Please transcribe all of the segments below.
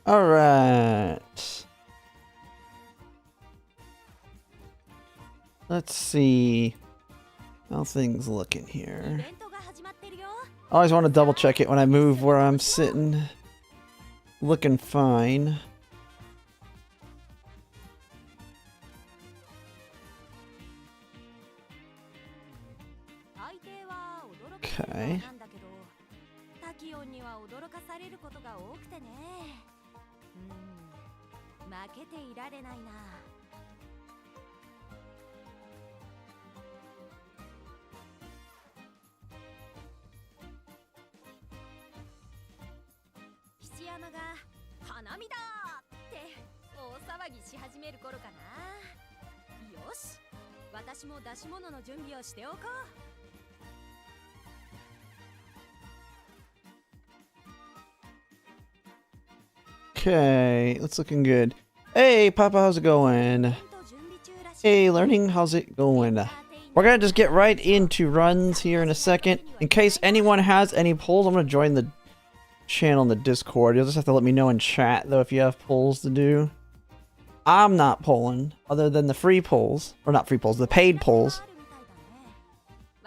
Alright. Let's see how things looking here. I always want to double check it when I move where I'm sitting. Looking fine. Okay. Okay, it's looking good. Hey, Papa, how's it going? Hey, learning, how's it going? We're gonna just get right into runs here in a second. In case anyone has any polls, I'm gonna join the channel in the Discord. You'll just have to let me know in chat, though, if you have polls to do. I'm not polling, other than the free polls. Or not free polls, the paid polls.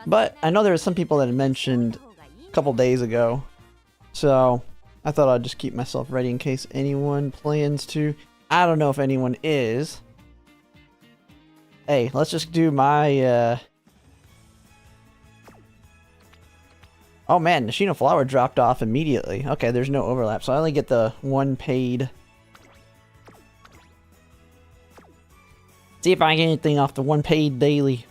But I know there were some people that had mentioned a couple days ago. So I thought I'd just keep myself ready in case anyone plans to. I don't know if anyone is. Hey, let's just do my, Oh man, the Shino Flower dropped off immediately. Okay, there's no overlap, so I only get the one paid. See if I get anything off the one paid daily.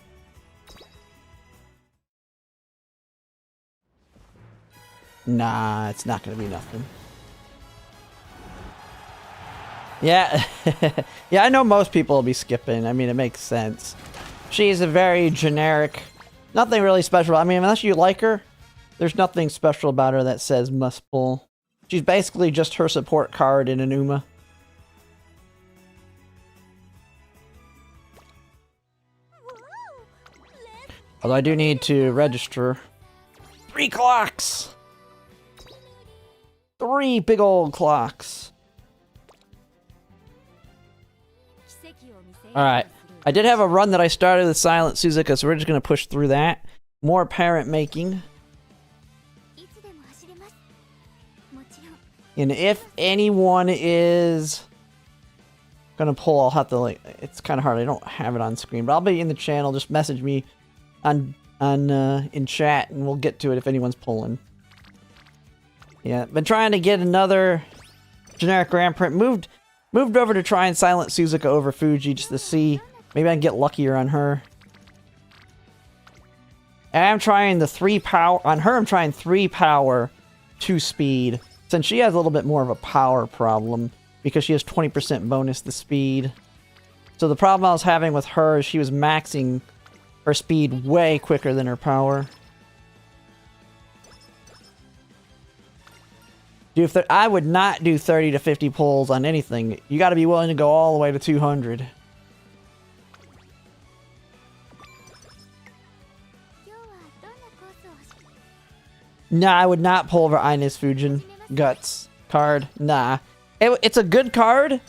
Nah, it's not gonna be nothing. Yeah, yeah, I know most people will be skipping. I mean, it makes sense. She's a very generic, nothing really special. I mean, unless you like her, there's nothing special about her that says must pull. She's basically just her support card in an Uma. Although I do need to register. 3 clocks! 3 big old clocks. Alright. I did have a run that I started with Silent Suzuka, so we're just going to push through that. More parent making. And if anyone is gonna pull, I'll have to, like, it's kind of hard. I don't have it on screen, but I'll be in the channel. Just message me on in chat, and we'll get to it if anyone's pulling. Yeah, been trying to get another generic Grand Print. Moved over to try and Silent Suzuka over Fuji just to see. Maybe I can get luckier on her. And I'm trying the 3 power on her. I'm trying 3 power, 2 speed. Since she has a little bit more of a power problem because she has 20% bonus to speed. So the problem I was having with her is she was maxing her speed way quicker than her power. Dude, I would not do 30 to 50 pulls on anything. You got to be willing to go all the way to 200. Nah, I would not pull over Ines Fujin Guts card. Nah. It's a good card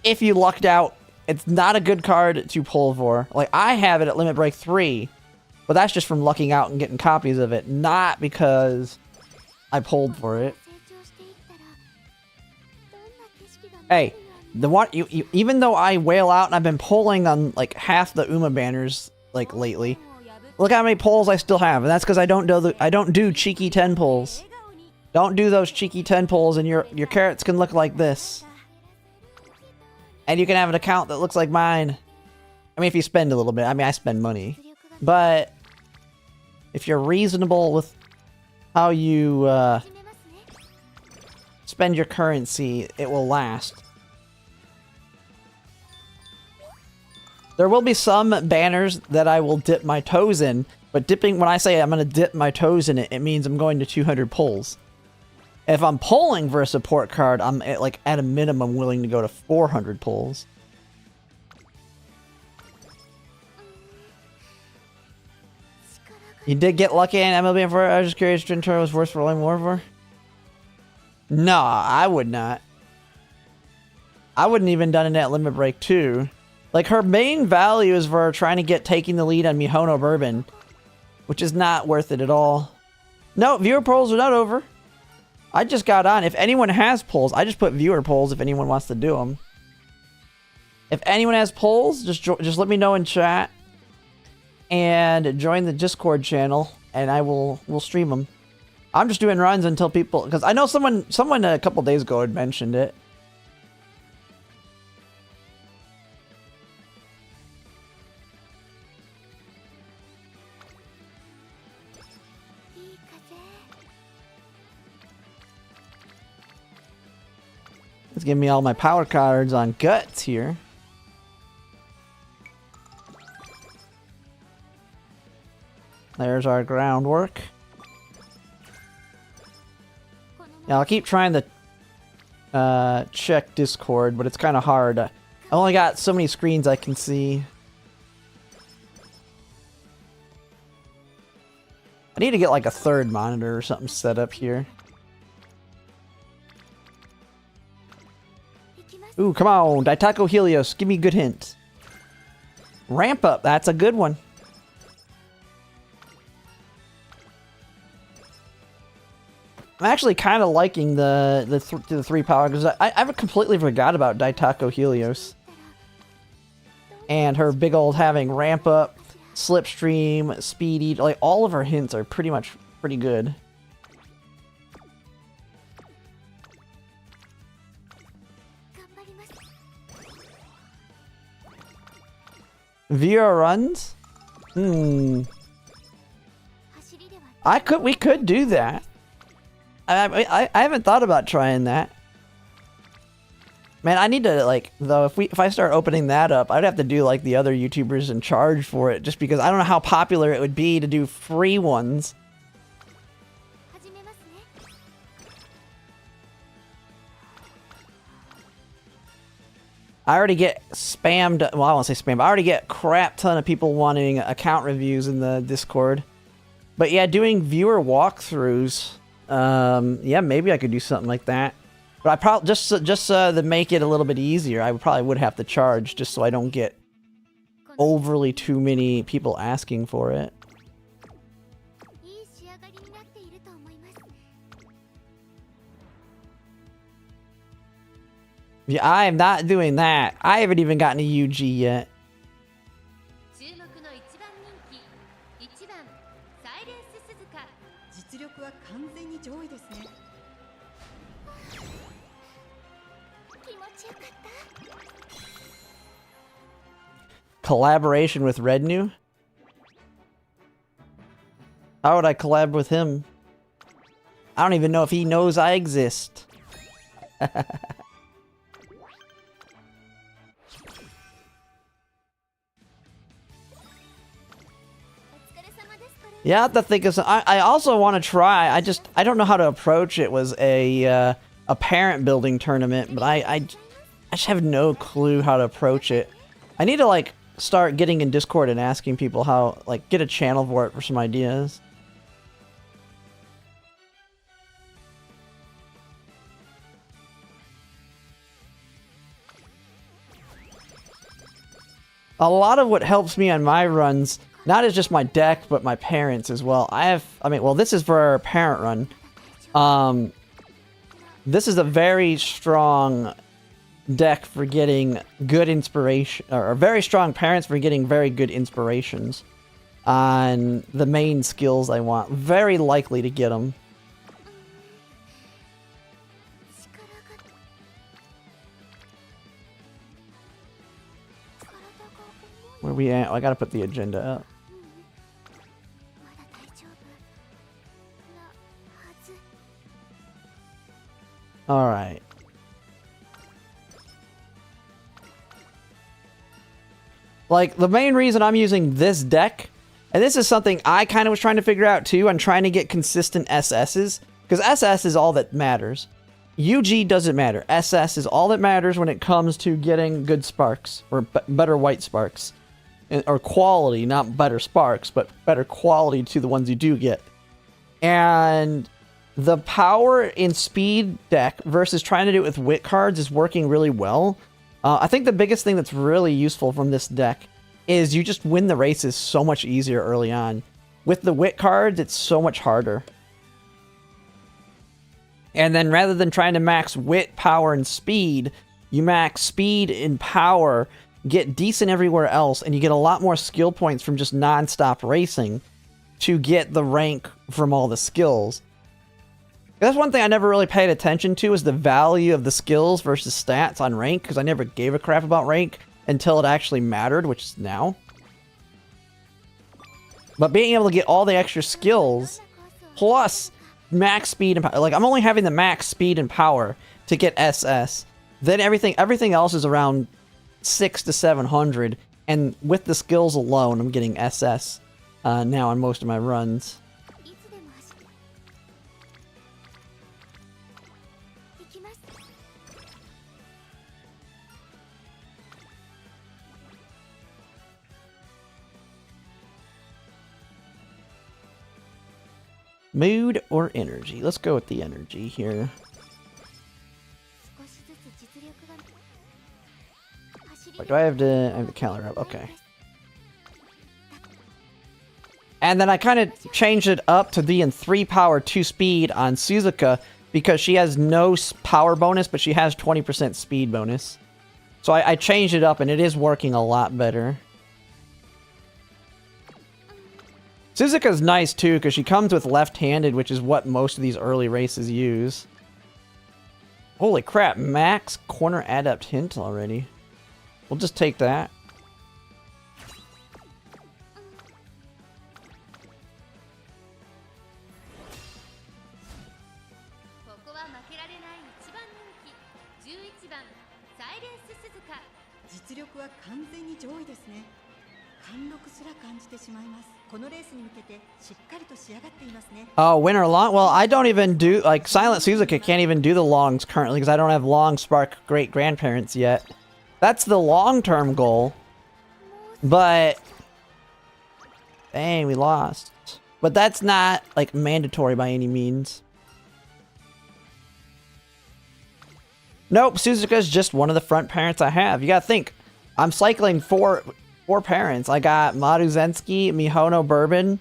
if you lucked out. It's not a good card to pull for. Like, I have it at Limit Break 3, but that's just from lucking out and getting copies of it, not because I pulled for it. Hey, the one even though I wail out and I've been pulling on like half the Uma banners like lately, look how many pulls I still have, and that's because I don't do cheeky 10 pulls. Don't do those cheeky 10 pulls, and your carrots can look like this. And you can have an account that looks like mine. I mean, if you spend a little bit. I mean, I spend money. But if you're reasonable with how you spend your currency, it will last. There will be some banners that I will dip my toes in, but when I say I'm going to dip my toes in it, it means I'm going to 200 pulls. If I'm pulling for a support card, I'm at a minimum willing to go to 400 pulls. You did get lucky in MLB for. I was just curious, Gentaro was worse for Lame War for. No, I would not. I wouldn't even done it at Limit Break 2. Like, her main value is for trying to get taking the lead on Mihono Bourbon, which is not worth it at all. No, viewer polls are not over. I just got on. If anyone has polls, I just put viewer polls if anyone wants to do them. If anyone has polls, just let me know in chat and join the Discord channel, and we'll stream them. I'm just doing runs until people, because I know someone a couple days ago had mentioned it. Let's give me all my power cards on guts here. There's our groundwork. Yeah, I'll keep trying to check Discord, but it's kind of hard. I only got so many screens I can see. I need to get like a third monitor or something set up here. Ooh, come on, Daitaco Helios, give me a good hint. Ramp up, that's a good one. I'm actually kind of liking the 3 power, because I completely forgot about Daitaco Helios. And her big old having ramp up, slipstream, speedy, like all of her hints are pretty good. Via runs? We could do that. I haven't thought about trying that. Man, I need to, like, though, if I start opening that up, I'd have to do like the other YouTubers and charge for it, just because I don't know how popular it would be to do free ones. I already get spammed, well, I won't say spam, but I already get a crap ton of people wanting account reviews in the Discord. But yeah, doing viewer walkthroughs, yeah, maybe I could do something like that. But I probably, just to make it a little bit easier, I probably would have to charge, just so I don't get overly too many people asking for it. Yeah, I am not doing that. I haven't even gotten a UG yet. Collaboration with Rednew? How would I collab with him? I don't even know if he knows I exist. Yeah, I have to think of some. I also want to try. I don't know how to approach it. Was a parent building tournament, but I just have no clue how to approach it. I need to like start getting in Discord and asking people how, like, get a channel for it for some ideas. A lot of what helps me on my runs, not as just my deck, but my parents as well. Well, this is for our parent run. This is a very strong deck for getting good inspiration, or very strong parents for getting very good inspirations on the main skills I want. Very likely to get them. Where are we at? Oh, I gotta put the agenda up. Alright. Like, the main reason I'm using this deck, and this is something I kind of was trying to figure out too, I'm trying to get consistent SSs, because SS is all that matters. UG doesn't matter. SS is all that matters when it comes to getting good sparks, or better white sparks. Or quality, not better sparks, but better quality to the ones you do get. And the power in speed deck versus trying to do it with wit cards is working really well. I think the biggest thing that's really useful from this deck is you just win the races so much easier early on. With the wit cards, it's so much harder. And then rather than trying to max wit, power, and speed, you max speed and power, get decent everywhere else, and you get a lot more skill points from just non-stop racing to get the rank from all the skills. That's one thing I never really paid attention to, is the value of the skills versus stats on rank, because I never gave a crap about rank until it actually mattered, which is now. But being able to get all the extra skills, plus max speed and power, like I'm only having the max speed and power to get SS. Then everything else is around 600 to 700, and with the skills alone, I'm getting SS now on most of my runs. Mood or energy? Let's go with the energy here. Wait, do I have the calendar up? Okay. And then I kind of changed it up to be in 3 power, 2 speed on Suzuka because she has no power bonus, but she has 20% speed bonus. So I changed it up, and it is working a lot better. Suzuka's nice too, because she comes with left-handed, which is what most of these early races use. Holy crap, max corner adept hint already. We'll just take that. Oh, winter long? Well, I don't even do, like, Silent Suzuka can't even do the longs currently because I don't have long Spark great-grandparents yet. That's the long-term goal. But, dang, we lost. But that's not, like, mandatory by any means. Nope, Suzuka's just one of the front parents I have. You gotta think, I'm cycling four parents. I got Maruzensky, Mihono Bourbon,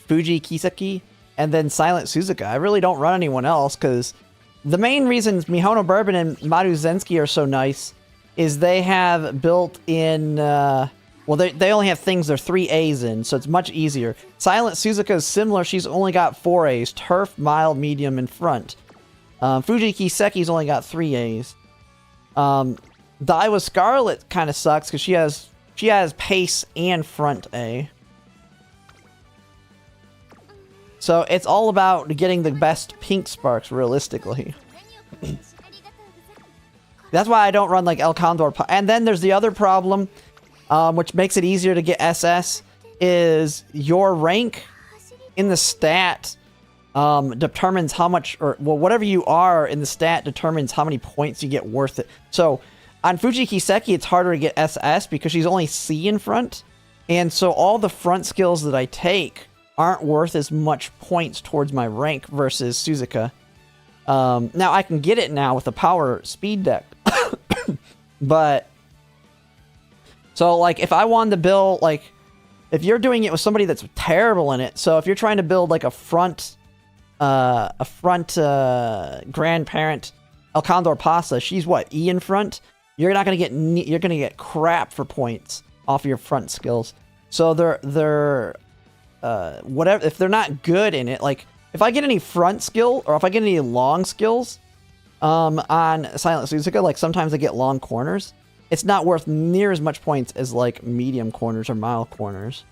Fuji Kiseki, and then Silent Suzuka. I really don't run anyone else because the main reasons Mihono Bourbon and Maruzensky are so nice is they have built-in, well, they only have things they're 3 A's in, so it's much easier. Silent Suzuka is similar. She's only got 4 A's, Turf, Mild, Medium, and Front. Fuji Kiseki's only got 3 A's. Daiwa Scarlet kind of sucks because she has Pace and Front A. So it's all about getting the best pink sparks realistically. That's why I don't run like El Condor. And then there's the other problem, which makes it easier to get SS, is your rank in the stat determines how much, or well, whatever you are in the stat determines how many points you get worth it. So on Fuji Kiseki, it's harder to get SS because she's only C in front. And so all the front skills that I take aren't worth as much points towards my rank versus Suzuka. Now I can get it now with the power speed deck. But so like if I wanted to build, like if you're doing it with somebody that's terrible in it, so if you're trying to build like a front grandparent El Condor Pasa, she's what, E in front? You're not gonna get you're gonna get crap for points off of your front skills. So they're whatever, if they're not good in it, like if I get any front skill or if I get any long skills on Silent Suzuka, like sometimes I get long corners, it's not worth near as much points as like medium corners or mild corners.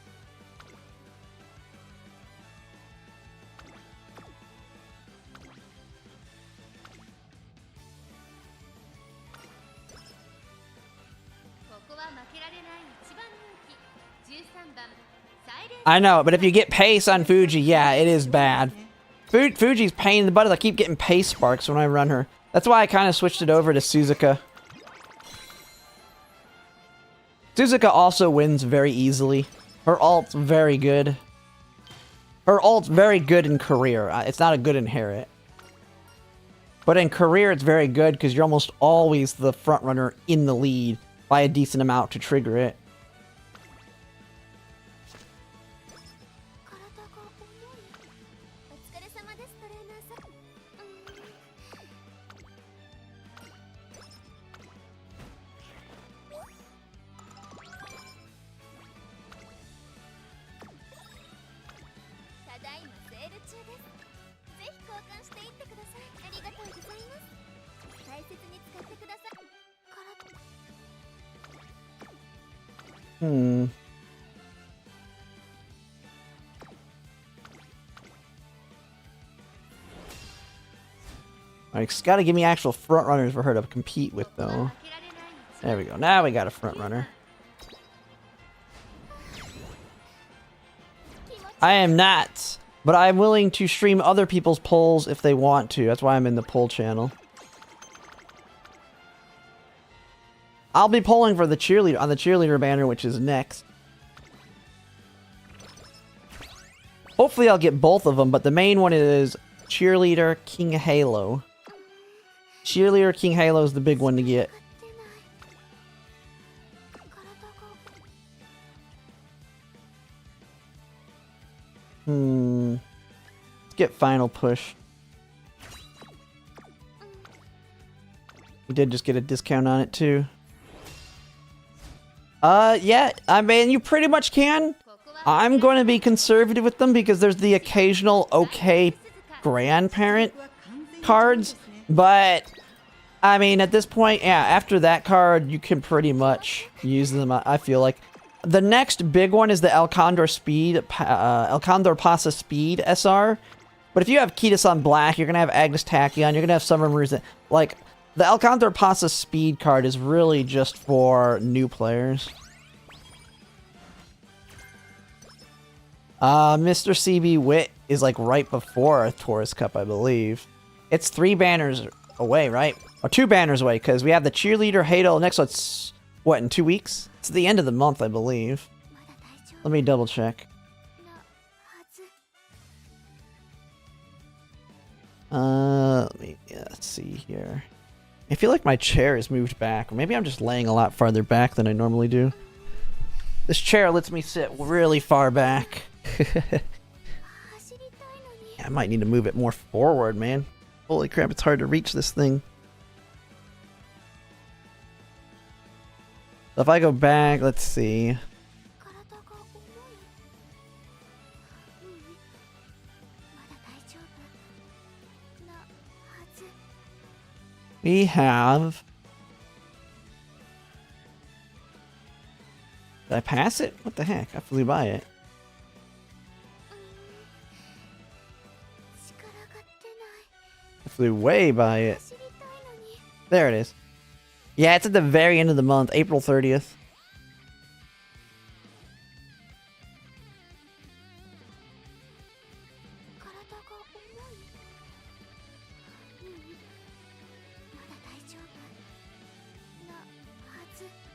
I know, but if you get pace on Fuji, yeah, it is bad. Fuji's pain in the butt. I keep getting pace sparks when I run her. That's why I kind of switched it over to Suzuka. Suzuka also wins very easily. Her alt's very good. Her ult's very good in career. It's not a good inherit. But in career, it's very good because you're almost always the front runner in the lead by a decent amount to trigger it. Alright, it's gotta give me actual front runners for her to compete with, though. There we go. Now we got a front runner. I am not, but I'm willing to stream other people's polls if they want to. That's why I'm in the poll channel. I'll be polling for the cheerleader on the cheerleader banner, which is next. Hopefully I'll get both of them, but the main one is cheerleader King Halo. Cheerleader King Halo is the big one to get. Let's get final push. We did just get a discount on it too. Yeah, I mean, you pretty much can. I'm going to be conservative with them because there's the occasional okay grandparent cards, but I mean, at this point, yeah, after that card, you can pretty much use them, I feel like. The next big one is the El Condor Pasa Speed SR, but if you have Kitas on black, you're going to have Agnes Tachyon, you're going to have Summer Maroons. Like, the El Condor Pasa Speed card is really just for new players. Mr. CB Wit is like right before a Taurus Cup, I believe. It's 3 banners away, right? Or 2 banners away, because we have the cheerleader Halo next, so it's, what, in 2 weeks? It's the end of the month, I believe. Let me double check. Let's see here. I feel like my chair is moved back, or maybe I'm just laying a lot farther back than I normally do. This chair lets me sit really far back. Yeah, I might need to move it more forward, man. Holy crap, it's hard to reach this thing. So if I go back, let's see. We have... Did I pass it? What the heck? I flew by it. I flew way by it. There it is. Yeah, it's at the very end of the month, April 30th.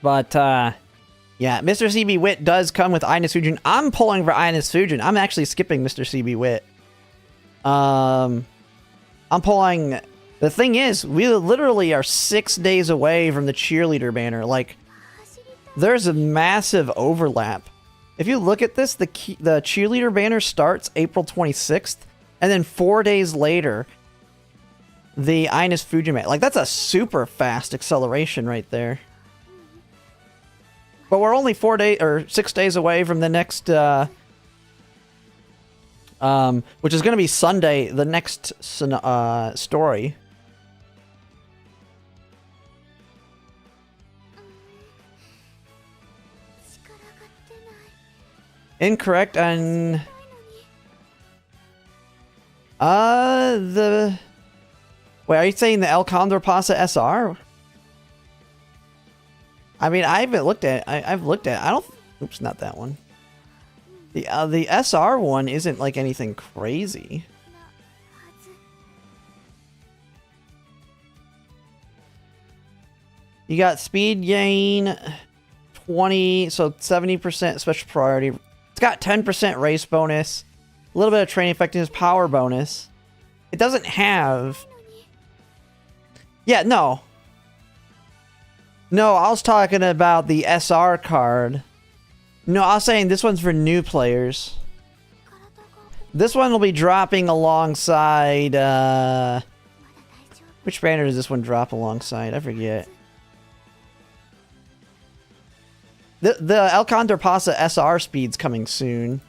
But, yeah, Mr. CB Wit does come with Ines Fujin. I'm pulling for Ines Fujin. I'm actually skipping Mr. CB Wit. I'm pulling... The thing is, we literally are 6 days away from the cheerleader banner. Like, there's a massive overlap. If you look at this, the cheerleader banner starts April 26th, and then 4 days later, the Ines Fujin. Like, that's a super fast acceleration right there. But we're only 6 days away from the next, which is going to be Sunday, the next story. Incorrect on... Wait, are you saying the El Condor Pasa SR? I mean, I haven't looked at it. I've looked at it. I don't... Oops, not that one. The SR one isn't like anything crazy. You got speed gain 20, so 70% special priority. It's got 10% race bonus. A little bit of training effectiveness power bonus. It doesn't have... Yeah, no. No, I was talking about the SR card. No, I was saying this one's for new players. This one will be dropping alongside, which banner does this one drop alongside? I forget. The El Condor Pasa SR speed's coming soon.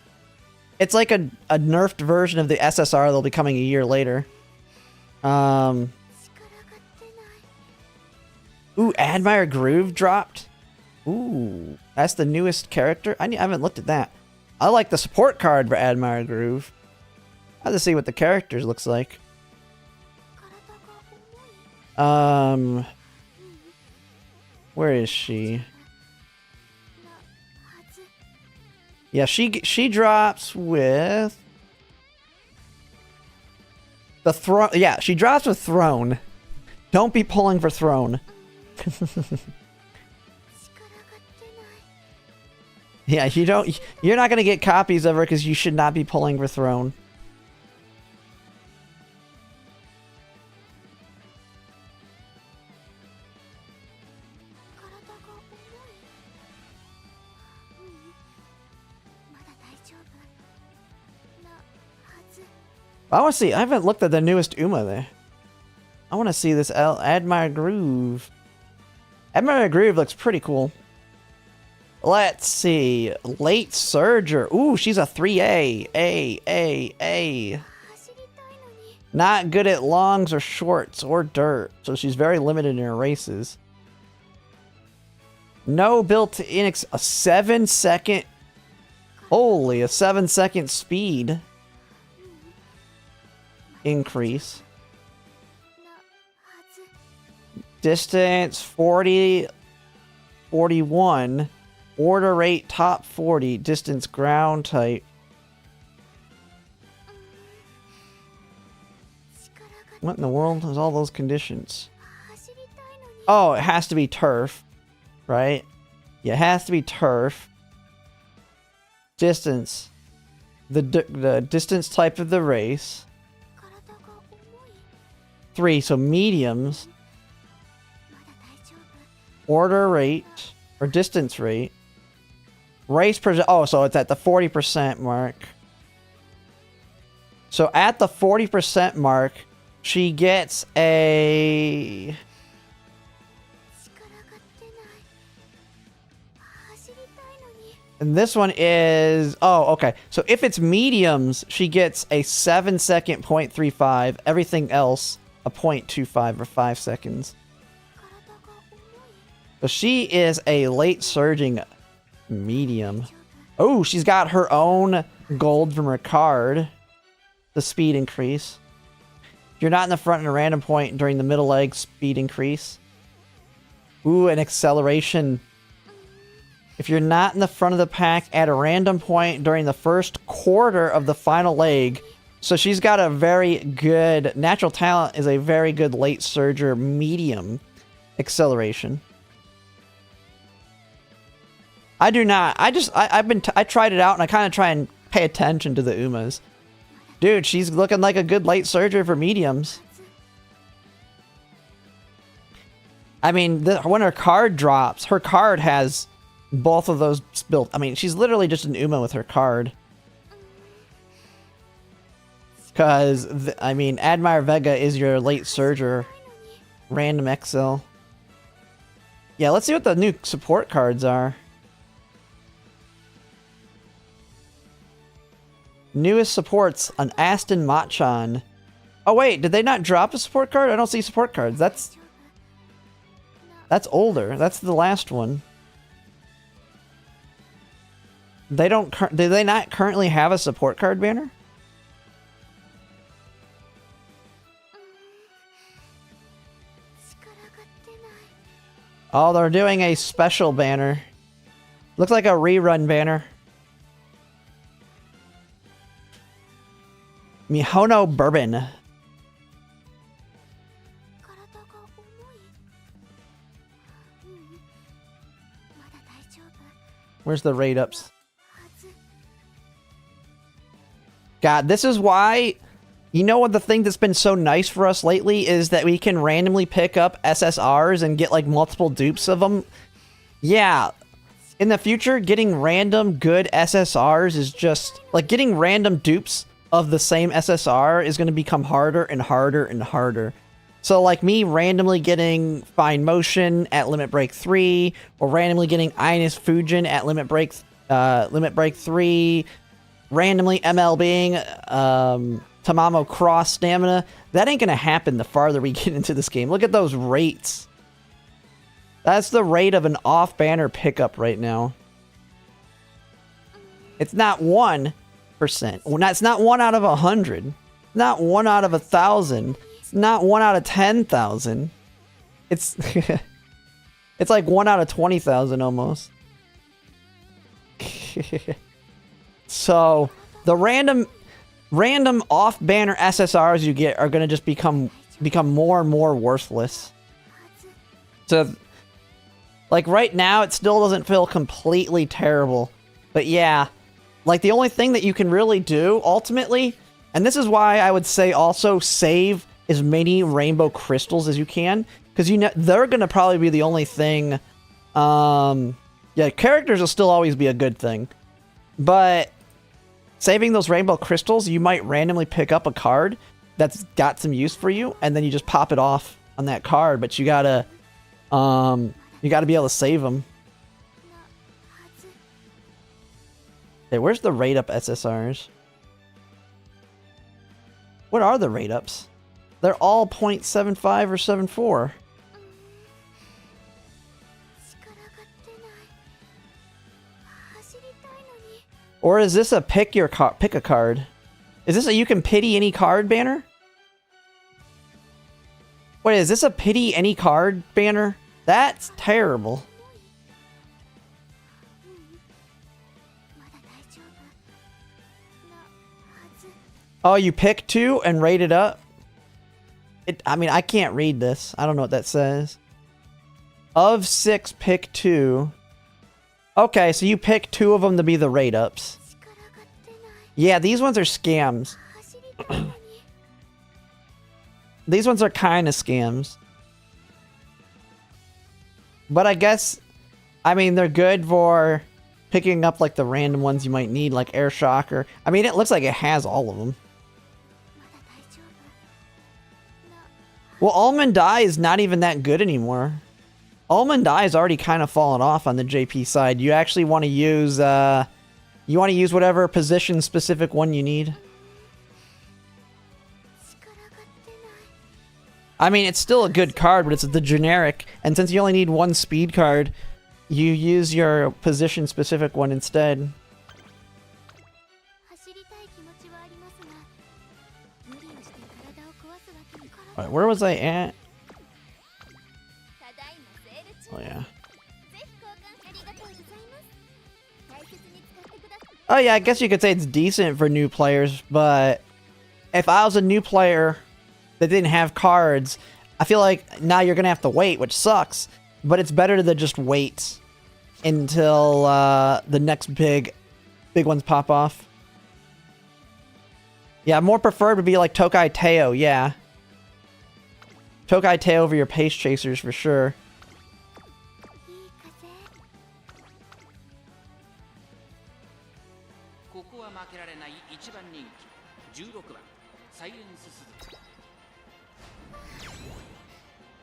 It's like a nerfed version of the SSR that'll be coming a year later. Ooh, Admire Groove dropped. Ooh, that's the newest character. I haven't looked at that. I like the support card for Admire Groove. I have to see what the characters looks like. Where is she? Yeah, she drops with the throne. Yeah, she drops with Throne. Don't be pulling for Throne. Yeah, you're not gonna get copies of her because you should not be pulling for Throne. I want to see. I haven't looked at the newest Uma there. I want to see this Admire Groove. Admire Groove looks pretty cool. Let's see. Late Surger. Ooh, she's a 3A. A. Not good at longs or shorts or dirt, so she's very limited in her races. No built-in a 7-second. Holy, a 7-second speed increase. Distance 40, 41. Order rate top 40. Distance ground type. What in the world is all those conditions? Oh, it has to be turf, right? Yeah, it has to be turf. Distance. The distance type of the race. 3, so mediums. Order rate, or distance rate. Race per... Oh, so it's at the 40% mark. So at the 40% mark, she gets a... And this one is... Oh, okay. So if it's mediums, she gets a 7-second 0.35. Everything else, a 0.25 or 5 seconds. So she is a late surging medium. Oh, she's got her own gold from her card. The speed increase. If you're not in the front in a random point during the middle leg, speed increase. Ooh, an acceleration. If you're not in the front of the pack at a random point during the first quarter of the final leg. So she's got a very good... Natural talent is a very good late surger medium acceleration. I do not. I tried it out and I kind of try and pay attention to the Umas. Dude, she's looking like a good late surger for mediums. I mean, when her card drops, her card has both of those built. I mean, she's literally just an Uma with her card. Because, I mean, Admire Vega is your late surger. Random XL. Yeah, let's see what the new support cards are. Newest supports, an Aston Machan. Oh wait, did they not drop a support card? I don't see support cards. That's older. That's the last one. They don't. Do they not currently have a support card banner? Oh, they're doing a special banner. Looks like a rerun banner. Mihono Bourbon. Where's the rate ups? God, this is why... You know what the thing that's been so nice for us lately is that we can randomly pick up SSRs and get like multiple dupes of them. Yeah. In the future, getting random good SSRs is just... Like, getting random dupes of the same SSR is going to become harder and harder and harder. So, like, me randomly getting Fine Motion at Limit Break 3, or randomly getting Ines Fujin at Limit Break 3, randomly MLBing Tamamo Cross Stamina, that ain't going to happen the farther we get into this game. Look at those rates. That's the rate of an off-banner pickup right now. It's not 1%. It's not 1 out of 100. Not 1 out of 1,000. It's not 1 out of 10,000. It's it's like 1 out of 20,000 almost. So the random off-banner SSRs you get are gonna just become more and more worthless. So, like, right now, it still doesn't feel completely terrible. But yeah, like, the only thing that you can really do, ultimately, and this is why I would say also save as many rainbow crystals as you can, because you know they're gonna probably be the only thing. Yeah, characters will still always be a good thing, but saving those rainbow crystals, you might randomly pick up a card that's got some use for you, and then you just pop it off on that card, but you gotta be able to save them. Hey, where's the rate up SSRs? What are the rate ups? They're all 0.75 or 74. Or is this a pick a card? Is this a you can pity any card banner? Wait, is this a pity any card banner? That's terrible. Oh, you pick 2 and rate it up? I mean, I can't read this. I don't know what that says. Of 6, pick 2. Okay, so you pick 2 of them to be the rate ups. Yeah, these ones are scams. These ones are kind of scams. But I guess, I mean, they're good for picking up like the random ones you might need, like Air Shocker. I mean, it looks like it has all of them. Well, Almond Eye is not even that good anymore. Almond Eye has already kind of fallen off on the JP side. You actually want to use, whatever position-specific one you need. I mean, it's still a good card, but it's the generic. And since you only need 1 speed card, you use your position-specific one instead. Alright, where was I at? Oh, yeah. Oh, yeah, I guess you could say it's decent for new players, but if I was a new player that didn't have cards, I feel like now you're gonna have to wait, which sucks, but it's better to just wait until the next big ones pop off. Yeah, more preferred would be like Tokai Teo, yeah. Tokai Teo over your Pace Chasers for sure.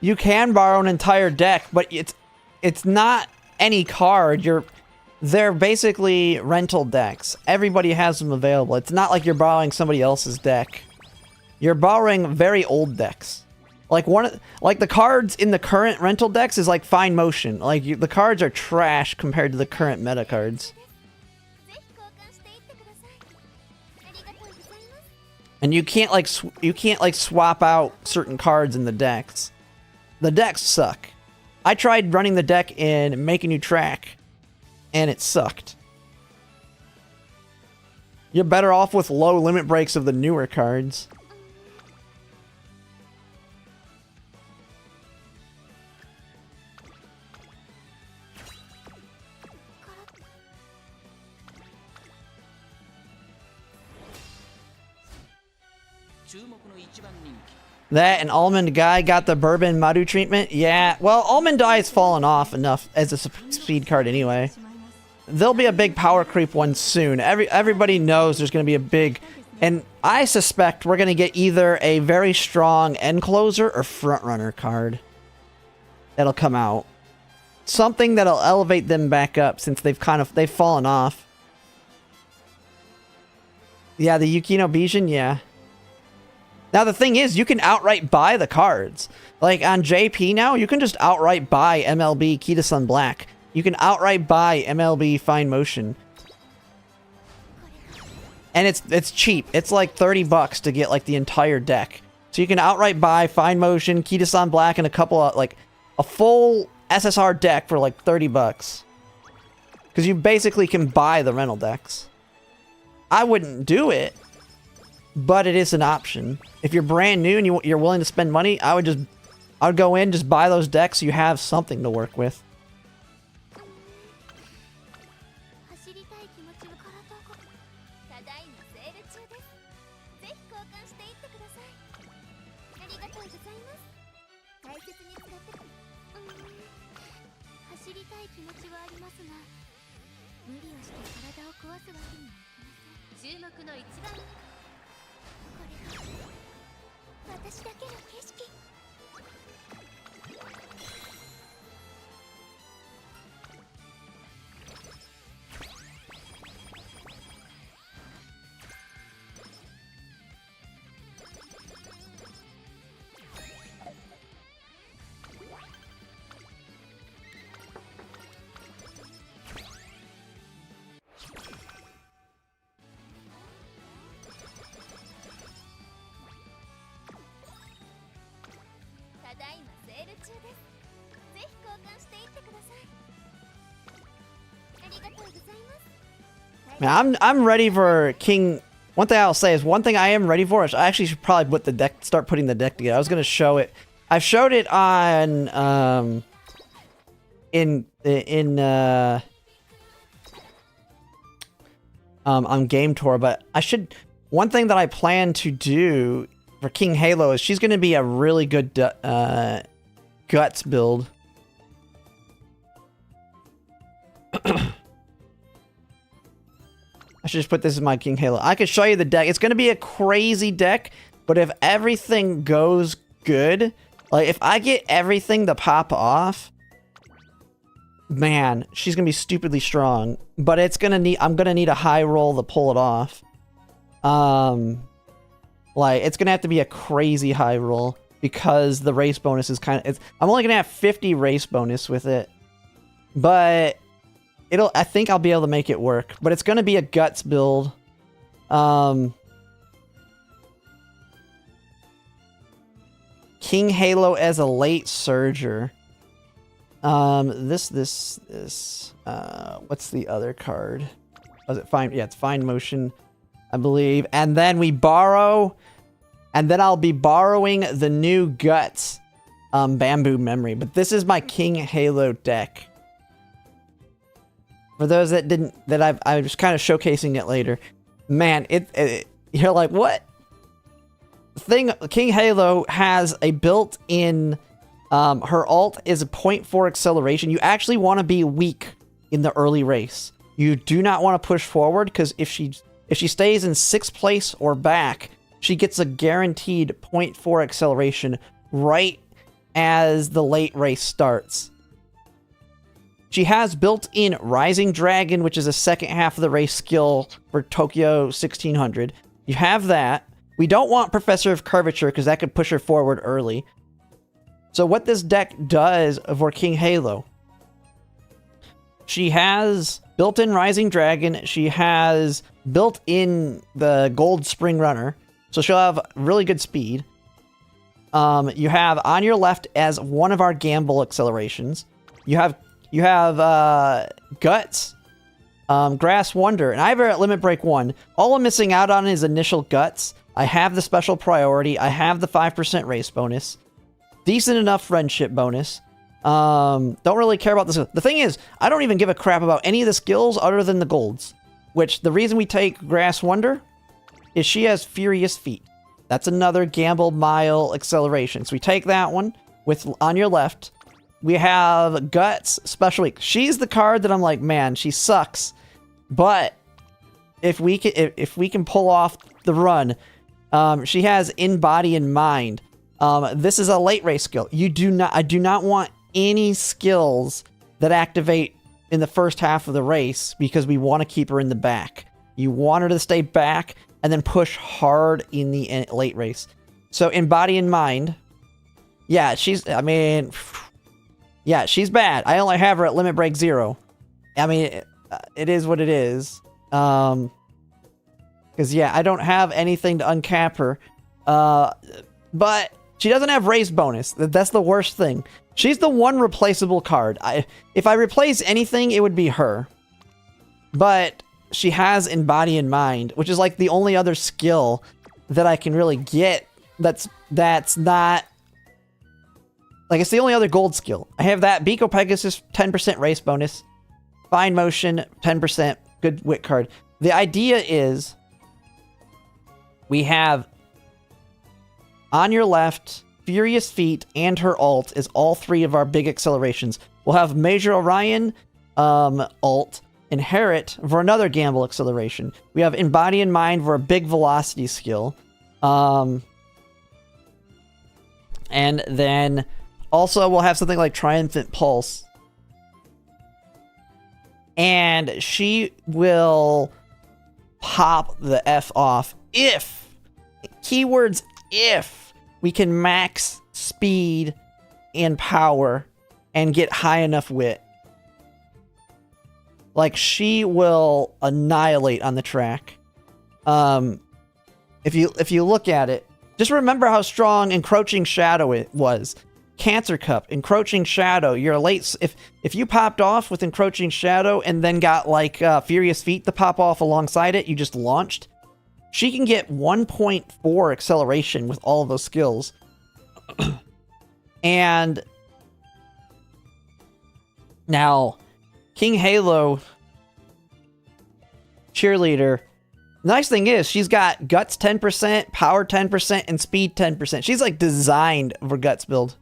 You can borrow an entire deck, but it's not any card. They're basically rental decks. Everybody has them available. It's not like you're borrowing somebody else's deck. You're borrowing very old decks. Like the cards in the current rental decks is like Fine Motion. Like the cards are trash compared to the current meta cards. And you can't like swap out certain cards in the decks. The decks suck. I tried running the deck in Make a New Track, and it sucked. You're better off with low limit breaks of the newer cards. That and Almond Guy got the Bourbon Madu treatment. Yeah, well, Almond Guy's fallen off enough as a speed card anyway. There'll be a big power creep one soon. Everybody knows there's going to be a big... And I suspect we're going to get either a very strong end closer or front runner card that'll come out. Something that'll elevate them back up since they've fallen off. Yeah, the Yukino Bijin, yeah. Now the thing is, you can outright buy the cards. Like on JP now, you can just outright buy MLB Key to Sun Black. You can outright buy MLB Fine Motion. And it's cheap. It's like 30 bucks to get like the entire deck. So you can outright buy Fine Motion, Key to Sun Black, and a couple of like a full SSR deck for like 30 bucks. Because you basically can buy the rental decks. I wouldn't do it, but it is an option. If you're brand new and you're willing to spend money, I would go in, just buy those decks so you have something to work with. Man, I'm ready for King. One thing I'll say is one thing I am ready for is I actually should probably start putting the deck together. I was gonna show it. I've showed it on on Game Tour, but I should. One thing that I plan to do for King Halo is she's gonna be a really good guts build. I should just put this in my King Halo. I could show you the deck. It's going to be a crazy deck, but if everything goes good, like if I get everything to pop off, man, she's going to be stupidly strong. But I'm going to need a high roll to pull it off. Like it's going to have to be a crazy high roll because the race bonus is I'm only going to have 50 race bonus with it. But I think I'll be able to make it work, but it's going to be a guts build. King Halo as a late surger. What's the other card? Was it fine? Yeah, it's Fine Motion, I believe. And then we borrow, and then I'll be borrowing the new guts, Bamboo Memory. But this is my King Halo deck. For those that didn't, I was kind of showcasing it later. Man, you're like, what? King Halo has a built-in, her ult is a 0.4 acceleration. You actually want to be weak in the early race. You do not want to push forward, because if she stays in 6th place or back, she gets a guaranteed 0.4 acceleration right as the late race starts. She has built-in Rising Dragon, which is a second half of the race skill for Tokyo 1600. You have that. We don't want Professor of Curvature because that could push her forward early. So what this deck does for King Halo, she has built-in Rising Dragon. She has built-in the Gold Spring Runner. So she'll have really good speed. You have on your left as one of our Gamble accelerations. You have Guts, Grass Wonder, and I have her at Limit Break 1. All I'm missing out on is initial Guts. I have the special priority. I have the 5% race bonus. Decent enough friendship bonus. Don't really care about this. The thing is, I don't even give a crap about any of the skills other than the golds. Which, the reason we take Grass Wonder is she has Furious Feet. That's another gamble mile acceleration. So we take that one with on your left. We have Guts Special Week. She's the card that I'm like, man, she sucks. But if we can pull off the run, she in body and mind. This is a late race skill. I do not want any skills that activate in the first half of the race because we want to keep her in the back. You want her to stay back and then push hard in the late race. So in body and mind, yeah, she's bad. I only have her at limit break 0. I mean, it is what it is. Because, yeah, I don't have anything to uncap her. But she doesn't have race bonus. That's the worst thing. She's the one replaceable card. If I replace anything, it would be her. But she has in body and mind, which is like the only other skill that I can really get that's not... Like, it's the only other gold skill. I have that. Biko Pegasus, 10% race bonus. Fine Motion, 10%. Good wit card. The idea is we have on your left, Furious Feet and her ult is all 3 of our big accelerations. We'll have Major Orion ult, Inherit for another gamble acceleration. We have Embody in Mind for a big velocity skill. And then also we'll have something like Triumphant Pulse. And she will pop the F off if, keywords if, we can max speed and power and get high enough wit. Like, she will annihilate on the track. If you look at it, just remember how strong Encroaching Shadow it was. Cancer Cup, Encroaching Shadow, you're late. If you popped off with Encroaching Shadow and then got like Furious Feet to pop off alongside it, you just launched. She can get 1.4 acceleration with all of those skills. And now, King Halo Cheerleader. Nice thing is, she's got Guts 10%, Power 10%, and Speed 10%. She's like designed for Guts build.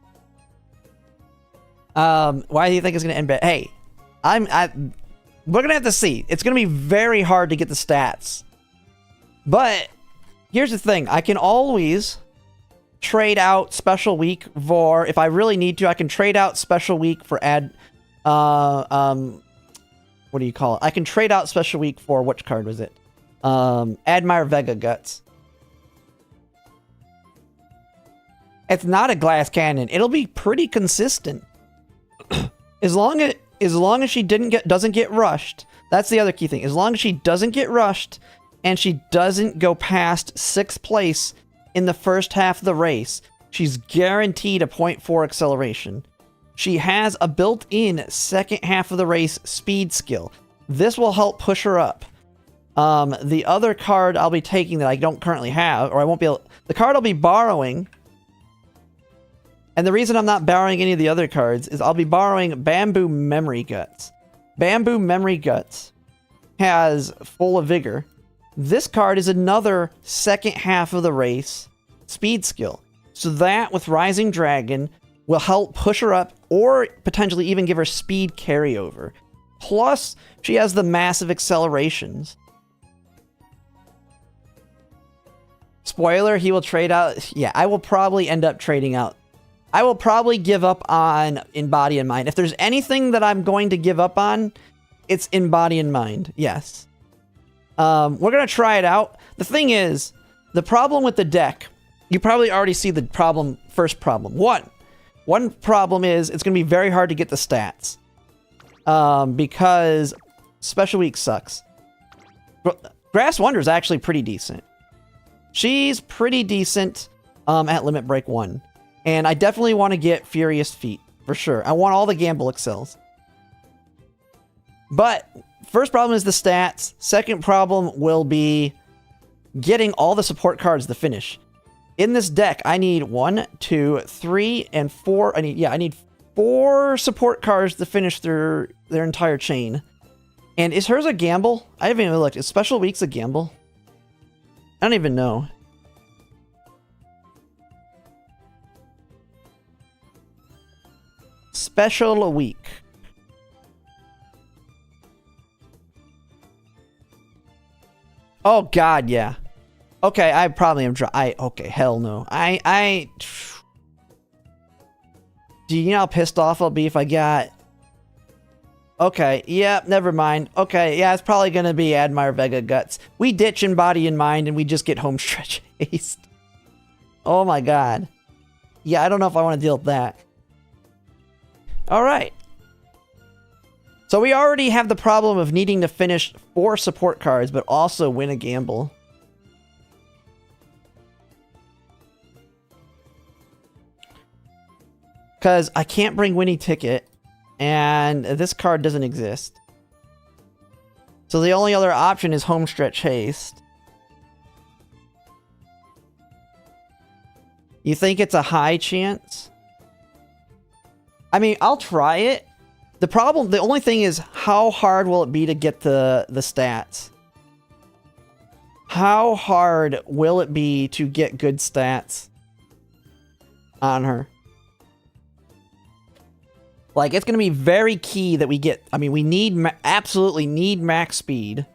Why do you think it's gonna end bad? Hey, we're gonna have to see. It's gonna be very hard to get the stats. But here's the thing: I can always trade out Special Week for, if I really need to. I can trade out Special Week for what do you call it? I can trade out Special Week for, which card was it? Admire Vega Guts. It's not a glass cannon. It'll be pretty consistent. As long as she doesn't get rushed. That's the other key thing. As long as she doesn't get rushed and she doesn't go past 6th place in the first half of the race, she's guaranteed a 0.4 acceleration. She has a built-in second half of the race speed skill. This will help push her up. The other card I'll be taking that I don't currently have, or I won't be able... The card I'll be borrowing, and the reason I'm not borrowing any of the other cards is I'll be borrowing Bamboo Memory Guts. Bamboo Memory Guts has Full of Vigor. This card is another second half of the race speed skill. So that, with Rising Dragon, will help push her up, or potentially even give her speed carryover. Plus, she has the massive accelerations. Spoiler, he will trade out... Yeah, I will probably end up trading out. I will probably give up on In Body and Mind. If there's anything that I'm going to give up on, it's In Body and Mind. Yes. We're going to try it out. The thing is, the problem with the deck, you probably already see the problem. First problem. One problem is it's going to be very hard to get the stats. Because Special Week sucks. Grass Wonder is actually pretty decent. She's pretty decent at Limit Break 1. And I definitely want to get Furious Feet, for sure. I want all the gamble excels. But first problem is the stats. Second problem will be getting all the support cards to finish. In this deck, I need 1, 2, 3, and 4. I need 4 support cards to finish their entire chain. And is hers a gamble? I haven't even looked. Is Special Weeks a gamble? I don't even know. special week. Oh god, yeah. Okay, I probably am okay, hell no. Do you know how pissed off I'll be if I got... Okay, yeah, never mind. Okay, yeah, it's probably gonna be Admire Vega Guts. We ditch in Body and Mind and we just get home stretch haste. Oh my god. Yeah, I don't know if I want to deal with that. Alright. So we already have the problem of needing to finish 4 support cards, but also win a gamble. Because I can't bring Winnie Ticket, and this card doesn't exist. So the only other option is Homestretch Haste. You think it's a high chance? I mean, I'll try it. The only thing is, how hard will it be to get the stats? How hard will it be to get good stats on her? Like, it's going to be very key that we get... I mean, we absolutely need max speed.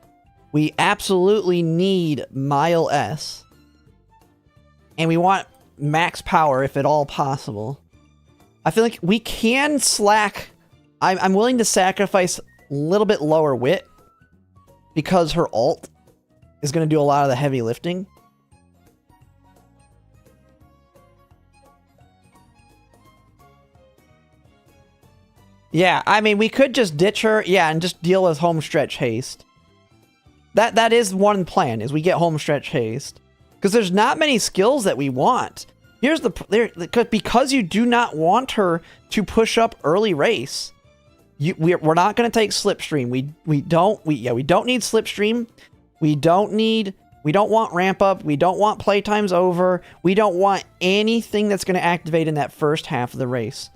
We absolutely need Mile S. And we want max power if at all possible. I feel like we can slack... I'm willing to sacrifice a little bit lower wit. Because her ult is going to do a lot of the heavy lifting. Yeah, I mean, we could just ditch her, yeah, and just deal with Homestretch Haste. That is one plan, is we get Homestretch Haste. Because there's not many skills that we want. Here's because you do not want her to push up early race. We're not going to take Slipstream. We don't need Slipstream. We don't want Ramp Up. We don't want Playtime's Over. We don't want anything that's going to activate in that first half of the race.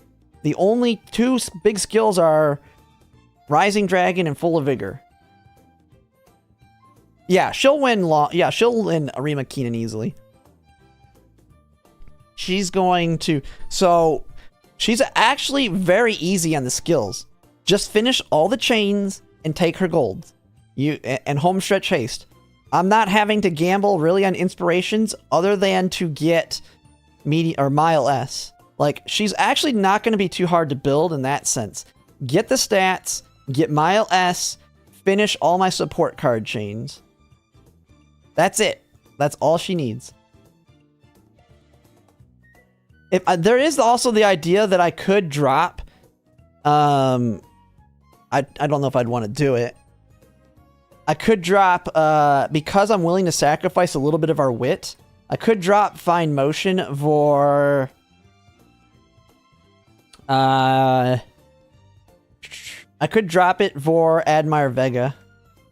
The only 2 big skills are Rising Dragon and Full of Vigor. Yeah, she'll win she'll win Arima Keenan easily. She's going to... So, she's actually very easy on the skills. Just finish all the chains and take her golds. And Homestretch Haste. I'm not having to gamble really on inspirations other than to get Mile S. Like, she's actually not going to be too hard to build in that sense. Get the stats, get Mile S, finish all my support card chains. That's it. That's all she needs. There is also the idea that I could drop... I don't know if I'd want to do it. I could drop, because I'm willing to sacrifice a little bit of our wit, I could drop Fine Motion for... I could drop it for Admire Vega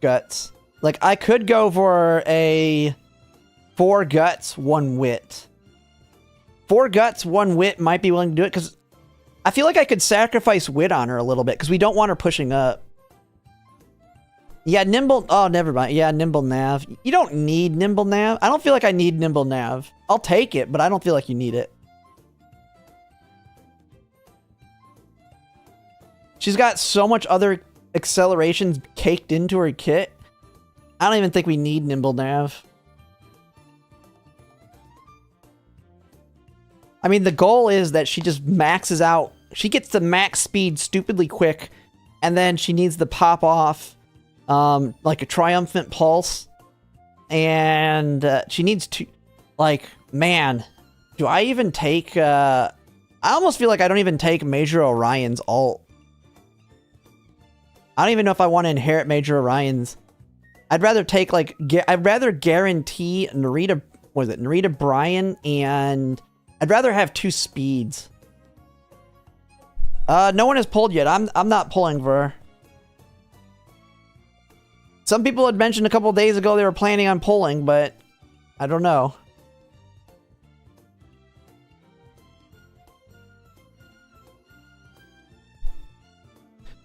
Guts. Like, I could go for a 4 Guts, 1 Wit. 4 Guts, 1 Wit might be willing to do it, because I feel like I could sacrifice Wit on her a little bit, because we don't want her pushing up. Yeah, Nimble... Oh, never mind. Yeah, Nimble Nav. You don't need Nimble Nav. I don't feel like I need Nimble Nav. I'll take it, but I don't feel like you need it. She's got so much other accelerations caked into her kit. I don't even think we need Nimble Nav. I mean, the goal is that she just maxes out. She gets to max speed stupidly quick, and then she needs to pop off like a Triumphant Pulse. And she needs to... Like, man, do I even take... I almost feel like I don't even take Major Orion's ult. I don't even know if I want to inherit Major Orion's. I'd rather take, like... I'd rather guarantee Narita... What is it? Narita Bryan and... I'd rather have 2 speeds. No one has pulled yet. I'm not pulling for her. Some people had mentioned a couple days ago they were planning on pulling, but... I don't know.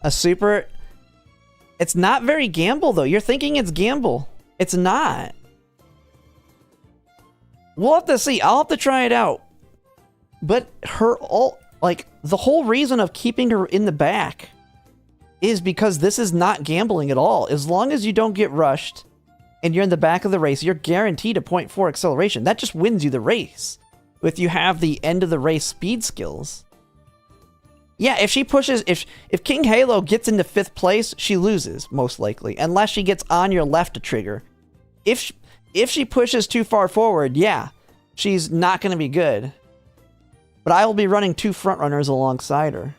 A super... It's not very gamble, though. You're thinking it's gamble. It's not. We'll have to see. I'll have to try it out. But her ult... Like, the whole reason of keeping her in the back is because this is not gambling at all. As long as you don't get rushed and you're in the back of the race, you're guaranteed a 0.4 acceleration. That just wins you the race if you have the end of the race speed skills. Yeah, if she pushes, if King Halo gets into 5th place, she loses, most likely, unless she gets on your left to trigger. If she pushes too far forward, yeah, she's not going to be good. But I will be running 2 front runners alongside her.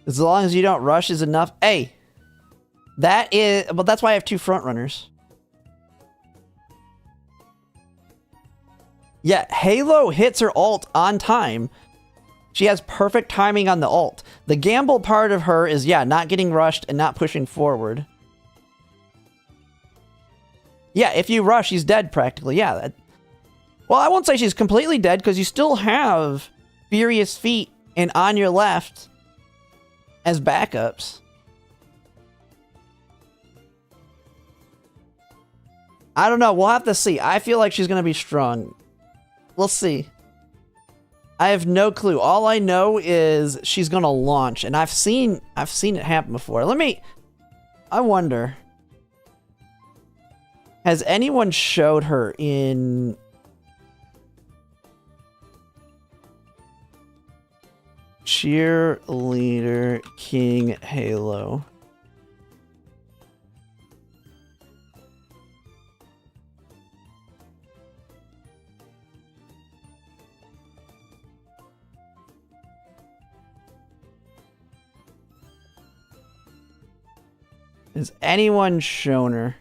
As long as you don't rush is enough. Hey, well, that's why I have 2 front runners. Yeah, Halo hits her ult on time. She has perfect timing on the ult. The gamble part of her is, yeah, not getting rushed and not pushing forward. Yeah, if you rush, she's dead practically. Yeah. Well, I won't say she's completely dead because you still have Furious Feet and On Your Left as backups. I don't know. We'll have to see. I feel like she's going to be strong. We'll see. I have no clue. All I know is she's going to launch, and I've seen it happen before. I wonder, has anyone showed her in Cheerleader King Halo? Has anyone shown her?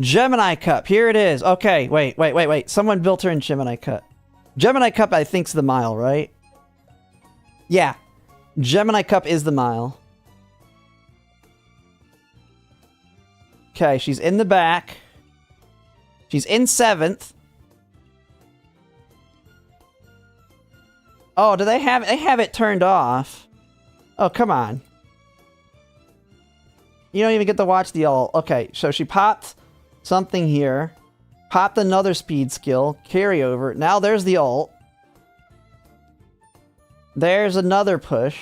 Gemini Cup. Here it is. Okay, wait. Someone built her in Gemini Cup. Gemini Cup, I think's the mile, right? Yeah. Gemini Cup is the mile. Okay, she's in the back. She's in 7th. Oh, do they have it turned off? Oh, come on. You don't even get to watch the ult. Okay, so she popped something here. Popped another speed skill. Carryover. Now there's the ult. There's another push.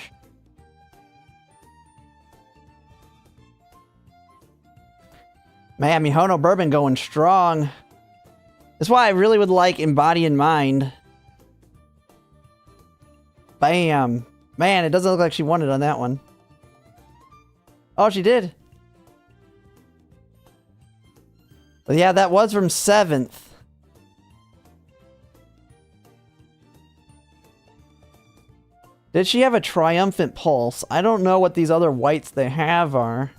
Man, Mihono Bourbon going strong. That's why I really would like Embody in Mind. Bam. Man, it doesn't look like she won it on that one. Oh, she did. But yeah, that was from 7th. Did she have a triumphant pulse? I don't know what these other whites they have are.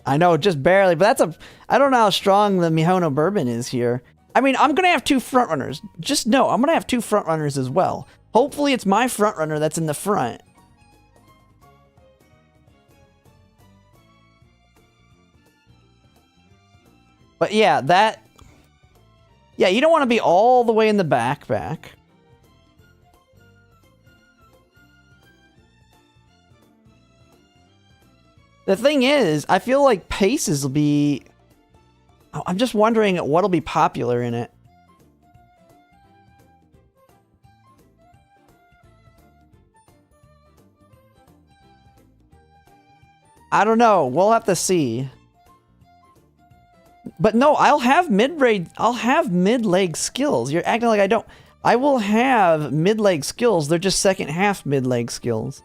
I know, just barely, but I don't know how strong the Mihono Bourbon is here. I mean, I'm going to have 2 frontrunners. Just know, I'm going to have 2 frontrunners as well. Hopefully it's my frontrunner that's in the front. But yeah, yeah, you don't want to be all the way in the back. The thing is, I feel like paces will be... I'm just wondering what'll be popular in it. I don't know. We'll have to see. But no, I'll have mid-leg skills. You're acting like I don't. I will have mid-leg skills. They're just second half mid-leg skills.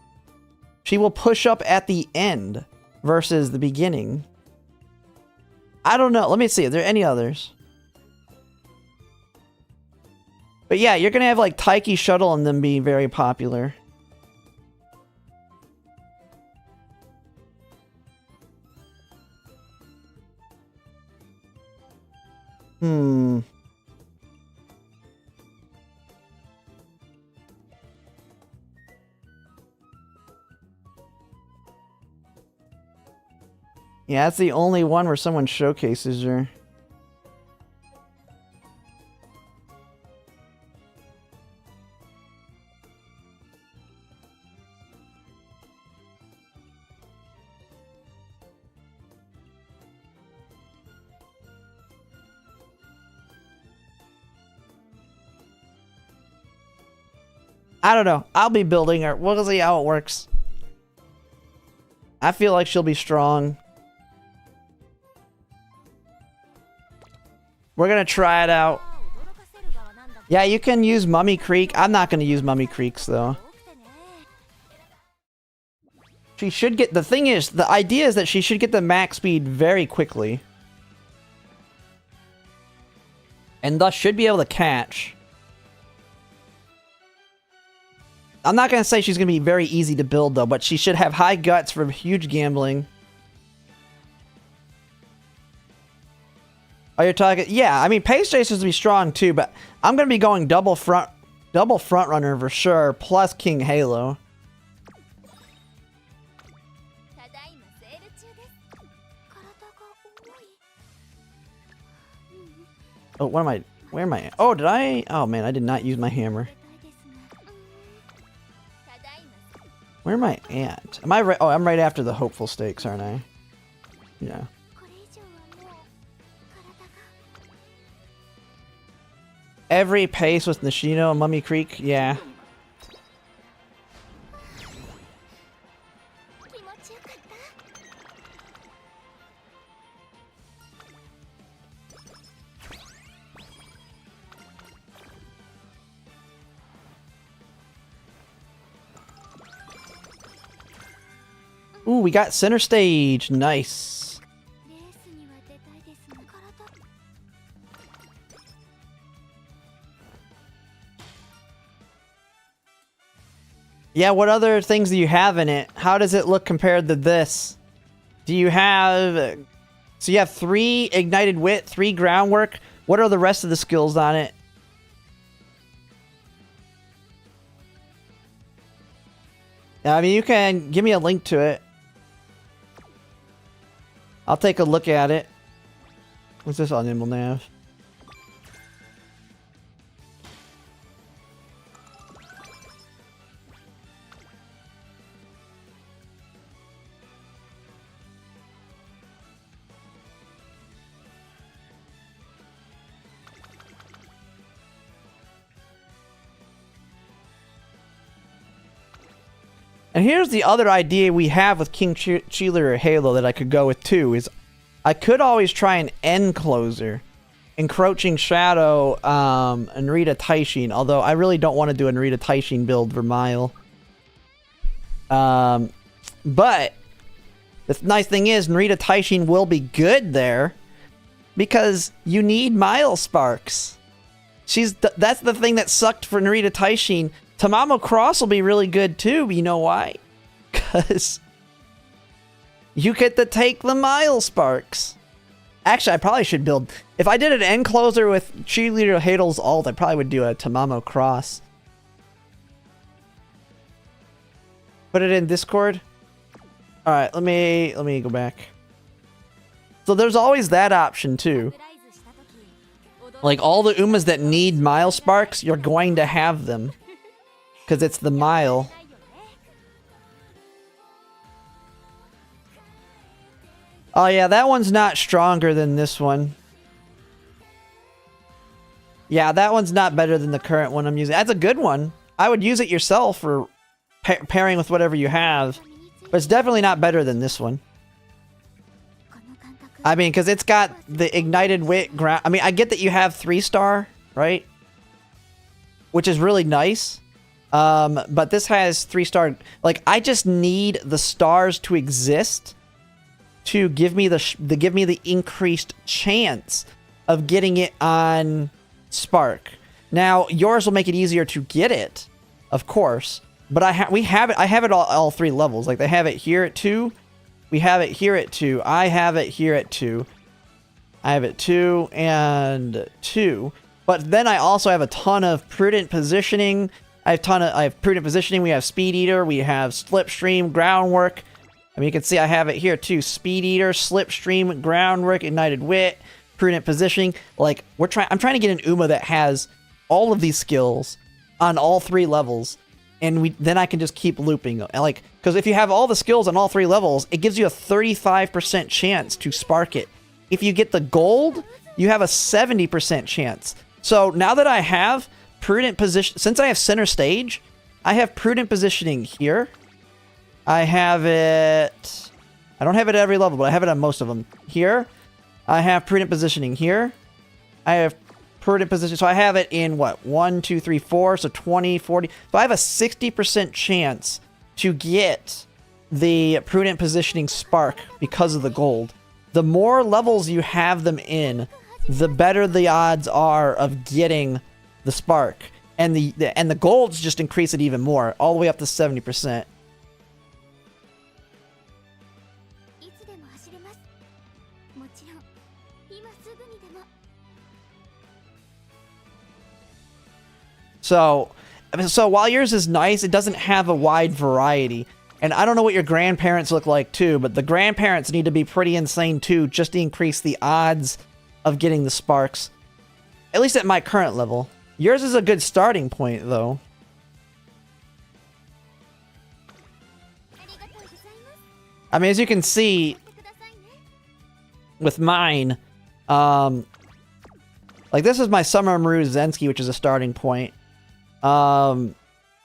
She will push up at the end versus the beginning. I don't know. Let me see. Are there any others? But yeah, you're going to have like Taiki Shuttle and them be very popular. Yeah, that's the only one where someone showcases her. I don't know. I'll be building her. We'll see how it works. I feel like she'll be strong. We're gonna try it out. Yeah, you can use Mummy Creek. I'm not gonna use Mummy Creeks though. She should get... The thing is, the idea is that she should get the max speed very quickly. And thus should be able to catch. I'm not gonna say she's gonna be very easy to build though, but she should have high guts for huge gambling. Oh, you're talking... Yeah, I mean, Pace Chasers will be strong too, but I'm gonna be going double front runner for sure, plus King Halo. Oh, what am I... Where am I at? Oh, did I... Oh man, I did not use my hammer. Where am I at? Am I right? Oh, I'm right after the hopeful stakes, aren't I? Yeah. Every pace with Nishino and Mummy Creek? Yeah. Ooh, we got center stage. Nice. Yeah, what other things do you have in it? How does it look compared to this? Do you have... So you have 3 ignited wit, 3 groundwork. What are the rest of the skills on it? I mean, you can give me a link to it. I'll take a look at it. What's this on Nimble Nav? And here's the other idea we have with King Cheeler or Halo that I could go with too, is I could always try an end closer. Encroaching Shadow, Narita Taishin, although I really don't want to do a Narita Taishin build for Mile. But the nice thing is Narita Taishin will be good there because you need Mile Sparks. That's the thing that sucked for Narita Taishin. Tamamo Cross will be really good too, but you know why? Because you get to take the Mile Sparks. Actually, I probably should build... If I did an end closer with Cheerleader Hadel's ult, I probably would do a Tamamo Cross. Put it in Discord. Alright, let me go back. So there's always that option too. Like all the Umas that need Mile Sparks, you're going to have them. Because it's the Mile. Oh yeah, that one's not stronger than this one. Yeah, that one's not better than the current one I'm using. That's a good one. I would use it yourself for pairing with whatever you have. But it's definitely not better than this one. I mean, because it's got the ignited wit ground. I mean, I get that you have 3-star, right? Which is really nice. But this has 3-star. Like, I just need the stars to exist to give me the increased chance of getting it on Spark. Now, yours will make it easier to get it, of course. But I have it all 3 levels. Like, they have it here at 2. We have it here at 2. I have it here at 2. I have it 2 and 2. But then I also have a ton of prudent positioning. I have prudent positioning. We have Speed Eater. We have Slipstream, Groundwork. I mean, you can see I have it here too. Speed Eater, Slipstream, Groundwork, Ignited Wit, Prudent Positioning. Like, I'm trying to get an Uma that has all of these skills on all 3 levels. And then I can just keep looping. Like, because if you have all the skills on all 3 levels, it gives you a 35% chance to spark it. If you get the gold, you have a 70% chance. So now that I have Prudent Position, since I have Center Stage, I have Prudent Positioning here. I have it... I don't have it at every level, but I have it on most of them. Here, I have Prudent Positioning here. I have Prudent Positioning... So I have it in, what, 1, 2, 3, 4, so 20, 40... So I have a 60% chance to get the Prudent Positioning Spark because of the gold. The more levels you have them in, the better the odds are of getting the Spark. And the golds just increase it even more, all the way up to 70%. So while yours is nice, it doesn't have a wide variety. And I don't know what your grandparents look like too, but the grandparents need to be pretty insane too, just to increase the odds of getting the sparks. At least at my current level. Yours is a good starting point though. I mean, as you can see with mine, like this is my Summer Zensky, which is a starting point.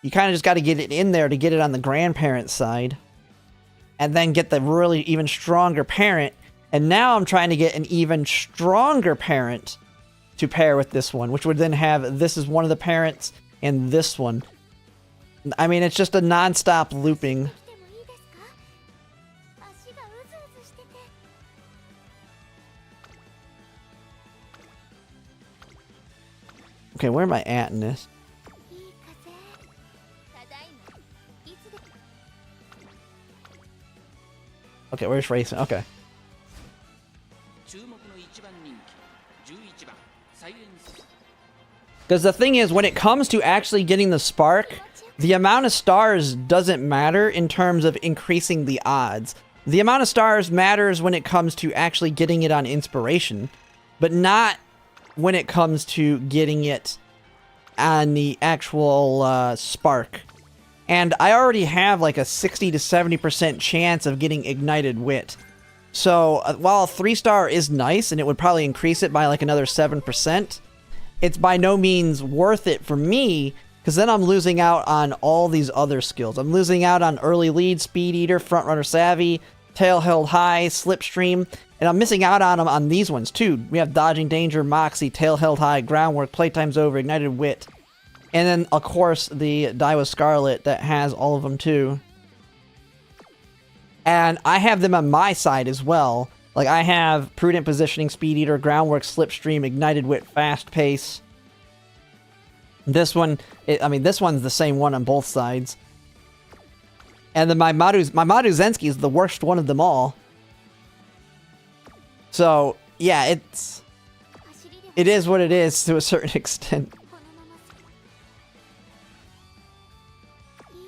You kind of just got to get it in there to get it on the grandparent side. And then get the really even stronger parent. And now I'm trying to get an even stronger parent to pair with this one. Which would then have, this is one of the parents, and this one. I mean, it's just a non-stop looping. Okay, where am I at in this? Okay, where's racing? Okay. Because the thing is, when it comes to actually getting the spark, the amount of stars doesn't matter in terms of increasing the odds. The amount of stars matters when it comes to actually getting it on inspiration, but not when it comes to getting it on the actual spark. And I already have like a 60 to 70% chance of getting Ignited Wit. So while a 3-star is nice, and it would probably increase it by like another 7%, it's by no means worth it for me, because then I'm losing out on all these other skills. I'm losing out on Early Lead, Speed Eater, Frontrunner Savvy, Tail Held High, Slipstream, and I'm missing out on them on these ones too. We have Dodging Danger, Moxie, Tail Held High, Groundwork, Playtime's Over, Ignited Wit. And then, of course, the Die with Scarlet that has all of them too. And I have them on my side as well. Like, I have Prudent Positioning, Speed Eater, Groundwork, Slipstream, Ignited Wit, Fast Pace. This one, I mean, this one's the same one on both sides. And then my Zensky is the worst one of them all. So, yeah, it is what it is to a certain extent.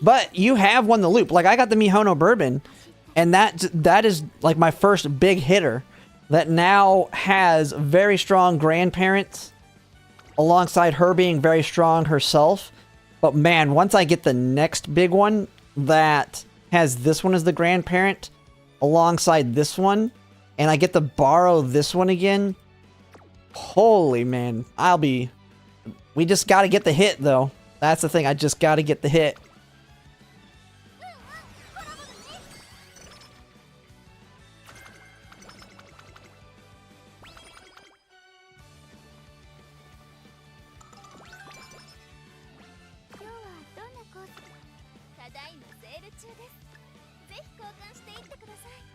But you have won the loop. Like, I got the Mihono Bourbon, and that is like my first big hitter that now has very strong grandparents alongside her being very strong herself. But man, once I get the next big one that has this one as the grandparent alongside this one, and I get to borrow this one again, holy man, we just got to get the hit though. That's the thing, I just got to get the hit.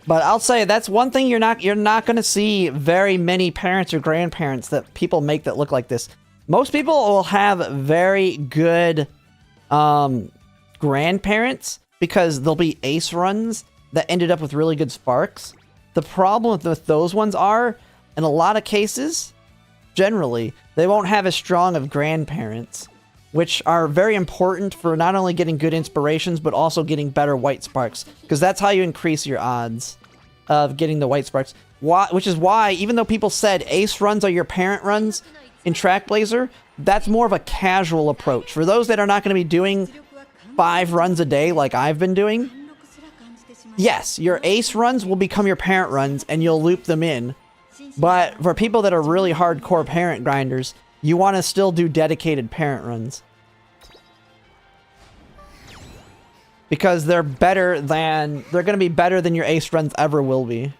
But I'll say that's one thing you're not going to see very many parents or grandparents that people make that look like this. Most people will have very good grandparents because they'll be ace runs that ended up with really good sparks. The problem with those ones are, in a lot of cases, generally, they won't have as strong of grandparents. which are very important for not only getting good inspirations, but also getting better white sparks, because that's how you increase your odds of getting the white sparks. Which is why, even though people said ace runs are your parent runs in Track Blazer, that's more of a casual approach. For those that are not going to be doing 5 runs a day like I've been doing, yes, your ace runs will become your parent runs and you'll loop them in. But for people that are really hardcore parent grinders, you want to still do dedicated parent runs. Because they're better than... They're going to be better than your ace runs ever will be.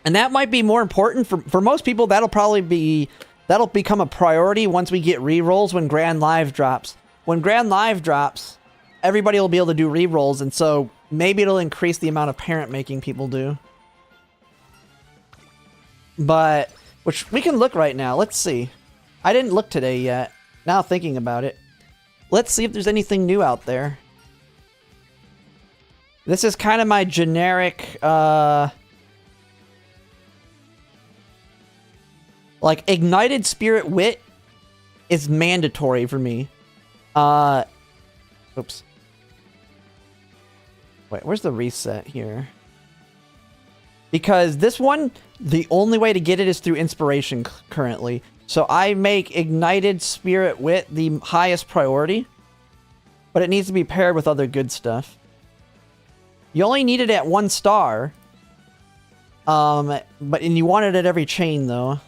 And that might be more important. For most people, that'll probably be... That'll become a priority once we get rerolls when Grand Live drops. When Grand Live drops, everybody will be able to do rerolls, and so maybe it'll increase the amount of parent making people do. But, which we can look right now. Let's see. I didn't look today yet. Now thinking about it. Let's see if there's anything new out there. This is kind of my generic, like, Ignited Spirit Wit is mandatory for me. Oops. Wait, where's the reset here? Because this one, the only way to get it is through inspiration currently. So I make Ignited Spirit Wit the highest priority. But it needs to be paired with other good stuff. You only need it at 1 star. And you want it at every chain though.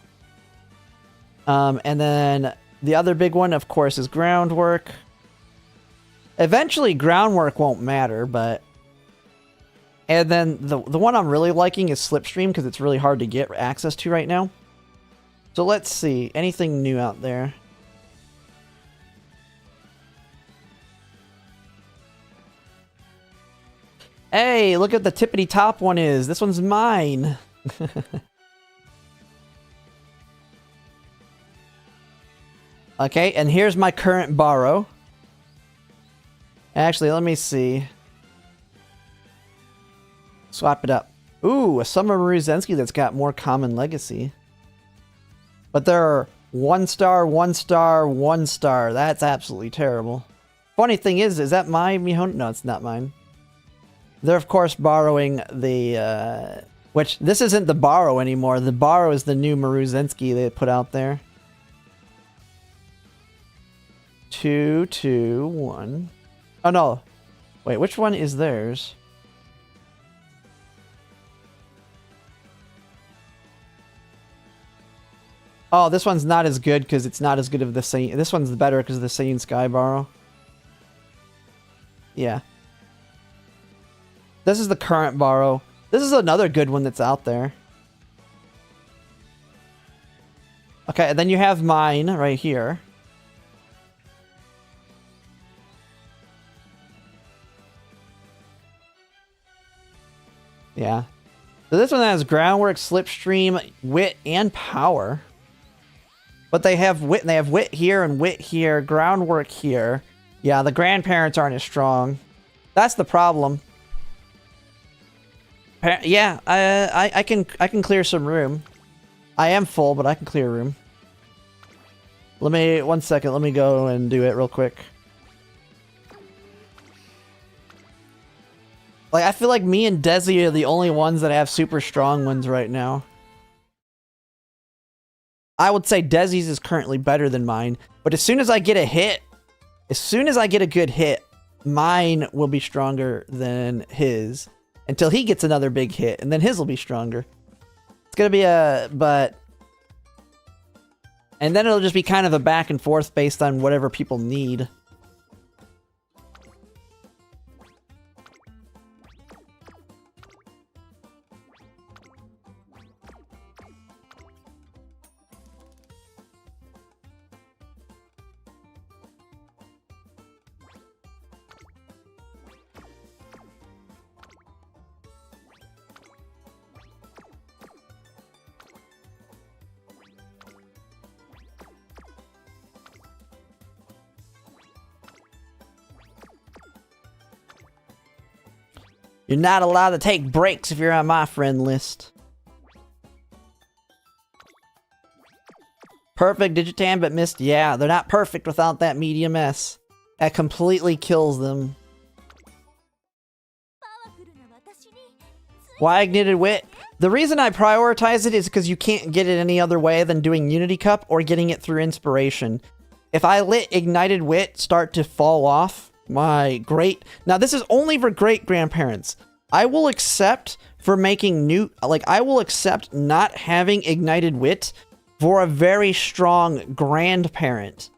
And then the other big one, of course, is Groundwork. Eventually, Groundwork won't matter, but... And then the one I'm really liking is Slipstream, because it's really hard to get access to right now. So let's see. Anything new out there? Hey, look at the tippity top one is. This one's mine. Okay, and here's my current borrow. Actually, let me see. Swap it up. Ooh, a Summer Maruzensky that's got more common legacy. But there are 1 star, 1 star, 1 star. That's absolutely terrible. Funny thing is that my Mihono? No, it's not mine. They're, of course, borrowing the, which, this isn't the borrow anymore. The borrow is the new Maruzensky they put out there. 2, 2, 1. Oh, no. Wait, which one is theirs? Oh, this one's not as good because it's not as good of the same. This one's better because of the Saiyan Sky borrow. Yeah. This is the current borrow. This is another good one that's out there. Okay, and then you have mine right here. Yeah. So this one has Groundwork, Slipstream, Wit, and Power. But they have Wit here and Wit here, Groundwork here. Yeah, the grandparents aren't as strong. That's the problem. Yeah, I can clear some room. I am full, but I can clear room. Let me 1 second. Let me go and do it real quick. Like, I feel like me and Desi are the only ones that have super strong ones right now. I would say Desi's is currently better than mine, but as soon as I get a hit, as soon as I get a good hit, mine will be stronger than his until he gets another big hit, and then his will be stronger. It's gonna be and then it'll just be kind of a back and forth based on whatever people need. You're not allowed to take breaks if you're on my friend list. Perfect Digitam, but missed. Yeah, they're not perfect without that medium S. That completely kills them. Why Ignited Wit? The reason I prioritize it is because you can't get it any other way than doing Unity Cup or getting it through Inspiration. If I let Ignited Wit start to fall off, my great... Now, this is only for great-grandparents. I will accept for making new... Like, I will accept not having Ignited Wit for a very strong grandparent.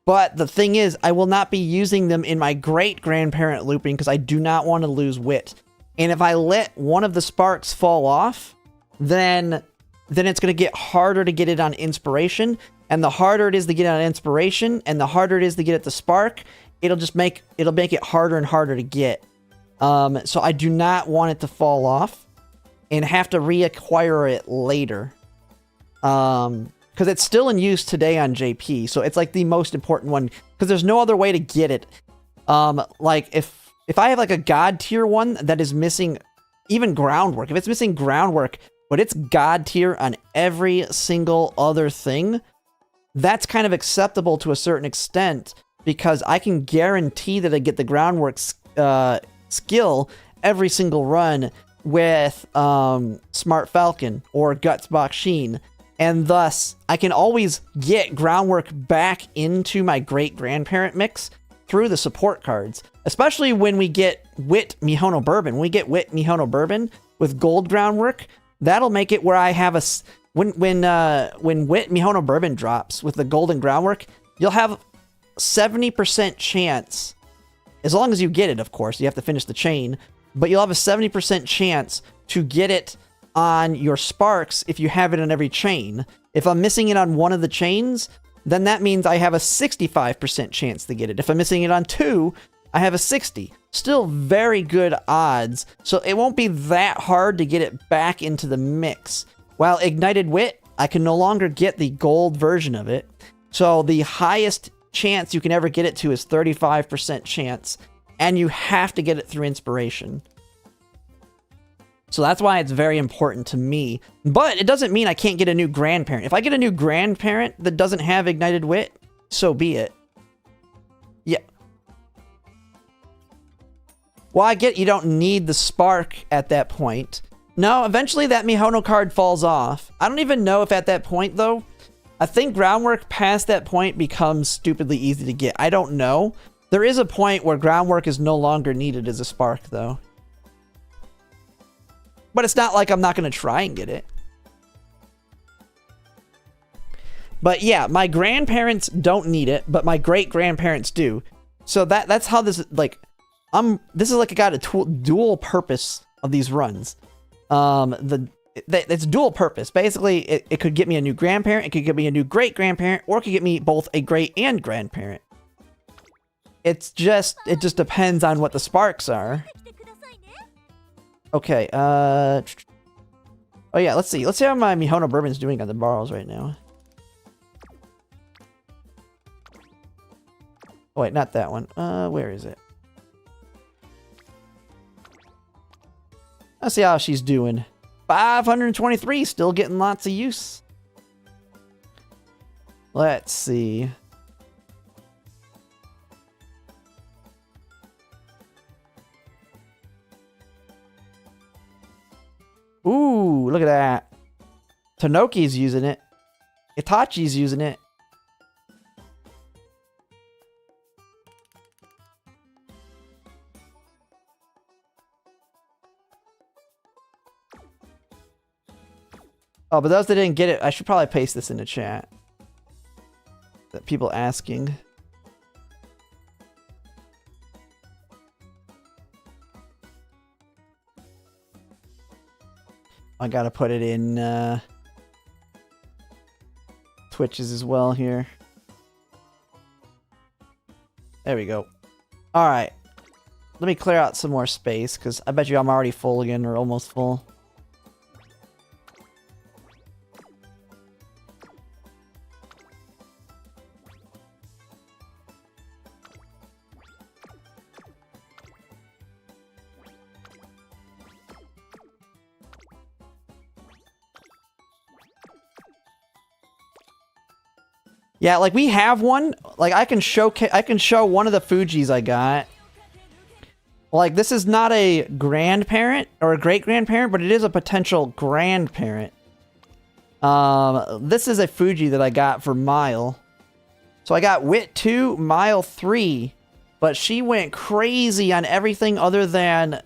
But the thing is, I will not be using them in my great-grandparent looping because I do not want to lose Wit. And if I let one of the sparks fall off, then it's going to get harder to get it on Inspiration. And the harder it is to get it on Inspiration, and the harder it is to get it to spark, it'll make it harder and harder to get. So I do not want it to fall off and have to reacquire it later. Because it's still in use today on JP, so it's like the most important one. Because there's no other way to get it. Like if I have like a God tier one that is missing even groundwork, if it's missing groundwork, but it's God tier on every single other thing, that's kind of acceptable to a certain extent because I can guarantee that I get the groundwork skill every single run with Smart Falcon or Guts Baksheen. And thus, I can always get groundwork back into my great-grandparent mix through the support cards. Especially when we get Wit Mihono Bourbon. When we get Wit Mihono Bourbon with gold groundwork, that'll make it where I have a... When Wit Mihono Bourbon drops with the golden groundwork, you'll have 70% chance, as long as you get it, of course, you have to finish the chain, but you'll have a 70% chance to get it on your sparks if you have it on every chain. If I'm missing it on one of the chains, then that means I have a 65% chance to get it. If I'm missing it on two, I have a 60. Still very good odds, so it won't be that hard to get it back into the mix. While Ignited Wit, I can no longer get the gold version of it, so the highest chance you can ever get it to is 35% chance, and you have to get it through Inspiration. So that's why it's very important to me. But it doesn't mean I can't get a new grandparent. If I get a new grandparent that doesn't have Ignited Wit, so be it. Yeah. Well, I get you don't need the spark at that point. No, eventually that Mihono card falls off. I don't even know if at that point, though. I think groundwork past that point becomes stupidly easy to get. I don't know. There is a point where groundwork is no longer needed as a spark, though. But it's not like I'm not going to try and get it. But yeah, my grandparents don't need it, but my great-grandparents do. So that's how this, like, this is like I got a dual purpose of these runs. It's dual purpose. Basically, it could get me a new grandparent, it could get me a new great-grandparent, or it could get me both a great and grandparent. It just depends on what the sparks are. Okay, oh yeah, let's see. Let's see how my Mihono Bourbon's doing on the borrows right now. Oh wait, not that one. Where is it? Let's see how she's doing. 523, still getting lots of use. Let's see. Ooh, look at that. Tanoki's using it. Itachi's using it. Oh, but those that didn't get it, I should probably paste this in the chat. That people asking. I gotta put it in Twitches as well here. There we go. Alright. Let me clear out some more space, because I bet you I'm already full again, or almost full. Yeah, like we have one. Like I can show one of the Fujis I got. Like this is not a grandparent or a great-grandparent, but it is a potential grandparent. This is a Fuji that I got for Mile. So I got Wit 2, Mile 3, but she went crazy on everything other than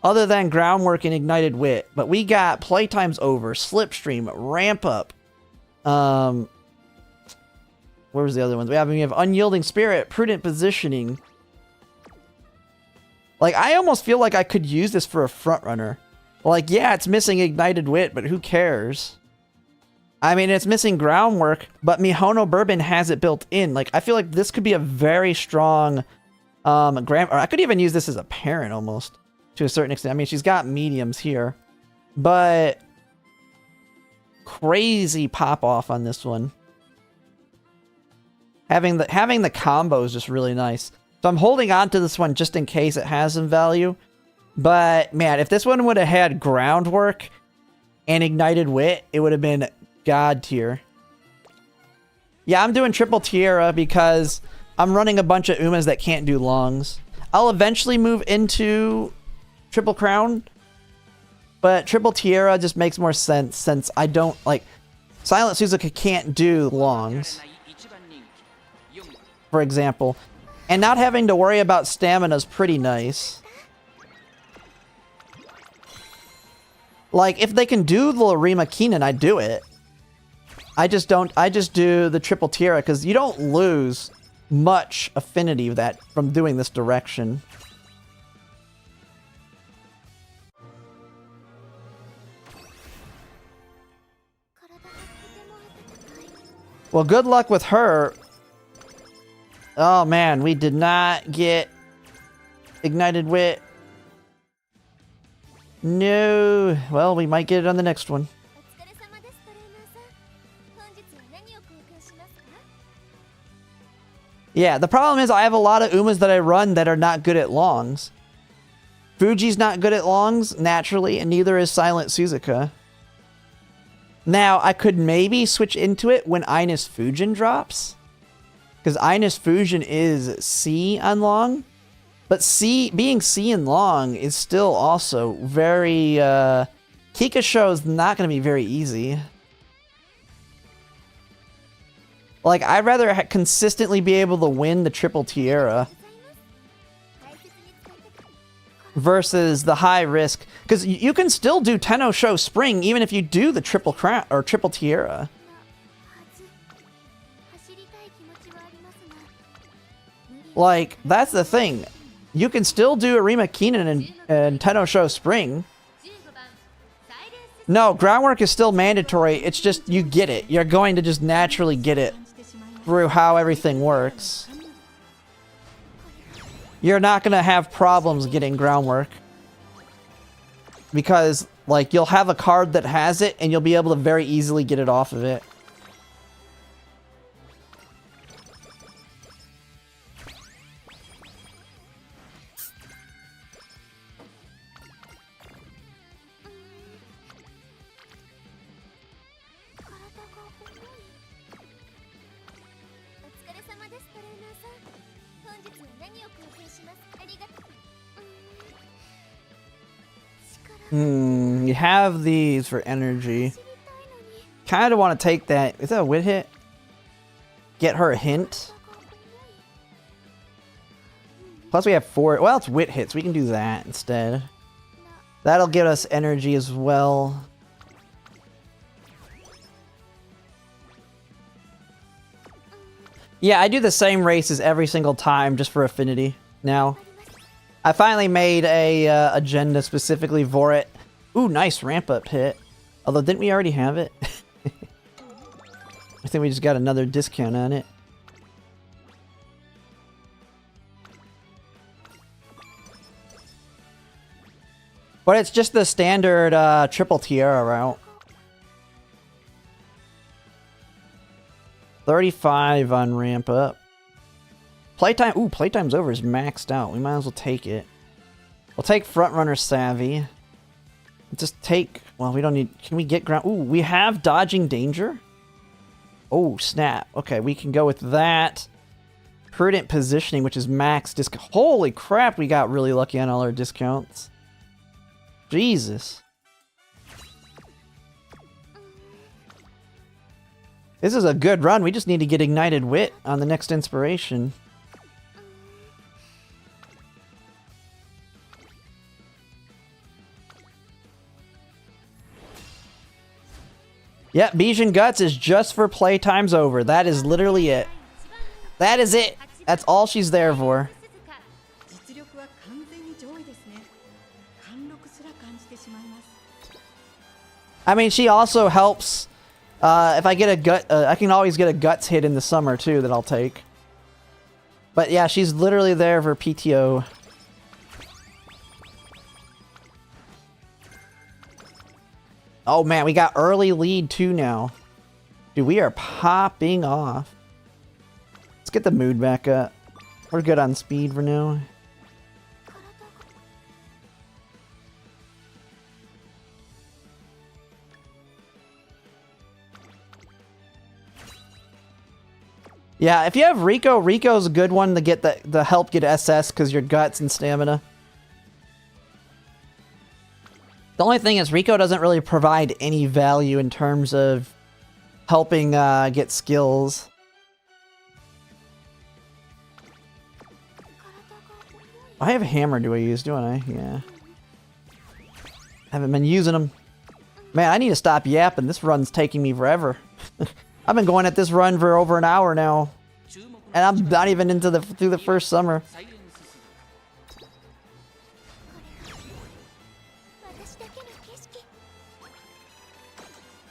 Groundwork and Ignited Wit. But we got Playtime's Over, Slipstream, Ramp Up. Where was the other ones? We have Unyielding Spirit, Prudent Positioning. Like, I almost feel like I could use this for a frontrunner. Like, yeah, it's missing Ignited Wit, but who cares? I mean, it's missing Groundwork, but Mihono Bourbon has it built in. Like, I feel like this could be a very strong or I could even use this as a parent almost, to a certain extent. I mean, she's got mediums here, but crazy pop off on this one. Having the combo is just really nice. So I'm holding on to this one just in case it has some value. But man, if this one would have had Groundwork and Ignited Wit, it would have been god tier. Yeah, I'm doing Triple Tiara because I'm running a bunch of Umas that can't do longs. I'll eventually move into Triple Crown, but Triple Tiara just makes more sense since I don't like Silent Suzuka can't do longs, for example. And not having to worry about stamina is pretty nice. Like, if they can do the Larima Keenan, I do it. I just do the Triple Tiara, because you don't lose much affinity from doing this direction. Well, good luck with her. Oh man, we did not get Ignited Wit. No. Well, we might get it on the next one. Yeah, the problem is I have a lot of Umas that I run that are not good at longs. Fuji's not good at longs, naturally, and neither is Silent Suzuka. Now, I could maybe switch into it when Ines Fujin drops. Because Ines Fujin is C on long. But being C in long is still also very... Kikasho is not going to be very easy. Like, I'd rather consistently be able to win the Triple Tiara versus the high risk. Because you can still do Tenno Sho Spring even if you do the Triple Crown or Triple Tiara. Like, that's the thing. You can still do Arima Keenan and Tenno Sho Spring. No, Groundwork is still mandatory. It's just, you get it. You're going to just naturally get it through how everything works. You're not going to have problems getting Groundwork. Because, like, you'll have a card that has it, and you'll be able to very easily get it off of it. You have these for energy. Kind of want to take that. Is that a wit hit? Get her a hint. Plus we have 4. Well, it's wit hits. We can do that instead. That'll give us energy as well. Yeah, I do the same races every single time just for affinity now. I finally made a agenda specifically for it. Ooh, nice ramp up hit. Although, didn't we already have it? I think we just got another discount on it. But it's just the standard Triple Tiara route. 35 on ramp up. Playtime. Ooh, Playtime's Over is maxed out. We might as well take it. We'll take Frontrunner Savvy. Just take... Well, we don't need... Can we get ground... Ooh, we have Dodging Danger? Oh, snap. Okay, we can go with that. Prudent positioning, which is max discount. Holy crap, we got really lucky on all our discounts. Jesus. This is a good run. We just need to get Ignited Wit on the next inspiration. Yep, Bijan Guts is just for playtime's over. That is literally it. That is it. That's all she's there for. I mean, she also helps. If I get a gut, I can always get a Guts hit in the summer too that I'll take. But yeah, she's literally there for PTO. Oh man, we got early lead too now. Dude, we are popping off. Let's get the mood back up. We're good on speed for now. Yeah, if you have Rico, Rico's a good one to get the help get SS because your guts and stamina. The only thing is Rico doesn't really provide any value in terms of helping get skills. I have a hammer, do I use, don't I? Yeah. Haven't been using them. Man, I need to stop yapping. This run's taking me forever. I've been going at this run for over an hour now. And I'm not even into through the first summer.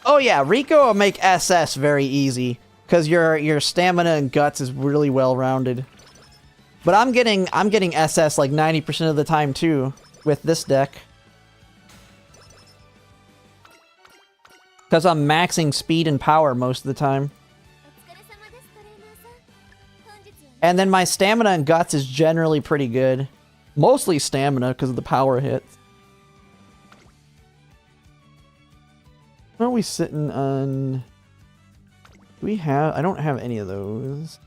Oh yeah, Rico will make SS very easy. Because your stamina and guts is really well rounded. But I'm getting SS like 90% of the time too with this deck. Because I'm maxing speed and power most of the time. And then my stamina and guts is generally pretty good. Mostly stamina because of the power hits. What are we sitting on? Do we have... I don't have any of those.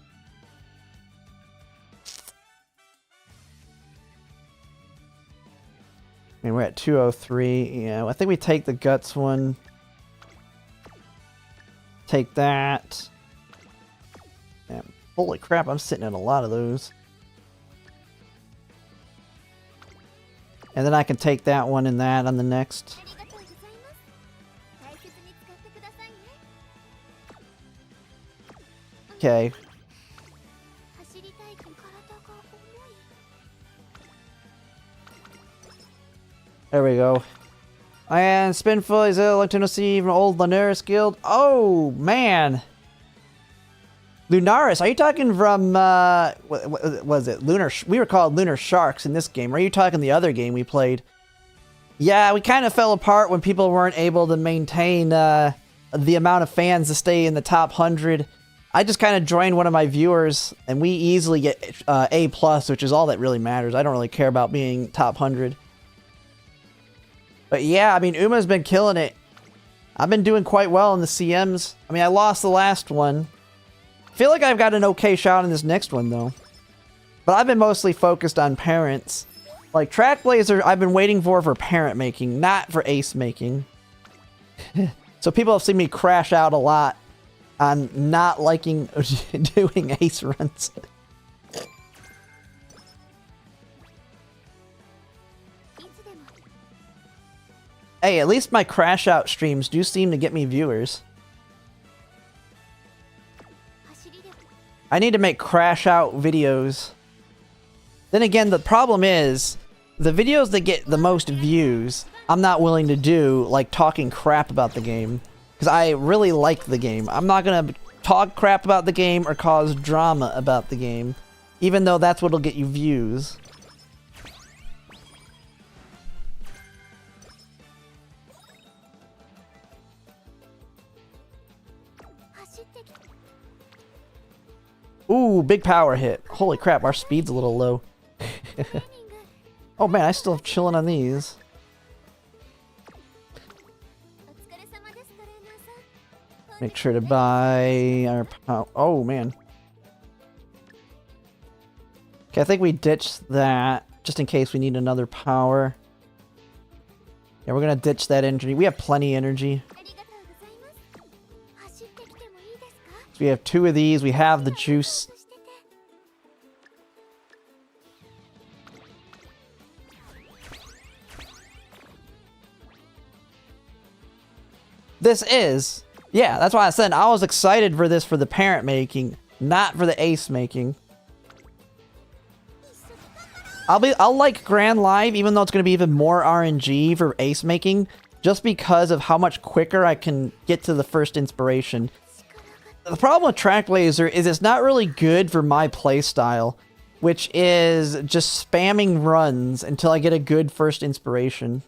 I mean, we're at 203. Yeah, I think we take the guts one. Take that. Damn. Holy crap, I'm sitting in a lot of those. And then I can take that one and that on the next. Okay. There we go. And Spinful is like to see even old Lunaris guild. Oh man, Lunaris. Are you talking from what was it? We were called Lunar Sharks in this game. Or are you talking the other game we played? Yeah, we kind of fell apart when people weren't able to maintain the amount of fans to stay in the top 100. I just kind of joined one of my viewers, and we easily get A+, which is all that really matters. I don't really care about being top 100. But yeah, I mean, Uma's been killing it. I've been doing quite well in the CMs. I mean, I lost the last one. I feel like I've got an okay shot in this next one, though. But I've been mostly focused on parents. Like, Trackblazer, I've been waiting for parent making, not for ace making. So people have seen me crash out a lot on not liking doing ace runs. Hey, at least my crash out streams do seem to get me viewers. I need to make crash out videos. Then again, the problem is, the videos that get the most views, I'm not willing to do, like talking crap about the game. Because I really like the game. I'm not going to talk crap about the game or cause drama about the game. Even though that's what'll get you views. Ooh, big power hit. Holy crap, our speed's a little low. Oh man, I still have chilling on Make sure to buy our power. Oh, man. Okay, I think we ditched that just in case we need another power. Yeah, we're gonna ditch that energy. We have plenty of energy. So we have 2 of these. We have the juice. This is... Yeah, that's why I said I was excited for this for the parent making, not for the ace making. I'll like Grand Live, even though it's going to be even more RNG for ace making, just because of how much quicker I can get to the first inspiration. The problem with Track Laser is it's not really good for my playstyle, which is just spamming runs until I get a good first inspiration.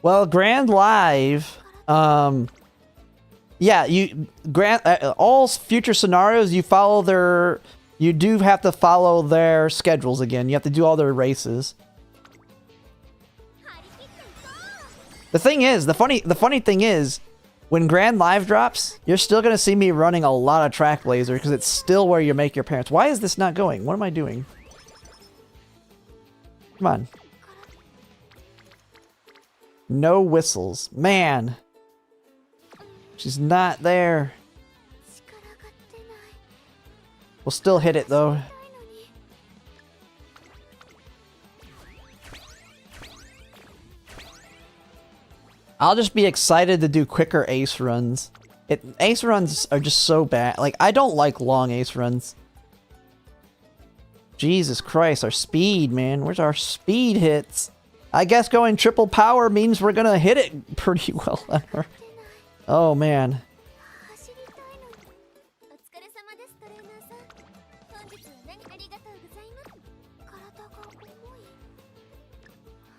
Well, Grand Live, yeah, all future scenarios you follow their, you do have to follow their schedules again. You have to do all their races. The thing is, the funny thing is, when Grand Live drops, you're still gonna see me running a lot of Track Blazer because it's still where you make your parents. Why is this not going? What am I doing? Come on. No whistles. Man. She's not there. We'll still hit it though. I'll just be excited to do quicker ace runs. Ace runs are just so bad. Like, I don't like long ace runs. Jesus Christ, our speed, man. Where's our speed hits? I guess going triple power means we're gonna hit it pretty well. Oh, man.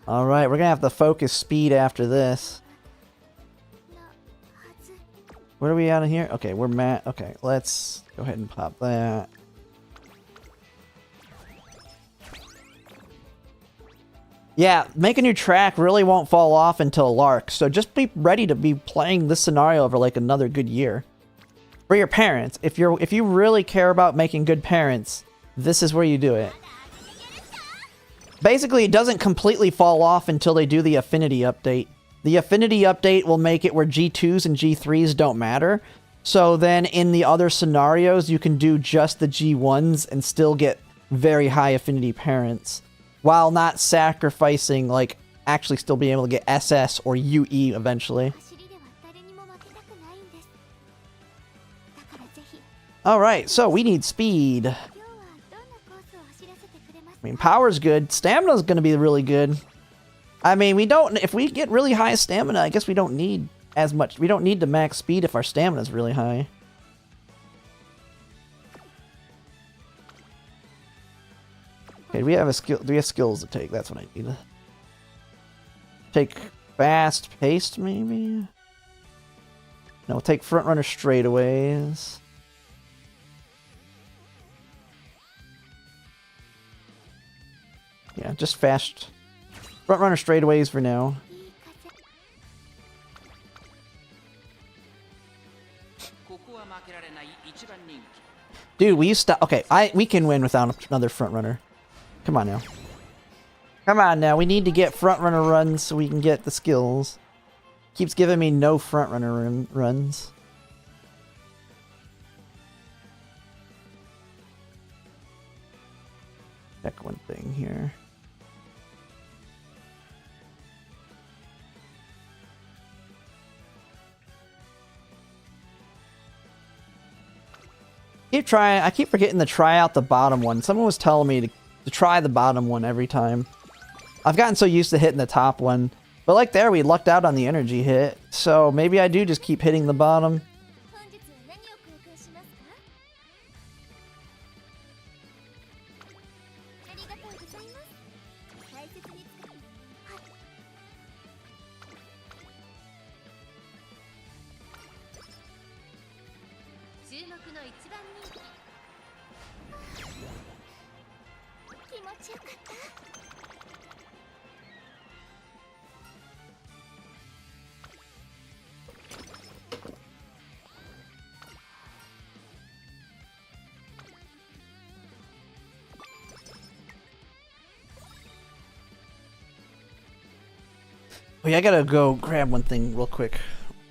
Alright, we're gonna have to focus speed after this. Where are we out of here? Okay, we're mad. Okay, let's go ahead and pop that. Yeah, make a new track really won't fall off until Lark, so just be ready to be playing this scenario over like another good year. For your parents, if you really care about making good parents, this is where you do it. Basically, it doesn't completely fall off until they do the Affinity update. The Affinity update will make it where G2s and G3s don't matter. So then in the other scenarios, you can do just the G1s and still get very high Affinity parents, while not sacrificing, like, actually still being able to get SS or UE eventually. Alright, so we need speed. I mean, power's good. Stamina's gonna be really good. I mean, if we get really high stamina, I guess we don't need as much. We don't need to max speed if our stamina's really high. Okay, do we have skills to take? That's what I need. Take fast paced, maybe? No, take front runner straightaways. Yeah, just fast front runner straightaways for now. Dude, we used to. Okay, we can win without another front runner. Come on now. Come on now. We need to get front runner runs so we can get the skills. Keeps giving me no front runner runs. Check one thing here. I keep forgetting to try out the bottom one. Someone was telling me to try the bottom one every time. I've gotten so used to hitting the top one. But like there, we lucked out on the energy hit. So maybe I do just keep hitting the bottom. Oh yeah, I gotta go grab one thing real quick.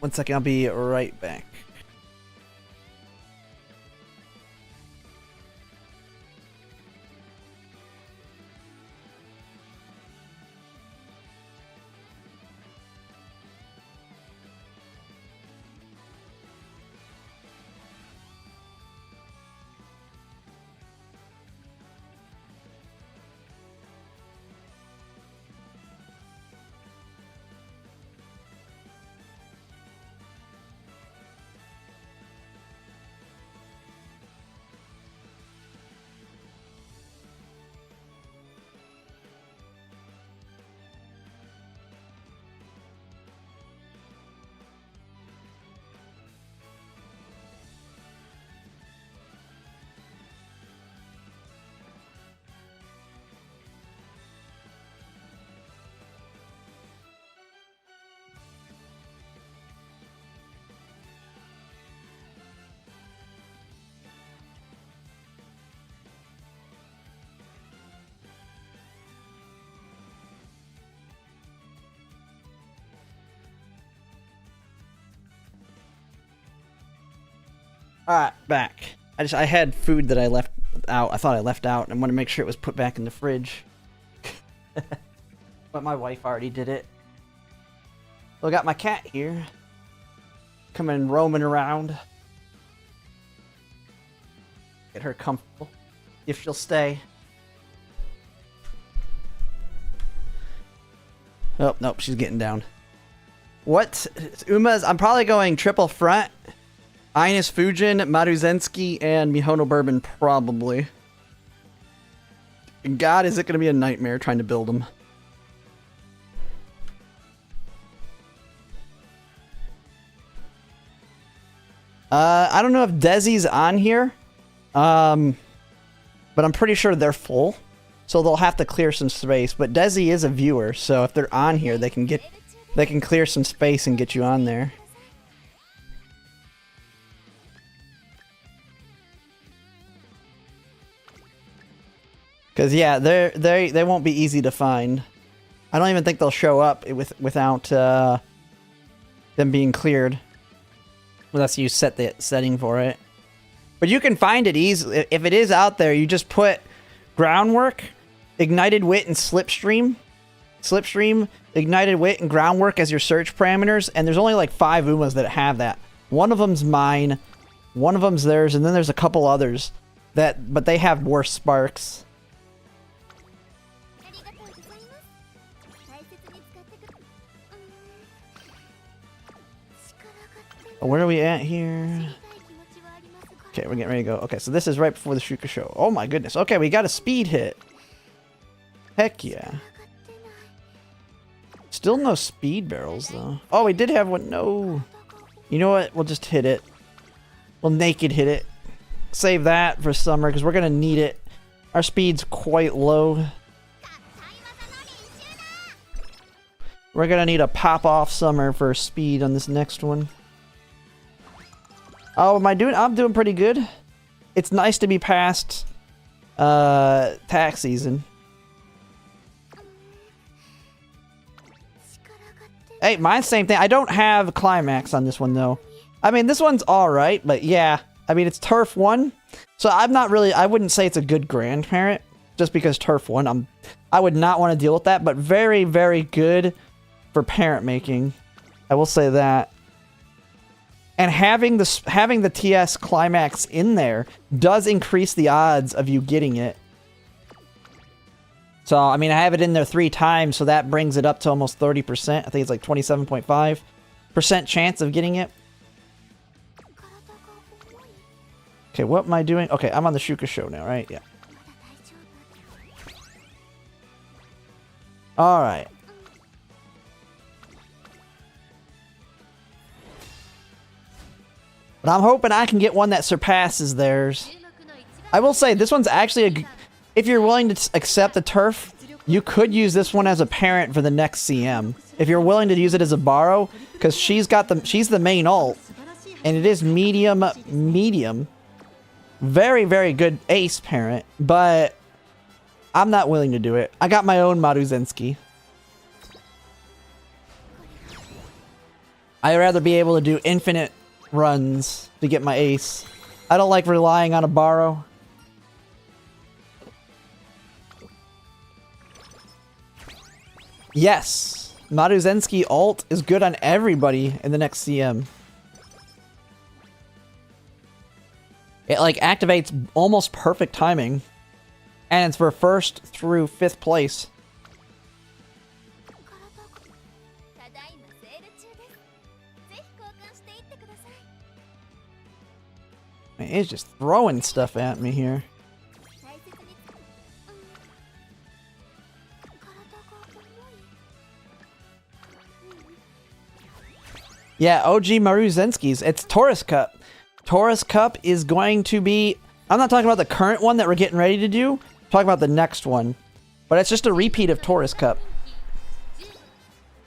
1 second, I'll be right back. Alright, back. I had food that I left out. I thought I left out, and I want to make sure it was put back in the fridge. But my wife already did it. So I got my cat here. Coming roaming around. Get her comfortable. If she'll stay. Oh, nope, she's getting down. What? Uma's, I'm probably going triple front. Ines Fujin, Maruzensky, and Mihono Bourbon, probably. God, is it going to be a nightmare trying to build them. I don't know if Desi's on here. But I'm pretty sure they're full. So they'll have to clear some space. But Desi is a viewer, so if they're on here, they can clear some space and get you on there. Because, yeah, they won't be easy to find. I don't even think they'll show up without them being cleared. Unless you set the setting for it. But you can find it easily. If it is out there, you just put Groundwork, Ignited Wit, and Slipstream. Slipstream, Ignited Wit, and Groundwork as your search parameters. And there's only like 5 Umas that have that. One of them's mine. One of them's theirs. And then there's a couple others. But they have worse sparks. Oh, where are we at here? Okay, we're getting ready to go. Okay, so this is right before the Shuka show. Oh my goodness. Okay, we got a speed hit. Heck yeah. Still no speed barrels, though. Oh, we did have one. No. You know what? We'll just hit it. We'll naked hit it. Save that for summer, because we're going to need it. Our speed's quite low. We're going to need a pop-off summer for speed on this next one. Oh, am I doing? I'm doing pretty good. It's nice to be past tax season. Hey, mine's same thing. I don't have climax on this one though. I mean, this one's all right, but yeah. I mean, it's Turf 1, so I'm not really. I wouldn't say it's a good grandparent just because Turf 1. I would not want to deal with that, but very, very good for parent making. I will say that. And having the TS climax in there does increase the odds of you getting it. So, I mean, I have it in there 3 times, so that brings it up to almost 30%. I think it's like 27.5% chance of getting it. Okay, what am I doing? Okay, I'm on the Shuka show now, right? Yeah. Alright. But I'm hoping I can get one that surpasses theirs. I will say, this one's actually if you're willing to accept the turf, you could use this one as a parent for the next CM. If you're willing to use it as a borrow, because she's the main ult. And it is medium. Very, very good ace parent. But I'm not willing to do it. I got my own Maruzensky. I'd rather be able to do infinite runs to get my ace. I don't like relying on a borrow. Yes, Maruzensky ult is good on everybody in the next CM. It like activates almost perfect timing. And it's for 1st through 5th place. Man, it's just throwing stuff at me here. Yeah, OG Maruzensky's. It's Taurus Cup. Taurus Cup is going to be... I'm not talking about the current one that we're getting ready to do. I'm talking about the next one. But it's just a repeat of Taurus Cup.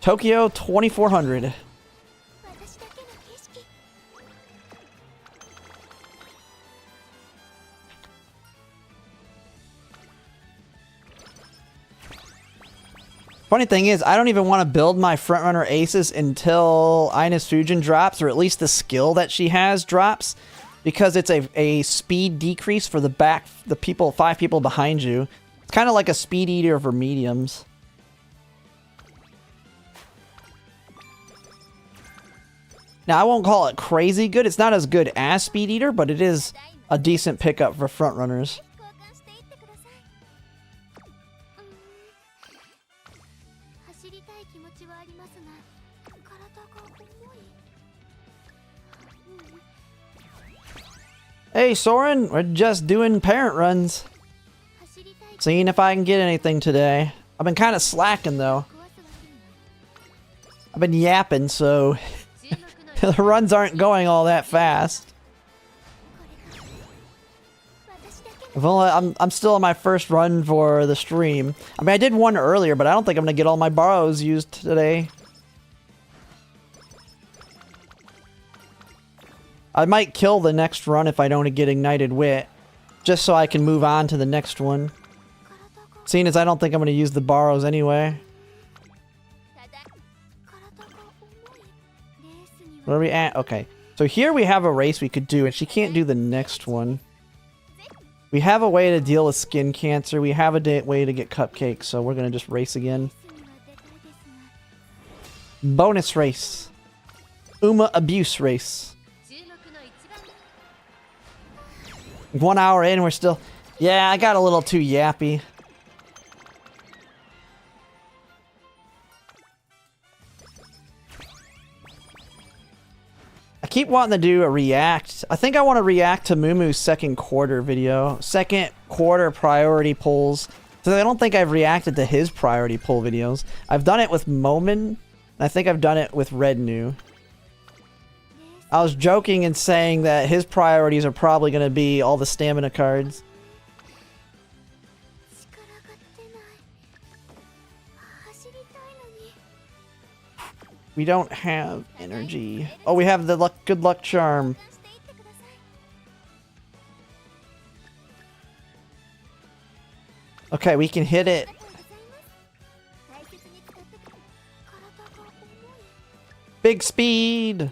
Tokyo 2400. Funny thing is, I don't even want to build my frontrunner aces until Ina's Fujin drops, or at least the skill that she has drops, because it's a speed decrease for the 5 people behind you. It's kind of like a speed eater for mediums. Now, I won't call it crazy good. It's not as good as speed eater, but it is a decent pickup for frontrunners. Hey Soren, we're just doing parent runs. Seeing if I can get anything today. I've been kind of slacking though. I've been yapping, so the runs aren't going all that fast. I'm still on my first run for the stream. I mean, I did one earlier, but I don't think I'm gonna get all my borrows used today. I might kill the next run if I don't get Ignited Wit, just so I can move on to the next one. Seeing as I don't think I'm going to use the borrows anyway. Where are we at? Okay. So here we have a race we could do, and she can't do the next one. We have a way to deal with skin cancer. We have a way to get cupcakes, so we're going to just race again. Bonus race. Uma abuse race. 1 hour in, we're still... Yeah, I got a little too yappy. I keep wanting to do a react. I think I want to react to Mumu's second quarter video. Second quarter priority polls. So I don't think I've reacted to his priority poll videos. I've done it with Momin. And I think I've done it with Red New. I was joking and saying that his priorities are probably going to be all the stamina cards. We don't have energy. Oh, we have the good luck charm. Okay, we can hit it. Big speed.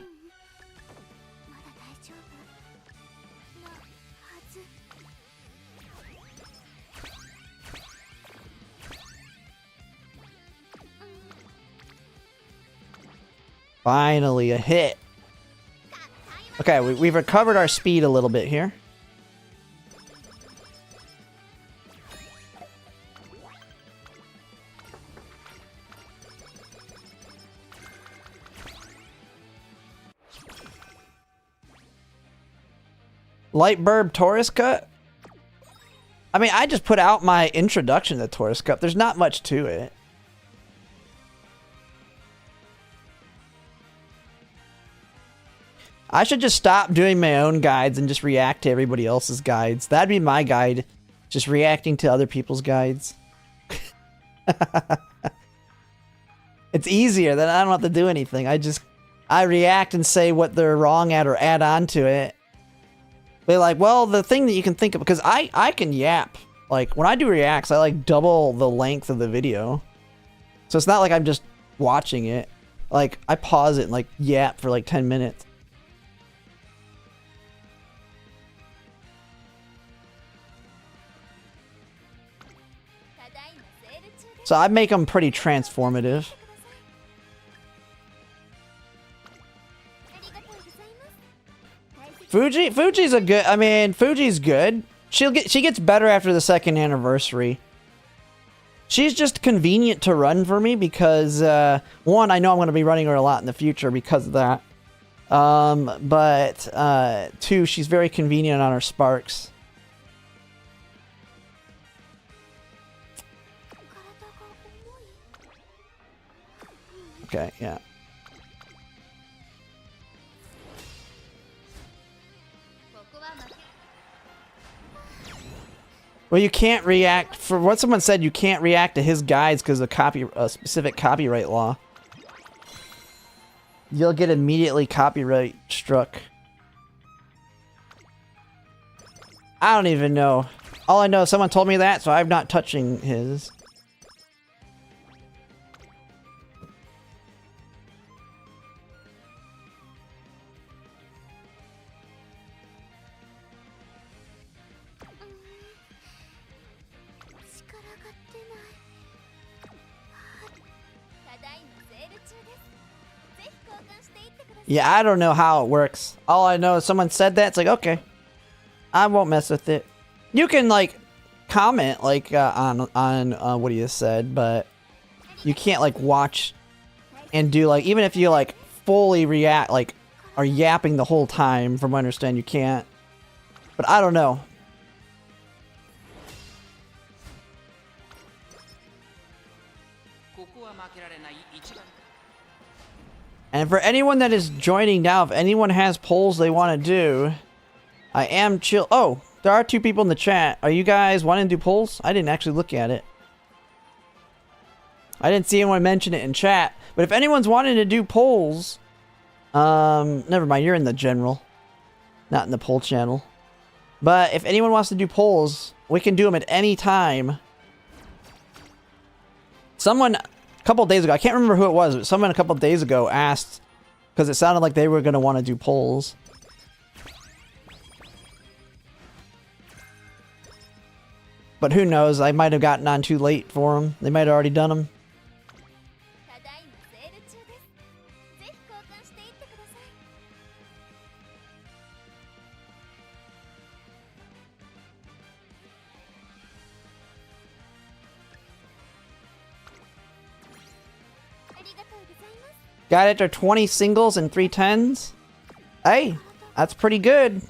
Finally, a hit. Okay, we've recovered our speed a little bit here. Light Burb Taurus Cut? I mean, I just put out my introduction to Taurus Cup. There's not much to it. I should just stop doing my own guides and just react to everybody else's guides. That'd be my guide. Just reacting to other people's guides. It's easier, then I don't have to do anything. I react and say what they're wrong at or add on to it. They're like, well, the thing that you can think of, because I can yap. Like, when I do reacts, I like double the length of the video. So it's not like I'm just watching it. Like, I pause it and, like, yap for, like, 10 minutes. So I make them pretty transformative. Fuji's a good, I mean, Fuji's good. She gets better after the second anniversary. She's just convenient to run for me because, one, I know I'm going to be running her a lot in the future because of that. But two, she's very convenient on her sparks. Okay, yeah. Well, you can't react for what someone said. You can't react to his guides because of a specific copyright law. You'll get immediately copyright struck. I don't even know. All I know is someone told me that, so I'm not touching his. Yeah, I don't know how it works. All I know is someone said that. It's like, okay, I won't mess with it. You can, like, comment, like, on what he has said, but you can't, like, watch and do, like, even if you, like, fully react, like, are yapping the whole time, from what I understand, you can't. But I don't know. And for anyone that is joining now, if anyone has polls they want to do, I am chill. Oh, there are 2 people in the chat. Are you guys wanting to do polls? I didn't actually look at it. I didn't see anyone mention it in chat. But if anyone's wanting to do polls, never mind. You're in the general, not in the poll channel. But if anyone wants to do polls, we can do them at any time. Someone a couple days ago, I can't remember who it was, but someone a couple days ago asked, because it sounded like they were going to want to do polls. But who knows, I might have gotten on too late for them. They might have already done them. Got it to 20 singles and 3 10s. Hey, that's pretty good.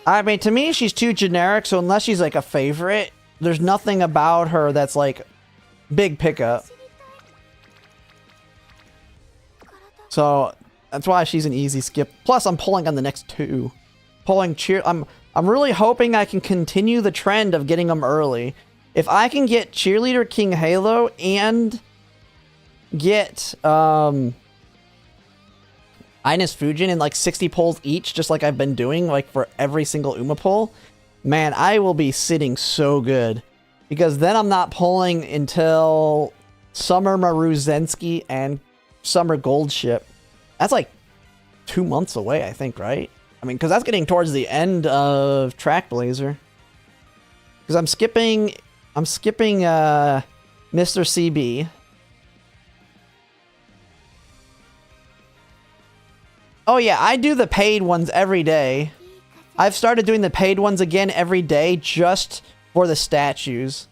I mean, to me, she's too generic, so unless she's like a favorite, there's nothing about her that's like big pickup. So that's why she's an easy skip. Plus, I'm pulling on the next 2. Pulling cheer. I'm really hoping I can continue the trend of getting them early. If I can get Cheerleader King Halo and get Ines Fujin in like 60 pulls each, just like I've been doing like for every single Uma pull, man, I will be sitting so good. Because then I'm not pulling until Summer Maruzensky and Summer Gold Ship. That's like 2 months away, I think, right? I mean, because that's getting towards the end of Track Blazer. Because I'm skipping Mr. CB. Oh yeah, I do the paid ones every day. I've started doing the paid ones again every day just for the statues.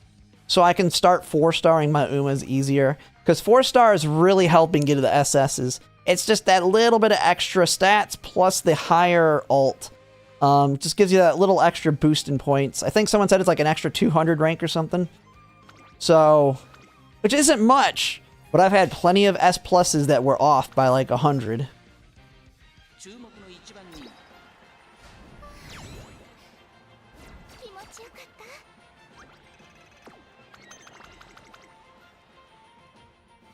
So I can start 4-starring my Umas easier. Because 4-star is really helping get to the SS's. It's just that little bit of extra stats plus the higher ult. Just gives you that little extra boost in points. I think someone said it's like an extra 200 rank or something. So, which isn't much. But I've had plenty of S pluses that were off by like 100.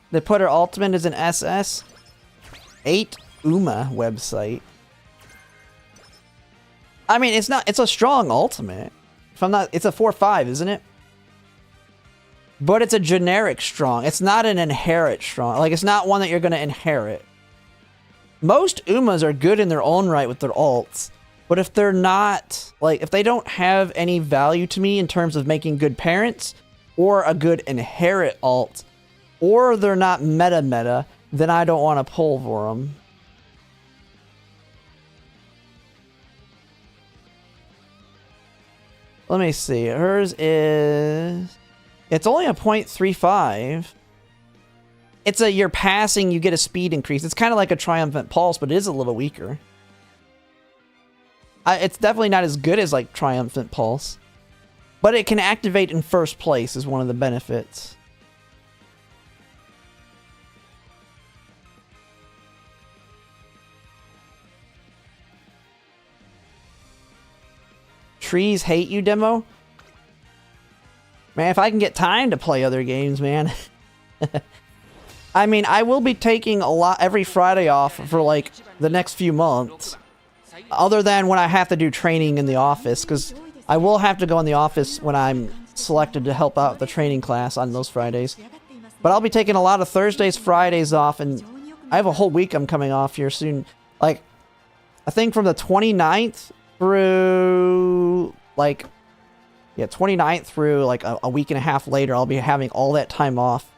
They put her ultimate as an SS. 8 Uma website. I mean, it's a strong ultimate. If I'm not, it's a 4-5, isn't it? But it's a generic strong. It's not an inherit strong. Like, it's not one that you're going to inherit. Most Umas are good in their own right with their alts. But if they're not, like, if they don't have any value to me in terms of making good parents, or a good inherit alt, or they're not meta, then I don't want to pull for them. Let me see. Hers is... It's only a 0.35. It's a, you're passing, you get a speed increase. It's kind of like a Triumphant Pulse, but it is a little weaker. It's definitely not as good as, like, Triumphant Pulse. But it can activate in first place is one of the benefits. Trees hate you demo? Man, if I can get time to play other games, man. I mean, I will be taking a lot every Friday off for like the next few months. Other than when I have to do training in the office, because I will have to go in the office when I'm selected to help out the training class on those Fridays. But I'll be taking a lot of Thursdays, Fridays off, and I have a whole week I'm coming off here soon. Like, I think from the 29th through, like, yeah, 29th through, like, a week and a half later, I'll be having all that time off.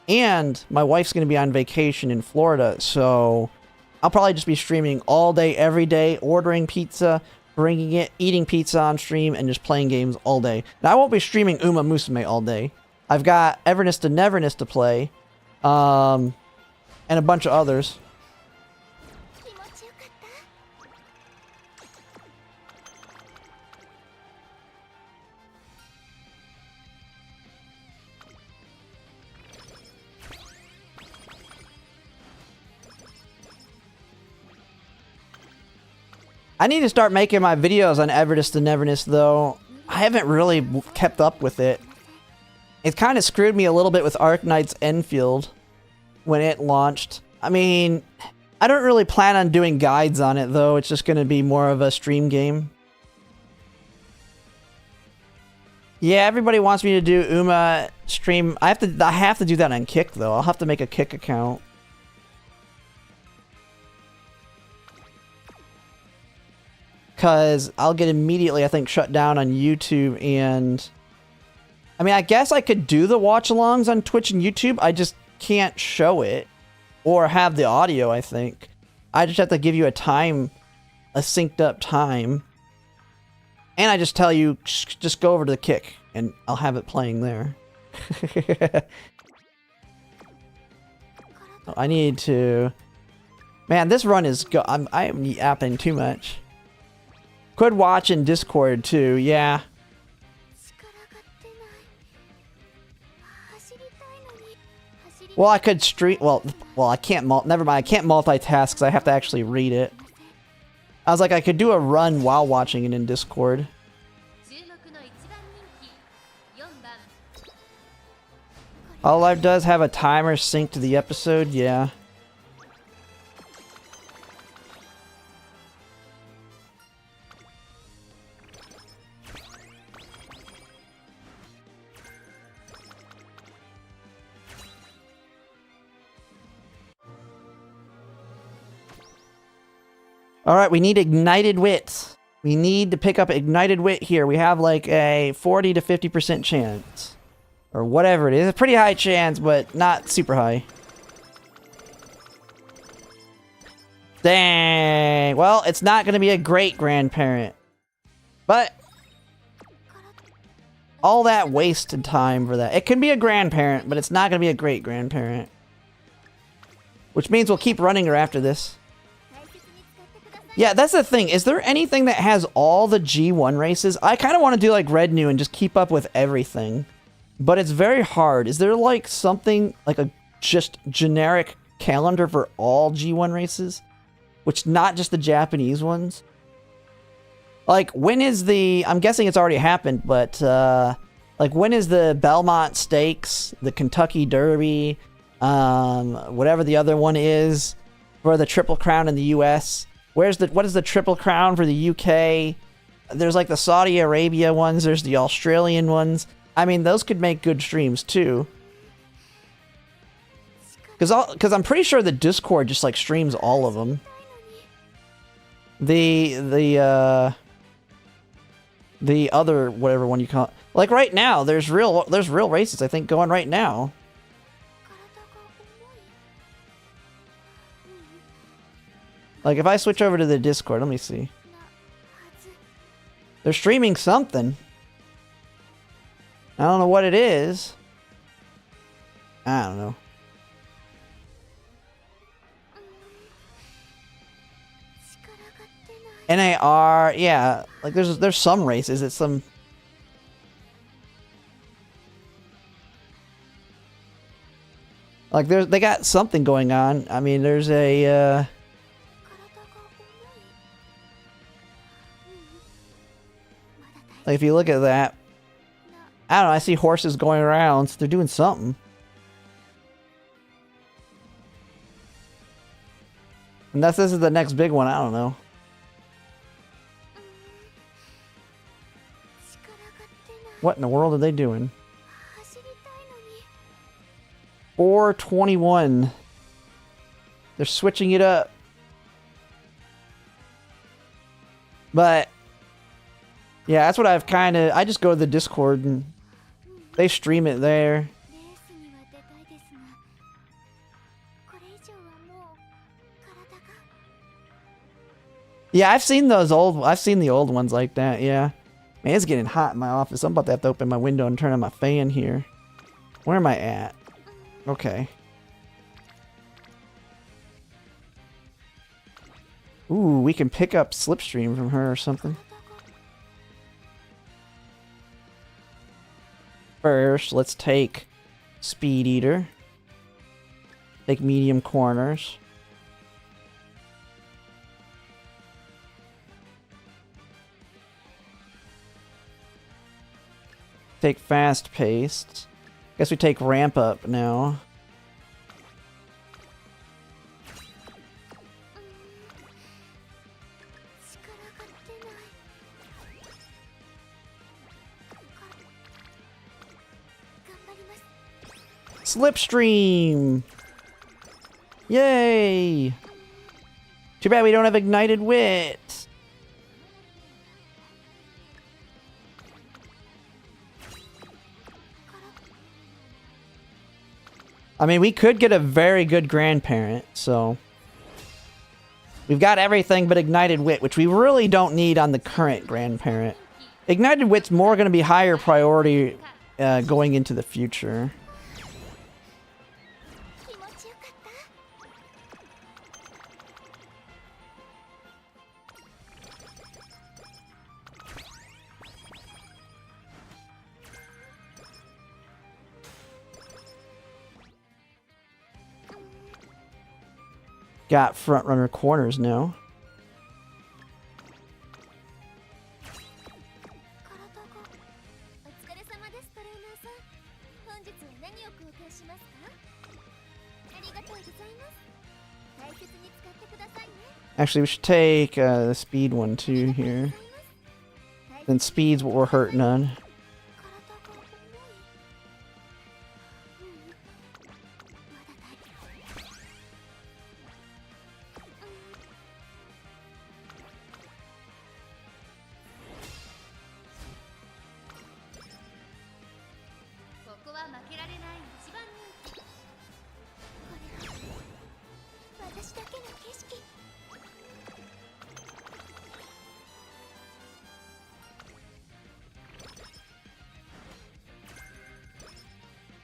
And my wife's going to be on vacation in Florida, so I'll probably just be streaming all day, every day, ordering pizza, bringing it, eating pizza on stream, and just playing games all day. Now, I won't be streaming Umamusume all day. I've got Everness to Neverness to play, and a bunch of others. I need to start making my videos on Everness to Neverness, though. I haven't really kept up with it. It kind of screwed me a little bit with Arknight's Enfield when it launched. I mean, I don't really plan on doing guides on it, though. It's just going to be more of a stream game. Yeah, everybody wants me to do Uma stream. I have to do that on Kick, though. I'll have to make a Kick account. Because I'll get immediately, I think, shut down on YouTube. And I mean, I guess I could do the watch-alongs on Twitch and YouTube. I just can't show it or have the audio, I think. I just have to give you a time, a synced up time. And I just tell you, just go over to the Kick and I'll have it playing there. I need to... Man, this run is... I am yapping too much. Could watch in Discord too, yeah. Well, I could stream. Well, I can't. Never mind. I can't multitask because I have to actually read it. I was like, I could do a run while watching it in Discord. Hololive does have a timer synced to the episode, yeah. Alright, we need Ignited Wit. We need to pick up Ignited Wit here. We have like a 40 to 50% chance. Or whatever it is. A pretty high chance, but not super high. Dang. Well, it's not going to be a great grandparent. But all that wasted time for that. It can be a grandparent, but it's not going to be a great grandparent. Which means we'll keep running her after this. Yeah, that's the thing. Is there anything that has all the G1 races? I kind of want to do like Red New and just keep up with everything. But it's very hard. Is there like something, like a just generic calendar for all G1 races? Which, not just the Japanese ones? Like, when is the... I'm guessing it's already happened, but... like, when is the Belmont Stakes, the Kentucky Derby, whatever the other one is, for the Triple Crown in the US? What is the Triple Crown for the UK? There's like the Saudi Arabia ones, there's the Australian ones. I mean, those could make good streams too. Because I'm pretty sure the Discord just like streams all of them. The other whatever one you call it. Like right now, there's real races I think going right now. Like if I switch over to the Discord, let me see. They're streaming something. I don't know what it is. I don't know. NAR, yeah. Like there's some races. It's some. Like they got something going on. I mean, there's a. Like if you look at that, I don't know. I see horses going around. So they're doing something. And this is the next big one. I don't know. What in the world are they doing? 421. They're switching it up. But yeah, that's what I've kind of. I just go to the Discord and they stream it there. Yeah, I've seen those old. I've seen the old ones like that. Yeah, man, it's getting hot in my office. I'm about to have to open my window and turn on my fan here. Where am I at? Okay. Ooh, we can pick up Slipstream from her or something. First, let's take Speed Eater. Take medium corners. Take fast paced. Guess we take ramp up now. Slipstream! Yay! Too bad we don't have Ignited Wit. I mean, we could get a very good grandparent, so... We've got everything but Ignited Wit, which we really don't need on the current grandparent. Ignited Wit's more going to be higher priority going into the future. Got front runner corners now. Actually, we should take the speed one too here. Then speed's what we're hurting on.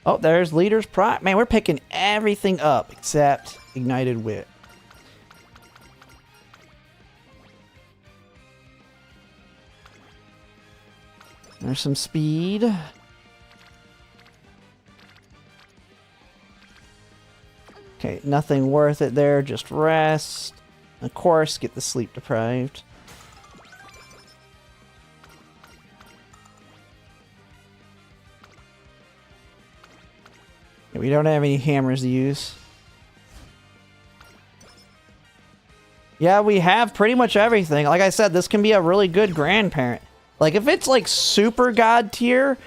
Oh, there's Leader's Pride. Man, we're picking everything up except Ignited Wit. There's some speed. Okay, nothing worth it there. Just rest. Of course, get the sleep deprived. We don't have any hammers to use. Yeah, we have pretty much everything. Like I said, this can be a really good grandparent. Like, if it's like super god tier,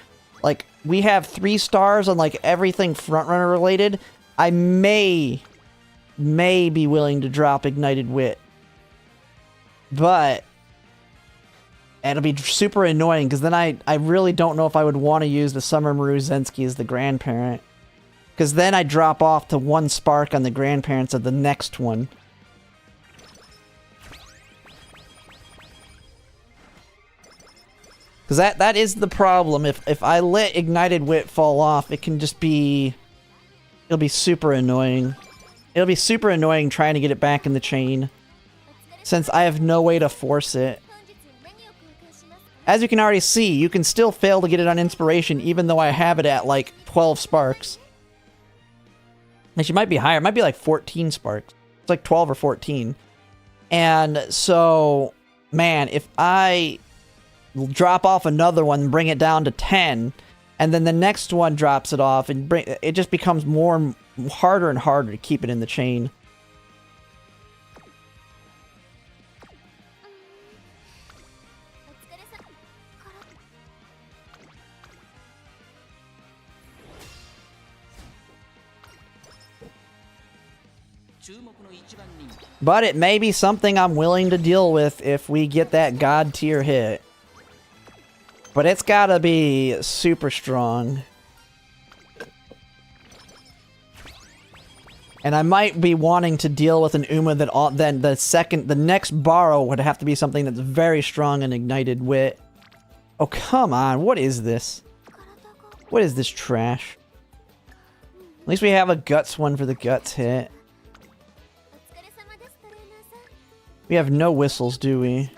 like we have 3 stars on like everything frontrunner related, I may be willing to drop Ignited Wit. But it'll be super annoying because then I really don't know if I would want to use the Summer Maru Zensky as the grandparent. Because then I drop off to 1 spark on the grandparents of the next one. Because that is the problem. If I let Ignited Wit fall off, it can just be... It'll be super annoying. It'll be super annoying trying to get it back in the chain, since I have no way to force it. As you can already see, you can still fail to get it on Inspiration even though I have it at like 12 sparks. Actually, it might be higher. It might be like 14 sparks. It's like 12 or 14. And so, man, if I drop off another one and bring it down to 10, and then the next one drops it off, and it just becomes harder and harder to keep it in the chain. But it may be something I'm willing to deal with if we get that God tier hit. But it's gotta be super strong. And I might be wanting to deal with an Uma that then the next borrow would have to be something that's very strong and Ignited Wit. Oh, come on. What is this? What is this trash? At least we have a Guts one for the Guts hit. We have no whistles, do we?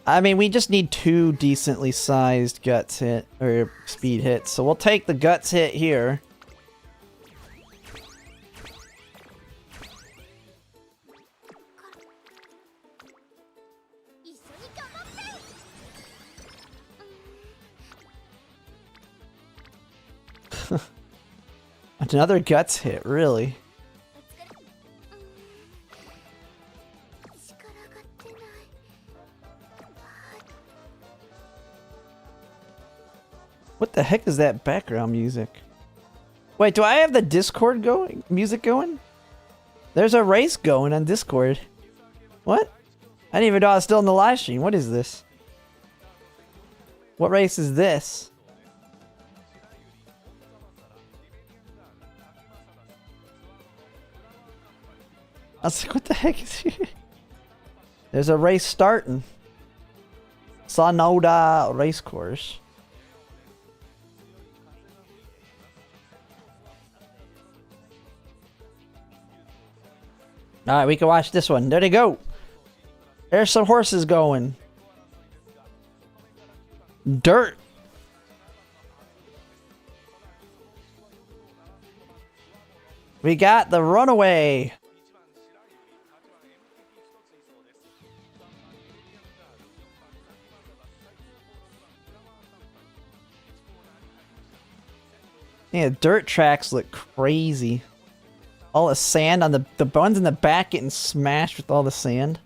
I mean, we just need 2 decently sized Guts hit, or speed hits, so we'll take the Guts hit here. Another Guts hit, really? What the heck is that background music? Wait, do I have the Discord music going? There's a race going on Discord. What? I didn't even know I was still in the live stream. What is this? What race is this? I was like, what the heck is here? There's a race starting. Sanoda race course. Alright, we can watch this one. There they go. There's some horses going. Dirt. We got the runaway. Yeah, dirt tracks look crazy. All the sand on the ones in the back getting smashed with all the sand.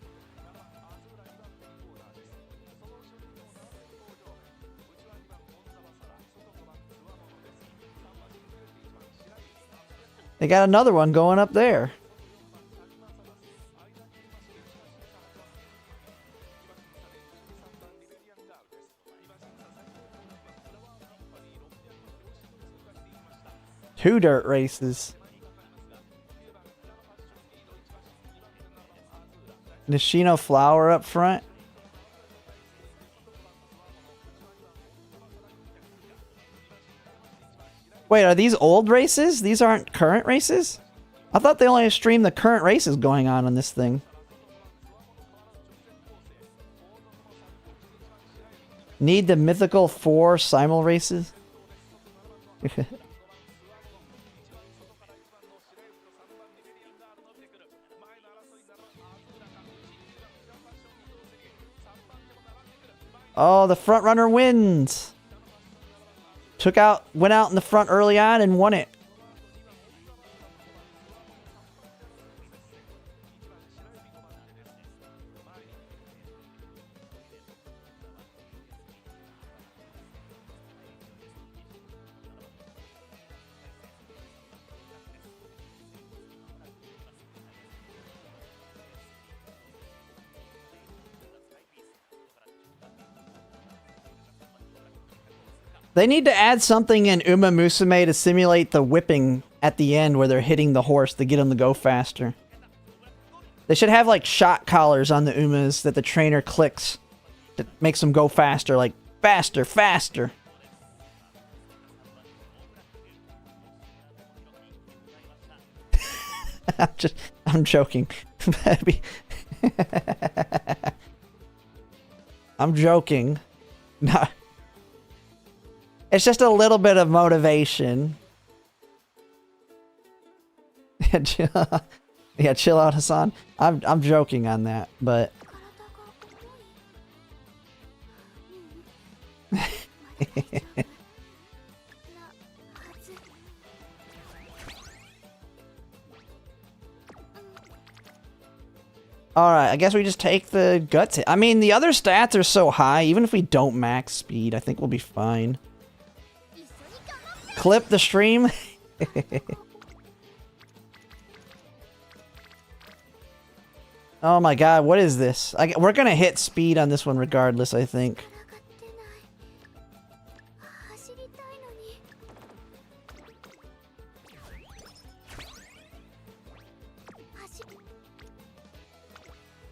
They got another one going up there. Two dirt races. Nishino Flower up front. Wait, are these old races? These aren't current races? I thought they only streamed the current races going on this thing. Need the mythical 4 simul races? Oh, the front runner wins. Went out in the front early on and won it. They need to add something in Umamusume to simulate the whipping at the end where they're hitting the horse to get them to go faster. They should have like shot collars on the Umas that the trainer clicks that makes them go faster, like faster, faster. I'm joking. I'm joking. No. It's just a little bit of motivation. Yeah, chill out, Hassan. I'm joking on that, but alright, I guess we just take the guts hit. I mean, the other stats are so high, even if we don't max speed, I think we'll be fine. Clip the stream? Oh my god, what is this? We're gonna hit speed on this one regardless, I think.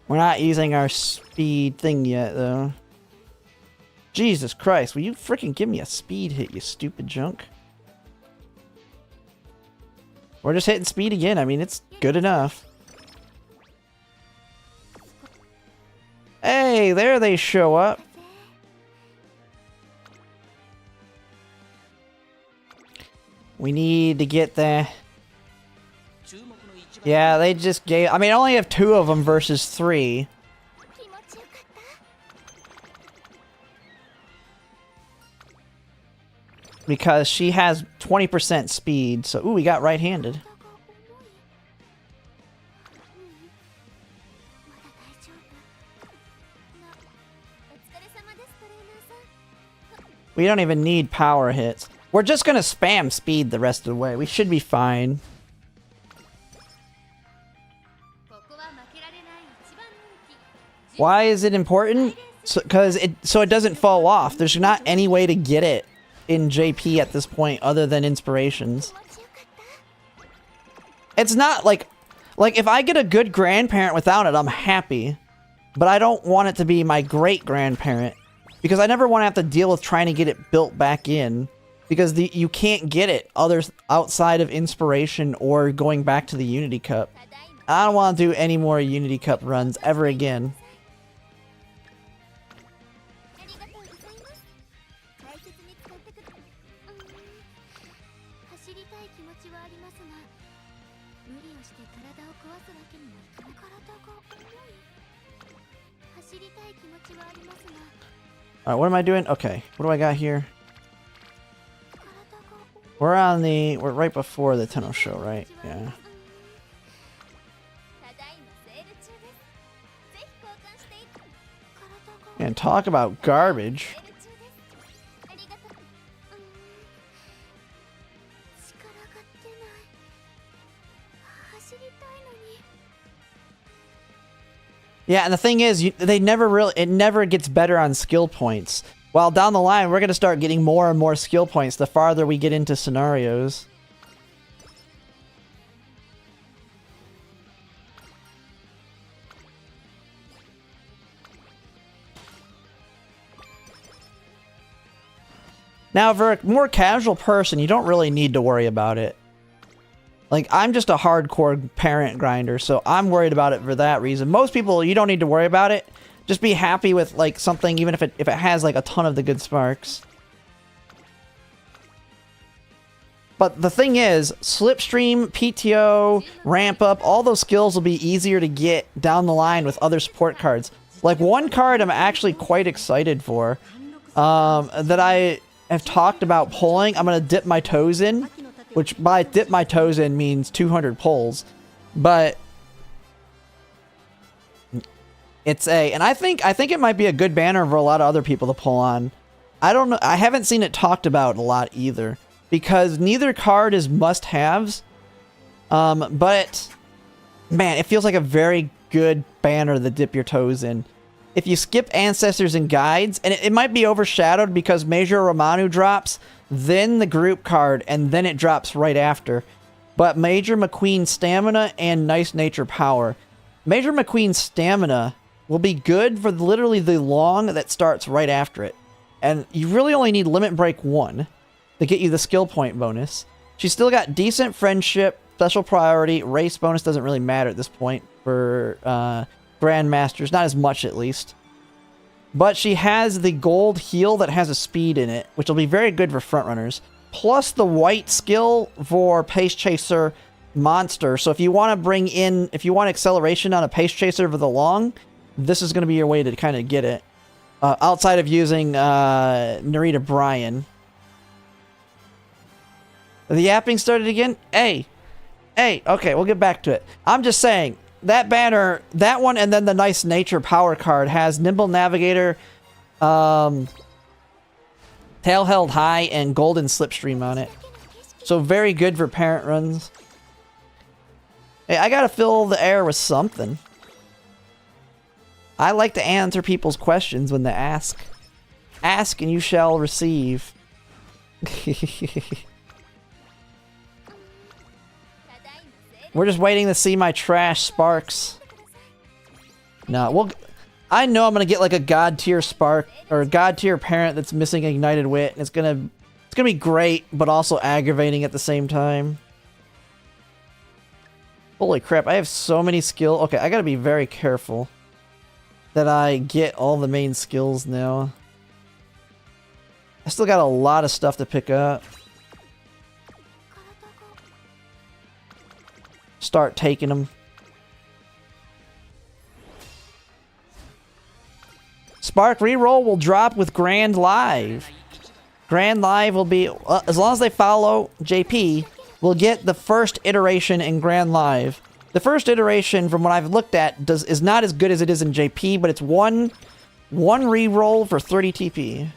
We're not using our speed thing yet, though. Jesus Christ, will you freaking give me a speed hit, you stupid junk? We're just hitting speed again. I mean, it's good enough. Hey, there they show up. We need to get there. Yeah, they just gave... I mean, I only have 2 of them versus 3. Because she has 20% speed, so... Ooh, we got right-handed. We don't even need power hits. We're just gonna spam speed the rest of the way. We should be fine. Why is it important? So it doesn't fall off. There's not any way to get it in JP at this point other than inspirations. It's not like if I get a good grandparent without it, I'm happy. But I don't want it to be my great grandparent because I never want to have to deal with trying to get it built back in because you can't get it outside of inspiration or going back to the Unity Cup. I don't want to do any more Unity Cup runs ever again. Alright, what am I doing? Okay, what do I got here? We're right before the Tenno show, right? Yeah. And talk about garbage. Yeah, and the thing is, it never gets better on skill points. While down the line, we're going to start getting more and more skill points the farther we get into scenarios. Now, for a more casual person, you don't really need to worry about it. Like, I'm just a hardcore parent grinder, so I'm worried about it for that reason. Most people, you don't need to worry about it. Just be happy with, like, something, even if it has, like, a ton of the good sparks. But the thing is, Slipstream, PTO, Ramp Up, all those skills will be easier to get down the line with other support cards. Like, one card I'm actually quite excited for, that I have talked about pulling. I'm going to dip my toes in. Which by dip my toes in means 200 pulls, but it's and I think it might be a good banner for a lot of other people to pull on. I don't know. I haven't seen it talked about a lot either because neither card is must-haves. But man, it feels like a very good banner to dip your toes in. if you skip Ancestors and Guides, and it might be overshadowed because Major Romanu drops, then the group card, and then it drops right after. But Major McQueen Stamina and Nice Nature Power. Major McQueen Stamina will be good for literally the long that starts right after it. And you really only need Limit Break 1 to get you the skill point bonus. She's still got decent friendship, special priority, race bonus doesn't really matter at this point for Grandmasters, not as much at least. But she has the gold heal that has a speed in it, which will be very good for frontrunners. Plus the white skill for Pace Chaser Monster. So if you want to bring in, if you want acceleration on a Pace Chaser for the long, this is going to be your way to kind of get it. Outside of using Narita Bryan. The yapping started again? Hey, okay, we'll get back to it. I'm just saying, that banner, that one, and then the Nice Nature Power card has Nimble Navigator, Tail Held High, and Golden Slipstream on it. So very good for parent runs. Hey, I gotta fill the air with something. I like to answer people's questions when they ask. Ask and you shall receive. We're just waiting to see my trash sparks. No, well, I know I'm gonna get like a god tier spark or a god tier parent that's missing ignited wit, and it's gonna be great, but also aggravating at the same time. Holy crap! I have so many skills. Okay, I gotta be very careful that I get all the main skills now. I still got a lot of stuff to pick up. Start taking them. Spark reroll will drop with Grand Live. Grand Live will be, as long as they follow JP, we'll get the first iteration in Grand Live. The first iteration, from what I've looked at, is not as good as it is in JP, but it's one reroll for 30 TP.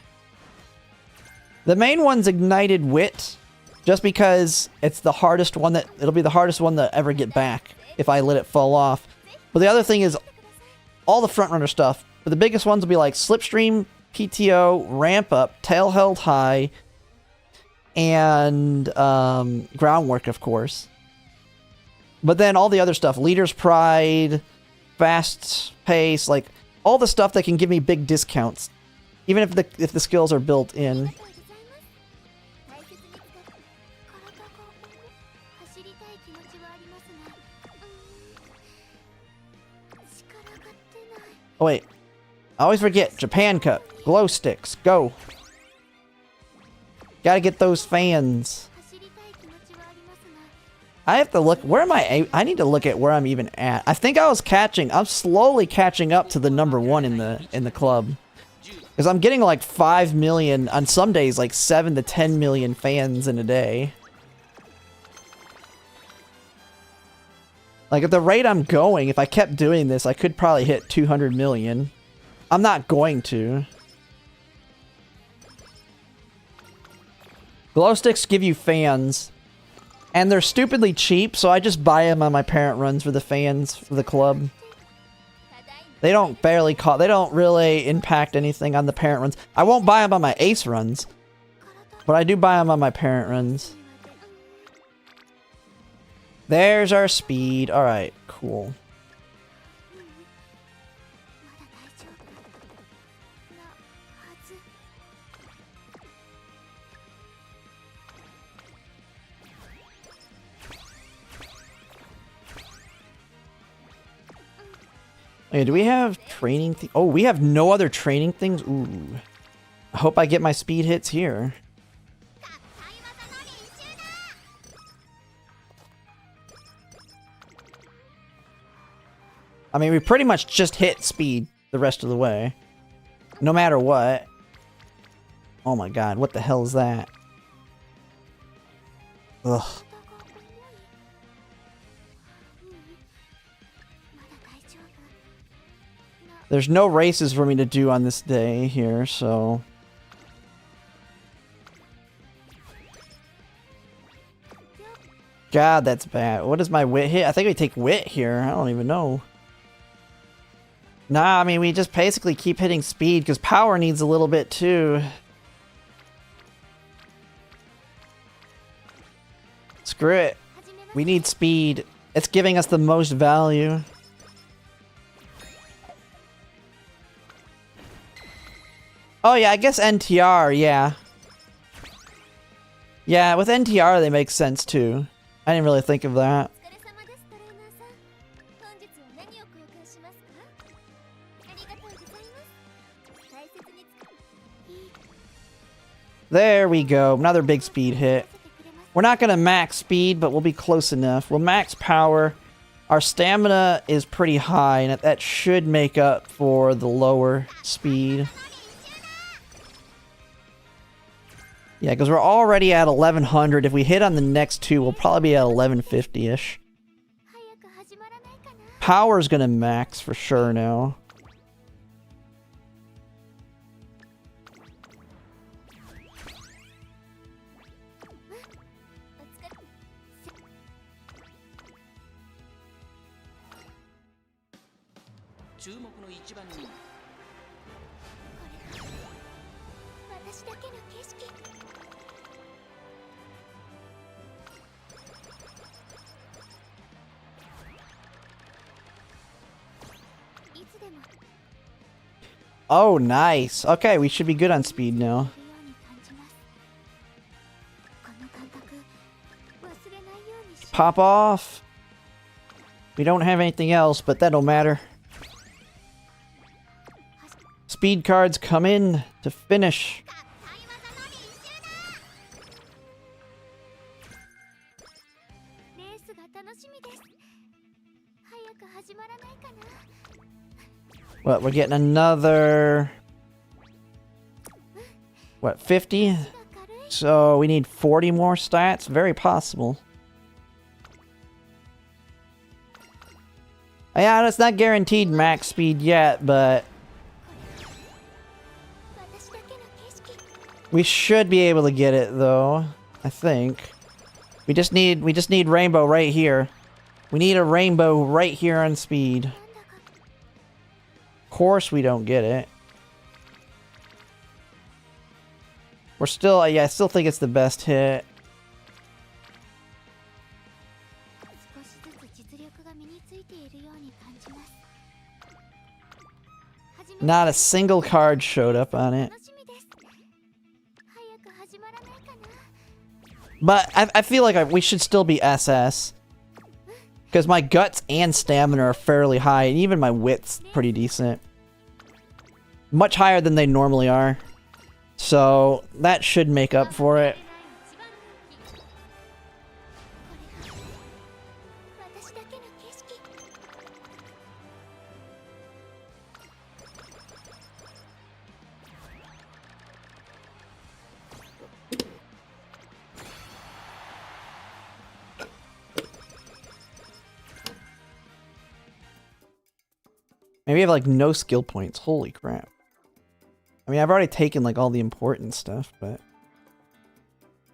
The main one's Ignited Wit, just because it's the hardest one it'll be the hardest one to ever get back if I let it fall off. But the other thing is all the frontrunner stuff. But the biggest ones will be like Slipstream, PTO, Ramp Up, Tail Held High, and Groundwork, of course. But then all the other stuff, Leader's Pride, Fast Pace, like all the stuff that can give me big discounts, even if the skills are built in. Oh wait, I always forget, Japan Cup, glow sticks, go. Gotta get those fans. I have to look, where am I need to look at where I'm even at. I think I'm slowly catching up to the #1 in the club. Because I'm getting like 5 million, on some days like 7 to 10 million fans in a day. Like, at the rate I'm going, if I kept doing this, I could probably hit 200 million. I'm not going to. Glow sticks give you fans. And they're stupidly cheap, so I just buy them on my parent runs for the fans for the club. They don't really impact anything on the parent runs. I won't buy them on my ace runs, but I do buy them on my parent runs. There's our speed. Alright, cool. Okay, do we have training? Oh, we have no other training things? Ooh. I hope I get my speed hits here. I mean, we pretty much just hit speed the rest of the way. No matter what. Oh my god, what the hell is that? Ugh. There's no races for me to do on this day here, so... God, that's bad. What is my wit hit? I think I take wit here. I don't even know. Nah, I mean, we just basically keep hitting speed because power needs a little bit too. Screw it. We need speed. It's giving us the most value. Oh yeah, I guess NTR, yeah. Yeah, with NTR they make sense too. I didn't really think of that. There we go, another big speed hit. We're not gonna max speed, but we'll be close enough. We'll max power. Our stamina is pretty high, and that should make up for the lower speed. Yeah, because we're already at 1100. If we hit on the next two, we'll probably be at 1150-ish. Power's gonna max for sure now. Oh, nice. Okay, we should be good on speed now. Pop off. We don't have anything else, but that don't matter. Speed cards come in to finish. What, we're getting another... What, 50? So we need 40 more stats? Very possible. Yeah, it's not guaranteed max speed yet, but... we should be able to get it, though. I think. We just need rainbow right here. We need a rainbow right here on speed. Of course we don't get it. We're still, yeah, I still think it's the best hit. Not a single card showed up on it. But I feel like we should still be SS. Because my guts and stamina are fairly high, and even my wit's pretty decent. Much higher than they normally are. So, that should make up for it. Maybe I have like no skill points. Holy crap. I mean, I've already taken like all the important stuff, but...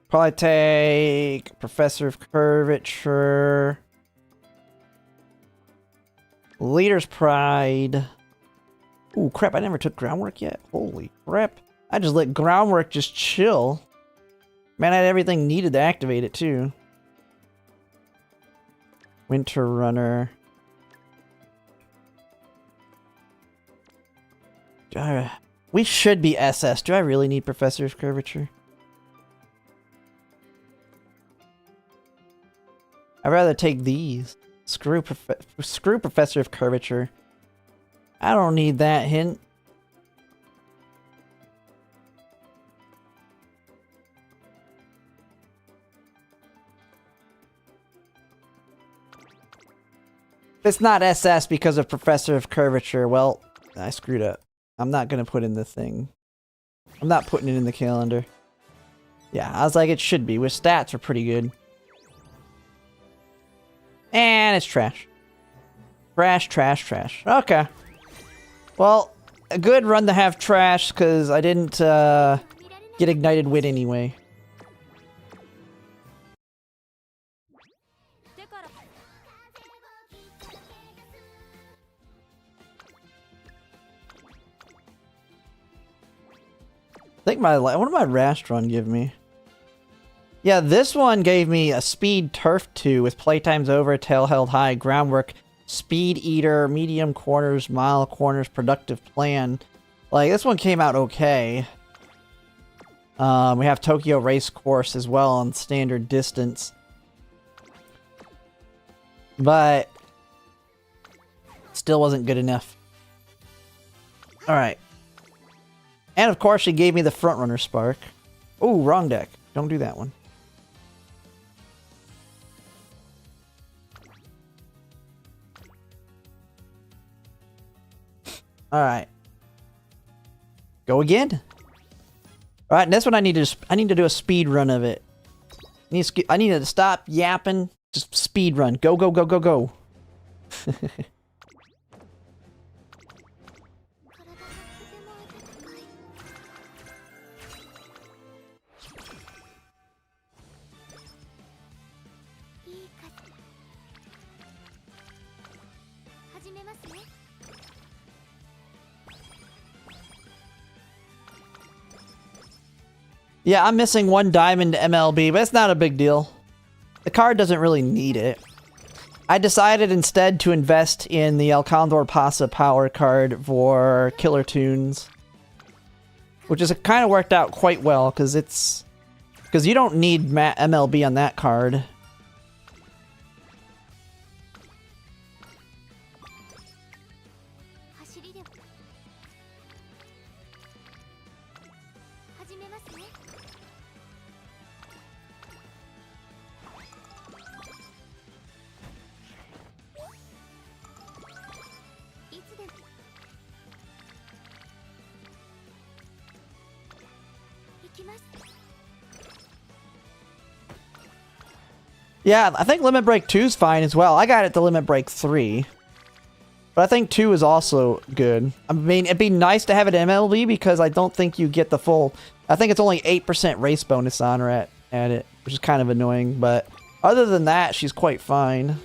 probably take Professor of Curvature. Leader's Pride. Ooh, crap, I never took Groundwork yet. Holy crap. I just let Groundwork just chill. Man, I had everything needed to activate it too. Winter Runner. We should be SS. Do I really need Professor of Curvature? I'd rather take these. Screw Professor of Curvature. I don't need that hint. It's not SS because of Professor of Curvature. Well, I screwed up. I'm not gonna put in the thing. I'm not putting it in the calendar. Yeah, I was like, it should be. With stats are pretty good. And it's trash. Trash, trash, trash. Okay. Well, a good run to have trash, because I didn't get Ignited Wit anyway. think what did my Rast run give me? Yeah, this one gave me a Speed Turf 2 with playtimes over, tail held high, groundwork, Speed Eater, medium corners, mile corners, productive plan. Like, this one came out okay. We have Tokyo Race Course as well on standard distance. But still wasn't good enough. Alright. And of course she gave me the Frontrunner Spark. Ooh, wrong deck. Don't do that one. Alright. Go again. Alright, and this one I need to do a speed run of it. I need to stop yapping. Just speed run. Go, go, go, go, go. Yeah, I'm missing one diamond MLB, but it's not a big deal. The card doesn't really need it. I decided instead to invest in the El Condor Pasa power card for Killer Tunes. Which has kind of worked out quite well, because you don't need MLB on that card. Yeah, I think Limit Break 2 is fine as well. I got it to Limit Break 3. But I think 2 is also good. I mean, it'd be nice to have it MLB because I don't think you get the full... I think it's only 8% race bonus on her at it, which is kind of annoying. But other than that, she's quite fine.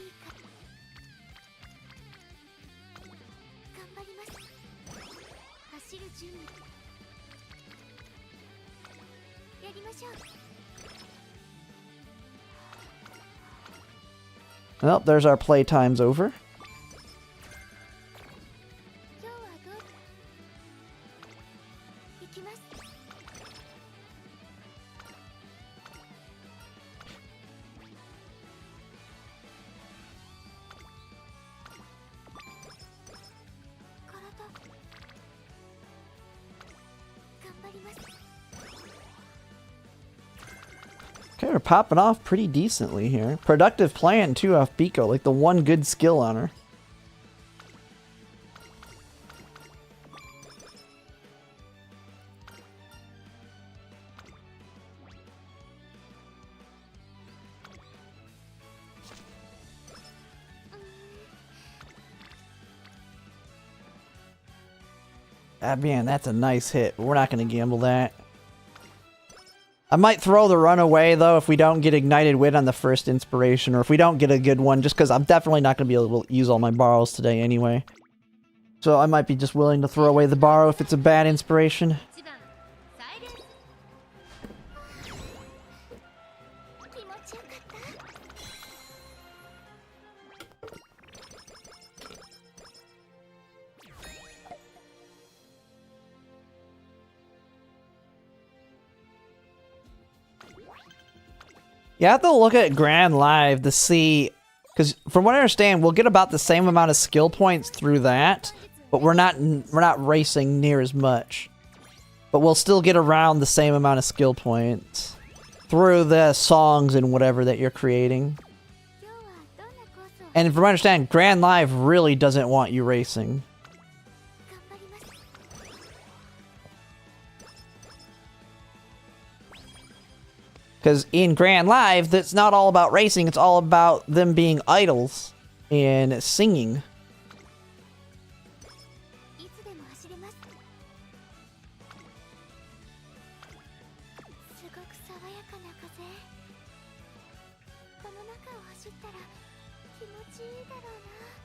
Well, there's our playtimes over. Okay, we're popping off pretty decently here. Productive plan too off Biko, like the one good skill on her. Ah, man, that's a nice hit, but we're not going to gamble that. I might throw the run away, though, if we don't get Ignited Wit on the first inspiration, or if we don't get a good one, just because I'm definitely not going to be able to use all my borrows today anyway. So I might be just willing to throw away the borrow if it's a bad inspiration. You have to look at Grand Live to see, because from what I understand, we'll get about the same amount of skill points through that, but we're not racing near as much. But we'll still get around the same amount of skill points through the songs and whatever that you're creating. And from what I understand, Grand Live really doesn't want you racing. Because in Grand Live, that's not all about racing, it's all about them being idols and singing.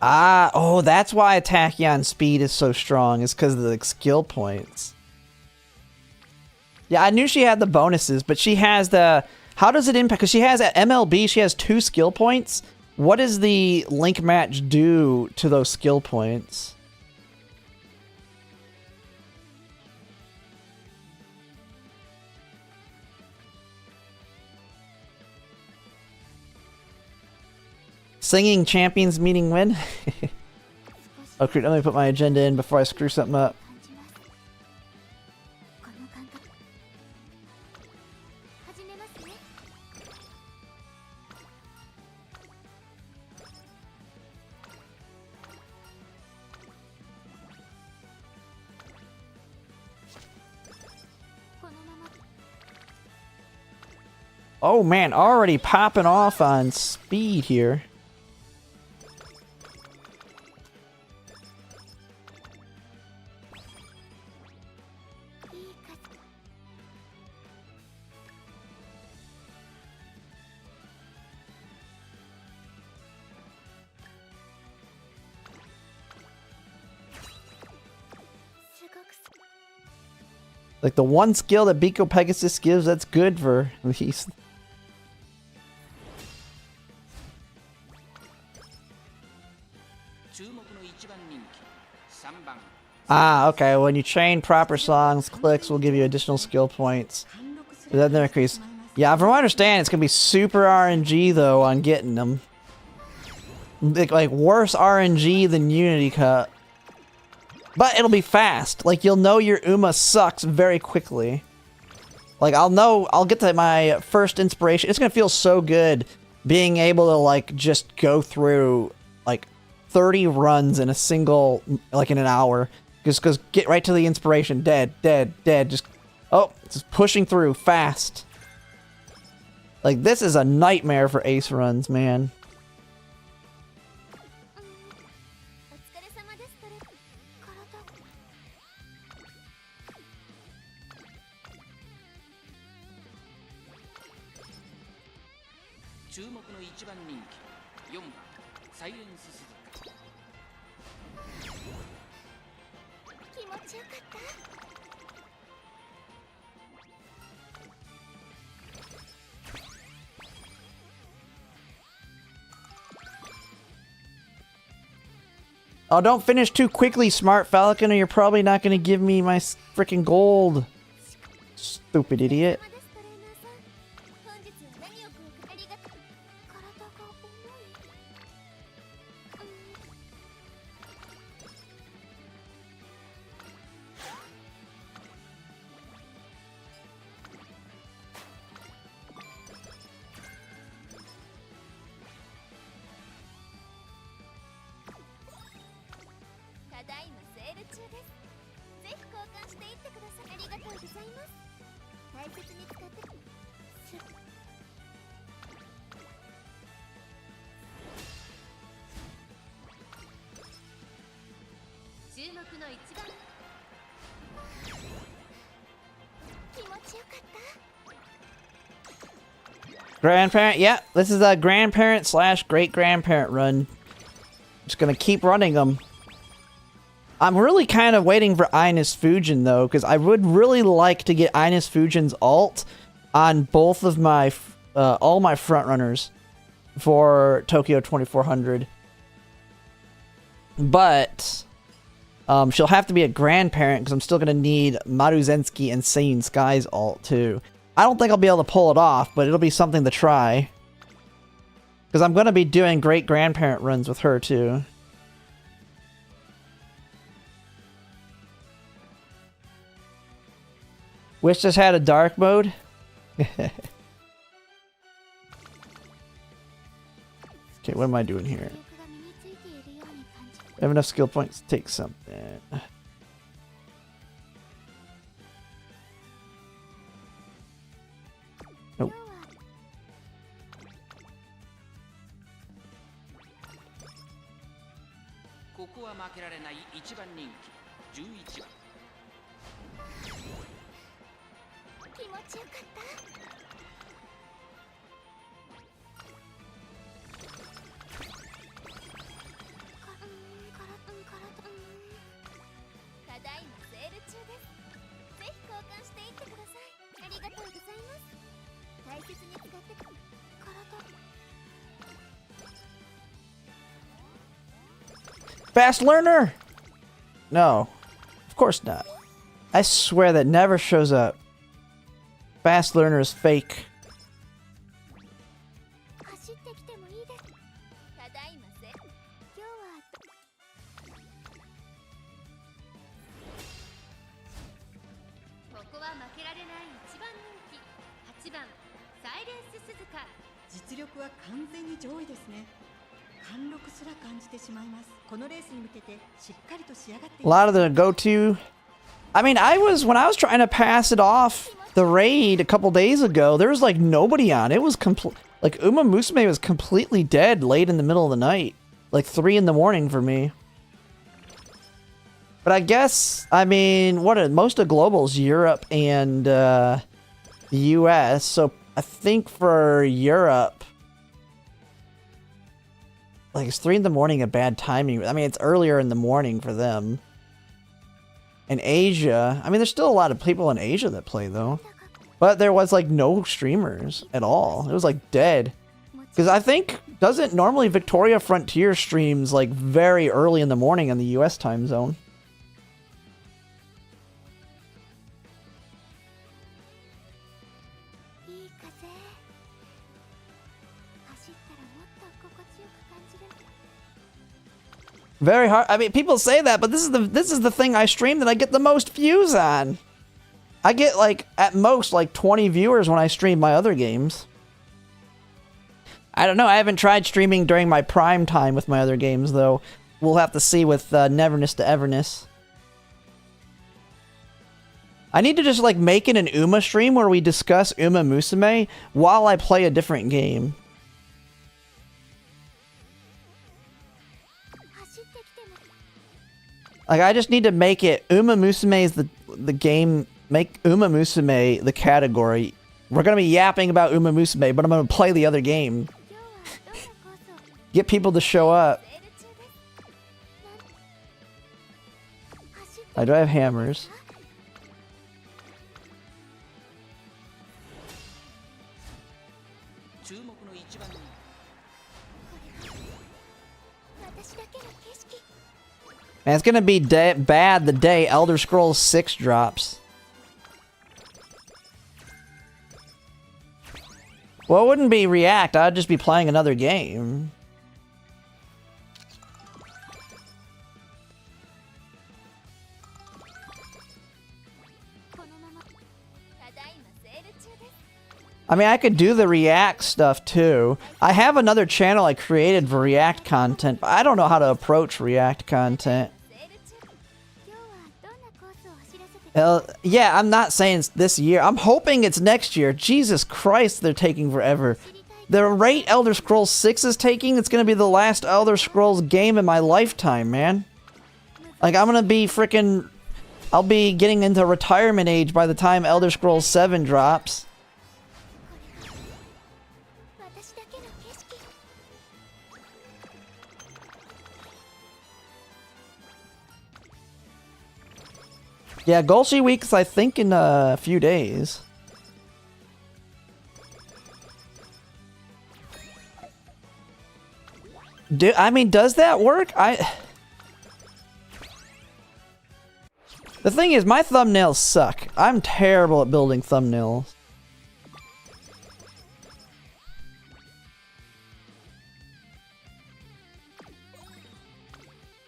Ah, oh, that's why Tachyon speed is so strong, is because of the skill points. Yeah, I knew she had the bonuses, but she has the... How does it impact? Because she has at MLB, she has 2 skill points. What does the link match do to those skill points? Singing champions meaning win? Okay, let me put my agenda in before I screw something up. Oh man, already popping off on speed here. Like the one skill that Biko Pegasus gives, that's good for these. Ah, okay. When you train proper songs, clicks will give you additional skill points. That increase. Yeah, from what I understand, it's gonna be super RNG though on getting them. Like worse RNG than Unity Cut. But it'll be fast. Like you'll know your Uma sucks very quickly. Like I'll get to my first inspiration. It's gonna feel so good being able to like just go through like 30 runs in a single, like in an hour. Just get right to the inspiration. Dead. Just, oh, just pushing through fast. Like this is a nightmare for ace runs, man. Oh, don't finish too quickly, Smart Falcon, or you're probably not going to give me my freaking gold. Stupid idiot. Grandparent, yeah, this is a grandparent slash great grandparent run. Just gonna keep running them. I'm really kind of waiting for Ines Fujin though, because I would really like to get Ines Fujin's ult on both of my, all my front runners for Tokyo 2400. But she'll have to be a grandparent because I'm still gonna need Maruzensky and Seiun Sky's ult too. I don't think I'll be able to pull it off, but it'll be something to try. Because I'm going to be doing great grandparent runs with her, too. Wish this had a dark mode. Okay, what am I doing here? I have enough skill points to take something. Nope. Fast learner? No. Of course not. I swear that never shows up. Fast learner is fake. A lot of the go-to. I mean, when I was trying to pass it off the raid a couple days ago, there was like nobody on. It was like Umamusume was completely dead late in the middle of the night, like 3 in the morning for me. But I guess, I mean, most of global's Europe and the US, so I think for Europe, like, is 3 in the morning a bad timing? I mean, it's earlier in the morning for them. In Asia, I mean, there's still a lot of people in Asia that play, though. But there was, like, no streamers at all. It was, like, dead. Because I think, doesn't normally Victoria Frontier streams, like, very early in the morning in the US time zone? Very hard. I mean, people say that, but this is the thing I stream that I get the most views on. I get, like, at most, like, 20 viewers when I stream my other games. I don't know. I haven't tried streaming during my prime time with my other games, though. We'll have to see with Neverness to Everness. I need to just, like, make it an Uma stream where we discuss Umamusume while I play a different game. Like, I just need to make it Umamusume is the game. Make Umamusume the category. We're gonna be yapping about Umamusume, but I'm gonna play the other game. Get people to show up. I do have hammers. And it's gonna be bad the day Elder Scrolls 6 drops. Well, it wouldn't be React. I'd just be playing another game. I mean, I could do the React stuff too. I have another channel I created for React content, but I don't know how to approach React content. Yeah, I'm not saying it's this year. I'm hoping it's next year. Jesus Christ, they're taking forever. The rate Elder Scrolls 6 is taking, it's gonna be the last Elder Scrolls game in my lifetime, man. Like, I'm gonna be freaking... I'll be getting into retirement age by the time Elder Scrolls 7 drops. Yeah, Golshi Week's, I think, in a few days. I mean, does that work? The thing is, my thumbnails suck. I'm terrible at building thumbnails.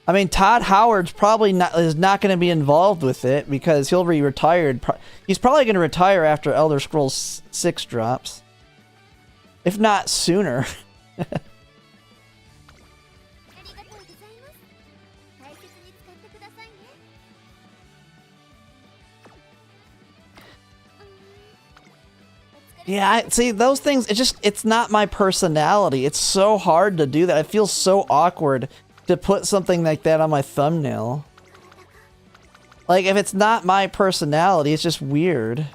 I mean, Todd Howard's probably is not going to be involved with it because he'll be retired. He's probably going to retire after Elder Scrolls 6 drops. If not sooner. Yeah, see, those things, it's not my personality. It's so hard to do that. I feel so awkward to put something like that on my thumbnail. Like, if it's not my personality, it's just weird.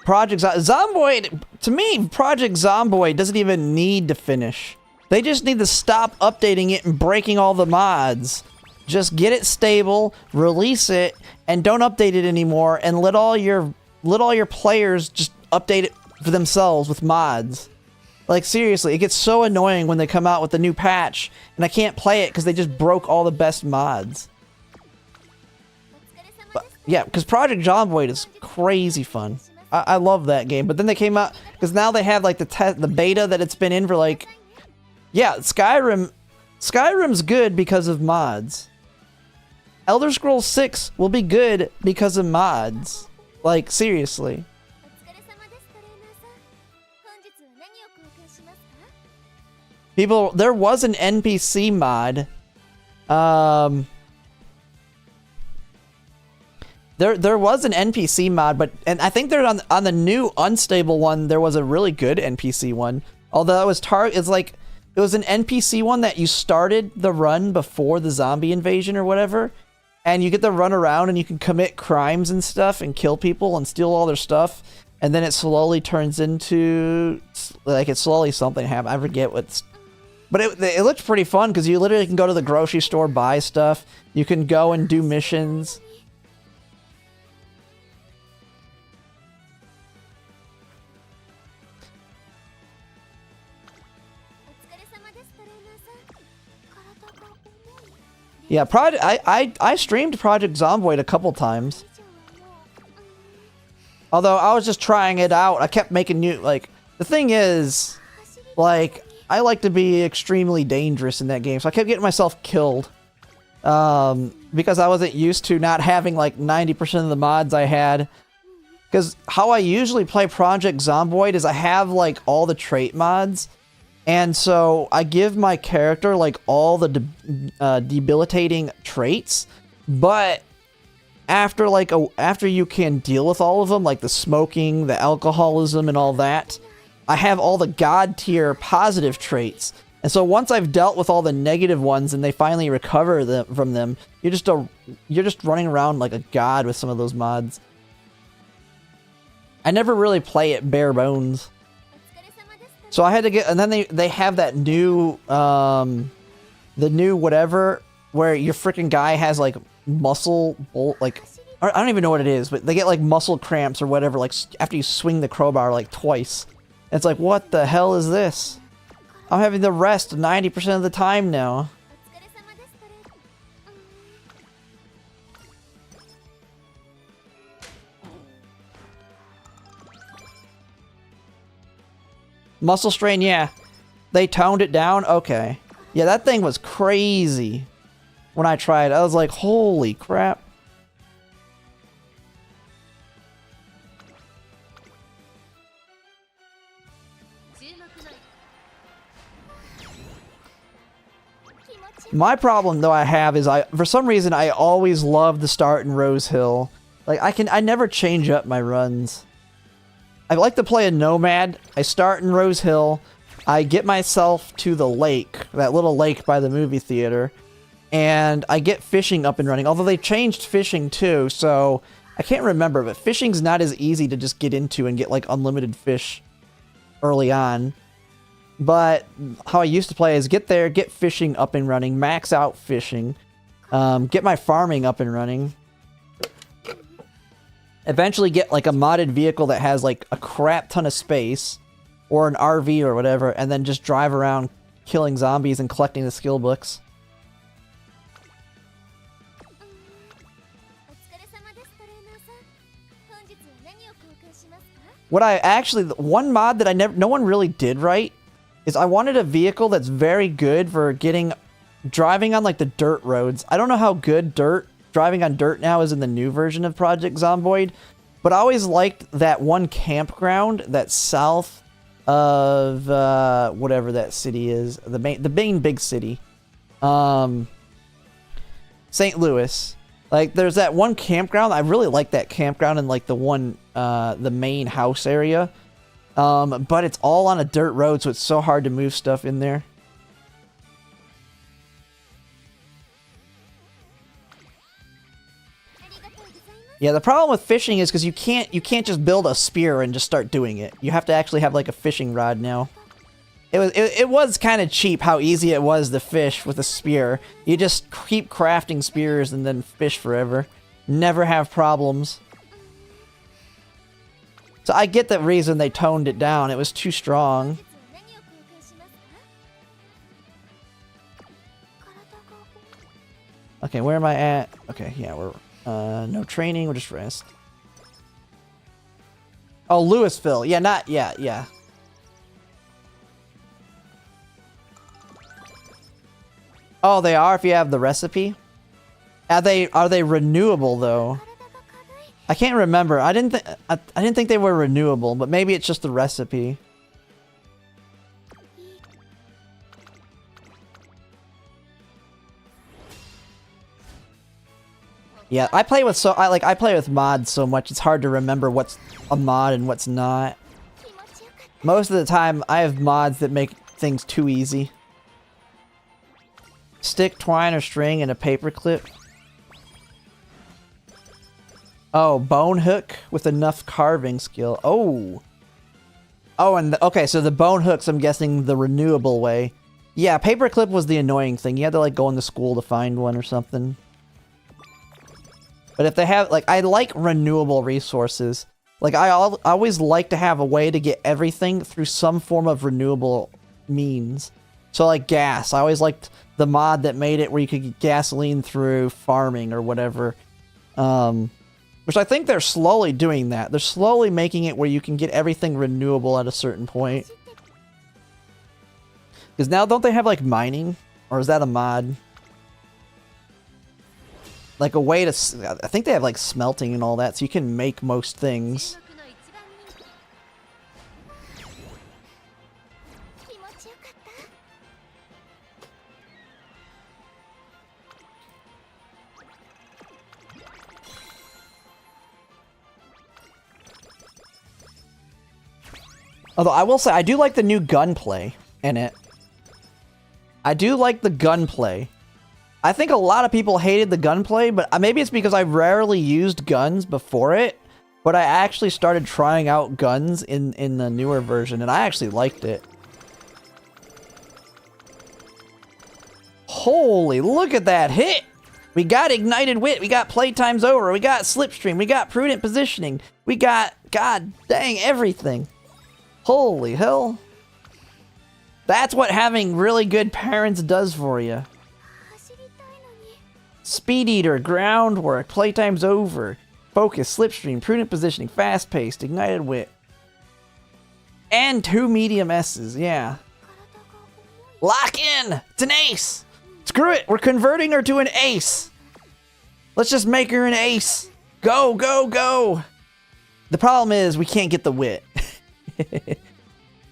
Project Zomboid, to me, Project Zomboid doesn't even need to finish. They just need to stop updating it and breaking all the mods. Just get it stable, release it, and don't update it anymore, and let all your players just update it for themselves with mods. Like, seriously, it gets so annoying when they come out with a new patch, and I can't play it because they just broke all the best mods. But, yeah, because Project Zomboid is crazy fun. I love that game, but then they came out, because now they have, like, the beta that it's been in for, like... Yeah, Skyrim's good because of mods. Elder Scrolls 6 will be good because of mods. Like, seriously. People, there was an NPC mod. There was an NPC mod, and I think they're on the new unstable one. There was a really good NPC one. Although it was it was an NPC one that you started the run before the zombie invasion or whatever, and you get to run around and you can commit crimes and stuff and kill people and steal all their stuff, and then it slowly turns into like it's slowly something happens. I forget what's. But it looks pretty fun because you literally can go to the grocery store, buy stuff. You can go and do missions. Yeah, I streamed Project Zomboid a couple times. Although I was just trying it out. I kept making new, like, the thing is, like, I like to be extremely dangerous in that game, so I kept getting myself killed. Because I wasn't used to not having, like, 90% of the mods I had. Because how I usually play Project Zomboid is I have, like, all the trait mods. And so I give my character, like, all the debilitating traits. But after, like, after you can deal with all of them, like the smoking, the alcoholism, and all that, I have all the god tier positive traits. And so once I've dealt with all the negative ones and they finally recover from them, you're just running around like a god with some of those mods. I never really play it bare bones. So I had to get, and then they have that new, the new whatever, where your freaking guy has like muscle, like, I don't even know what it is, but they get like muscle cramps or whatever, like after you swing the crowbar like twice. And it's like, what the hell is this? I'm having to rest 90% of the time now. Muscle strain, yeah. They toned it down? Okay. Yeah, that thing was crazy when I tried. I was like, holy crap. My problem, though, I have is for some reason, I always love to start in Rose Hill. Like, I never change up my runs. I like to play a Nomad. I start in Rose Hill. I get myself to the lake, that little lake by the movie theater, and I get fishing up and running. Although they changed fishing too, so I can't remember, but fishing's not as easy to just get into and get like unlimited fish early on. But how I used to play is get there, get fishing up and running, max out fishing, get my farming up and running. Eventually get like a modded vehicle that has like a crap ton of space, or an RV or whatever, and then just drive around killing zombies and collecting the skill books. What I actually, one mod that no one really did right is I wanted a vehicle that's very good for driving on like the dirt roads. I don't know how good driving on dirt now is in the new version of Project Zomboid, but I always liked that one campground that's south of whatever that city is, the main big city, St. Louis. Like, there's that one campground. I really like that campground in like the main house area, but it's all on a dirt road, so it's so hard to move stuff in there. Yeah, the problem with fishing is because you can't just build a spear and just start doing it. You have to actually have like a fishing rod now. It was kind of cheap how easy it was to fish with a spear. You just keep crafting spears and then fish forever. Never have problems. So I get the reason they toned it down. It was too strong. Okay, where am I at? Okay, yeah, we're no training, we'll just rest. Oh, Louisville. Yeah, not yeah. Oh, they are if you have the recipe? Are they renewable though? I can't remember. I didn't think they were renewable, but maybe it's just the recipe. Yeah, I play with mods so much it's hard to remember what's a mod and what's not. Most of the time I have mods that make things too easy. Stick, twine, or string and a paper clip. Oh, bone hook with enough carving skill. Oh. Oh, and okay, so the bone hooks, I'm guessing the renewable way. Yeah, paperclip was the annoying thing. You had to like go into school to find one or something. But if they have, like, I like renewable resources. Like, I always like to have a way to get everything through some form of renewable means. So, like, gas. I always liked the mod that made it where you could get gasoline through farming or whatever. Which I think they're slowly doing that. They're slowly making it where you can get everything renewable at a certain point. Because now, don't they have, like, mining? Or is that a mod? Like a way to... I think they have like smelting and all that, so you can make most things. Although I will say, I do like the new gunplay in it. I do like the gunplay. I think a lot of people hated the gunplay, but maybe it's because I rarely used guns before it. But I actually started trying out guns in the newer version, and I actually liked it. Holy, look at that hit! We got Ignited Wit, we got Playtime's Over, we got Slipstream, we got Prudent Positioning, we got, god dang, everything. Holy hell. That's what having really good parents does for you. Speed Eater, Groundwork, Playtime's Over, Focus, Slipstream, Prudent Positioning, Fast Paced, Ignited Wit. And 2 medium S's, yeah. Lock in! It's an ace! Screw it! We're converting her to an ace! Let's just make her an ace! Go, go, go! The problem is, we can't get the wit.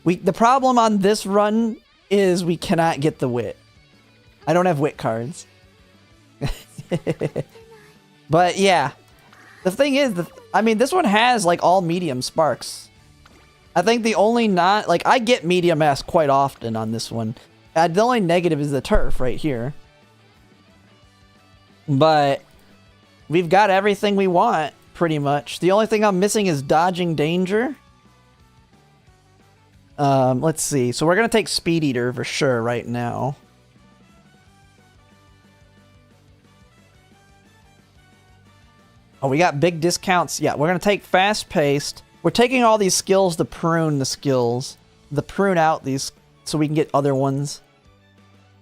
The problem on this run is we cannot get the wit. I don't have wit cards. But yeah, the thing is, I mean, this one has like all medium sparks. I think the only not, like, I get medium S quite often on this one. The only negative is the turf right here. But we've got everything we want, pretty much. The only thing I'm missing is dodging danger. Let's see. So we're gonna take Speed Eater for sure right now. Oh, we got big discounts. Yeah, we're going to take Fast Paced. We're taking all these skills to prune the skills. To prune out these so we can get other ones.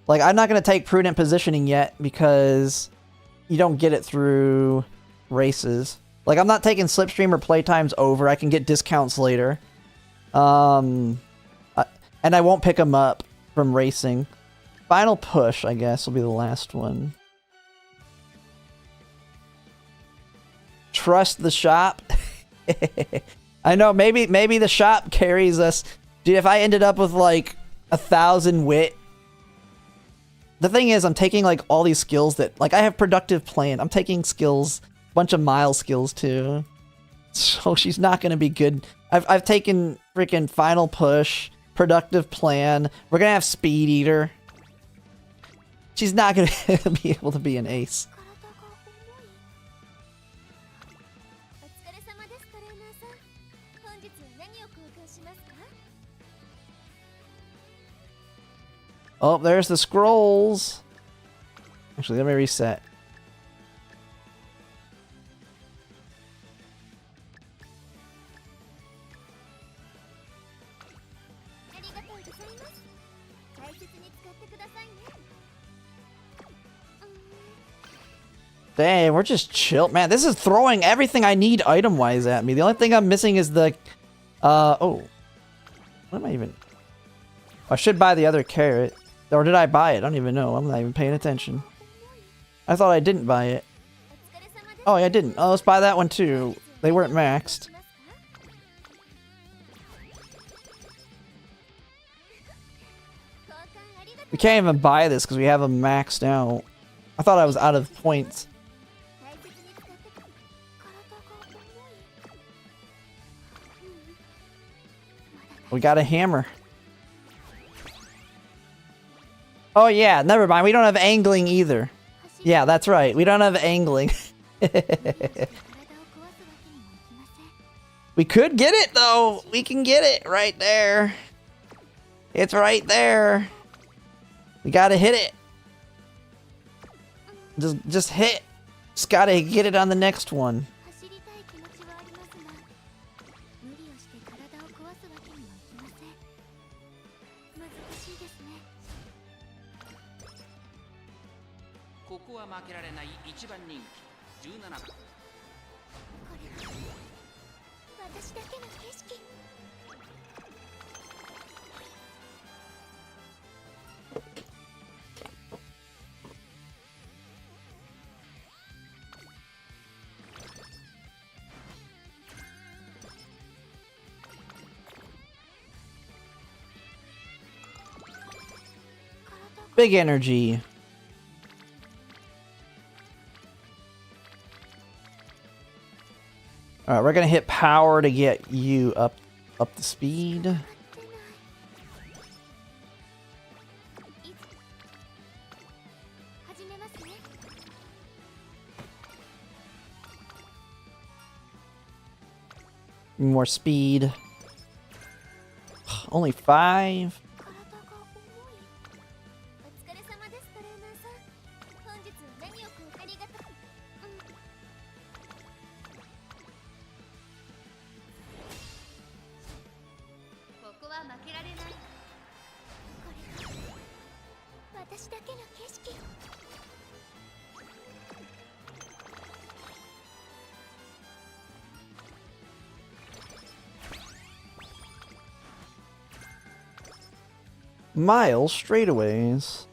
Like, I'm not going to take Prudent Positioning yet because you don't get it through races. Like, I'm not taking Slipstream or Playtime's Over. I can get discounts later. And I won't pick them up from racing. Final Push, I guess, will be the last one. Trust the shop. I know, maybe the shop carries us. Dude, if I ended up with like 1,000 wit. The thing is, I'm taking like all these skills that, like, I have Productive Plan. I'm taking skills, a bunch of mile skills too. So she's not gonna be good. I've taken freaking Final Push, Productive Plan. We're gonna have Speed Eater. She's not gonna be able to be an ace. Oh, there's the scrolls. Actually, let me reset. Dang, we're just chill. Man, this is throwing everything I need item-wise at me. The only thing I'm missing is the... oh. What am I even... I should buy the other carrot. Or did I buy it? I don't even know. I'm not even paying attention. I thought I didn't buy it. Oh, yeah, I didn't. Oh, let's buy that one too. They weren't maxed. We can't even buy this because we have them maxed out. I thought I was out of points. We got a hammer. Oh yeah, never mind. We don't have angling either. Yeah, that's right. We don't have angling. We could get it though. We can get it right there. It's right there. We gotta hit it. Just hit. Just gotta get it on the next one. Big energy. Alright, we're gonna hit power to get you up the speed. More speed. Only 5. Miles straightaways.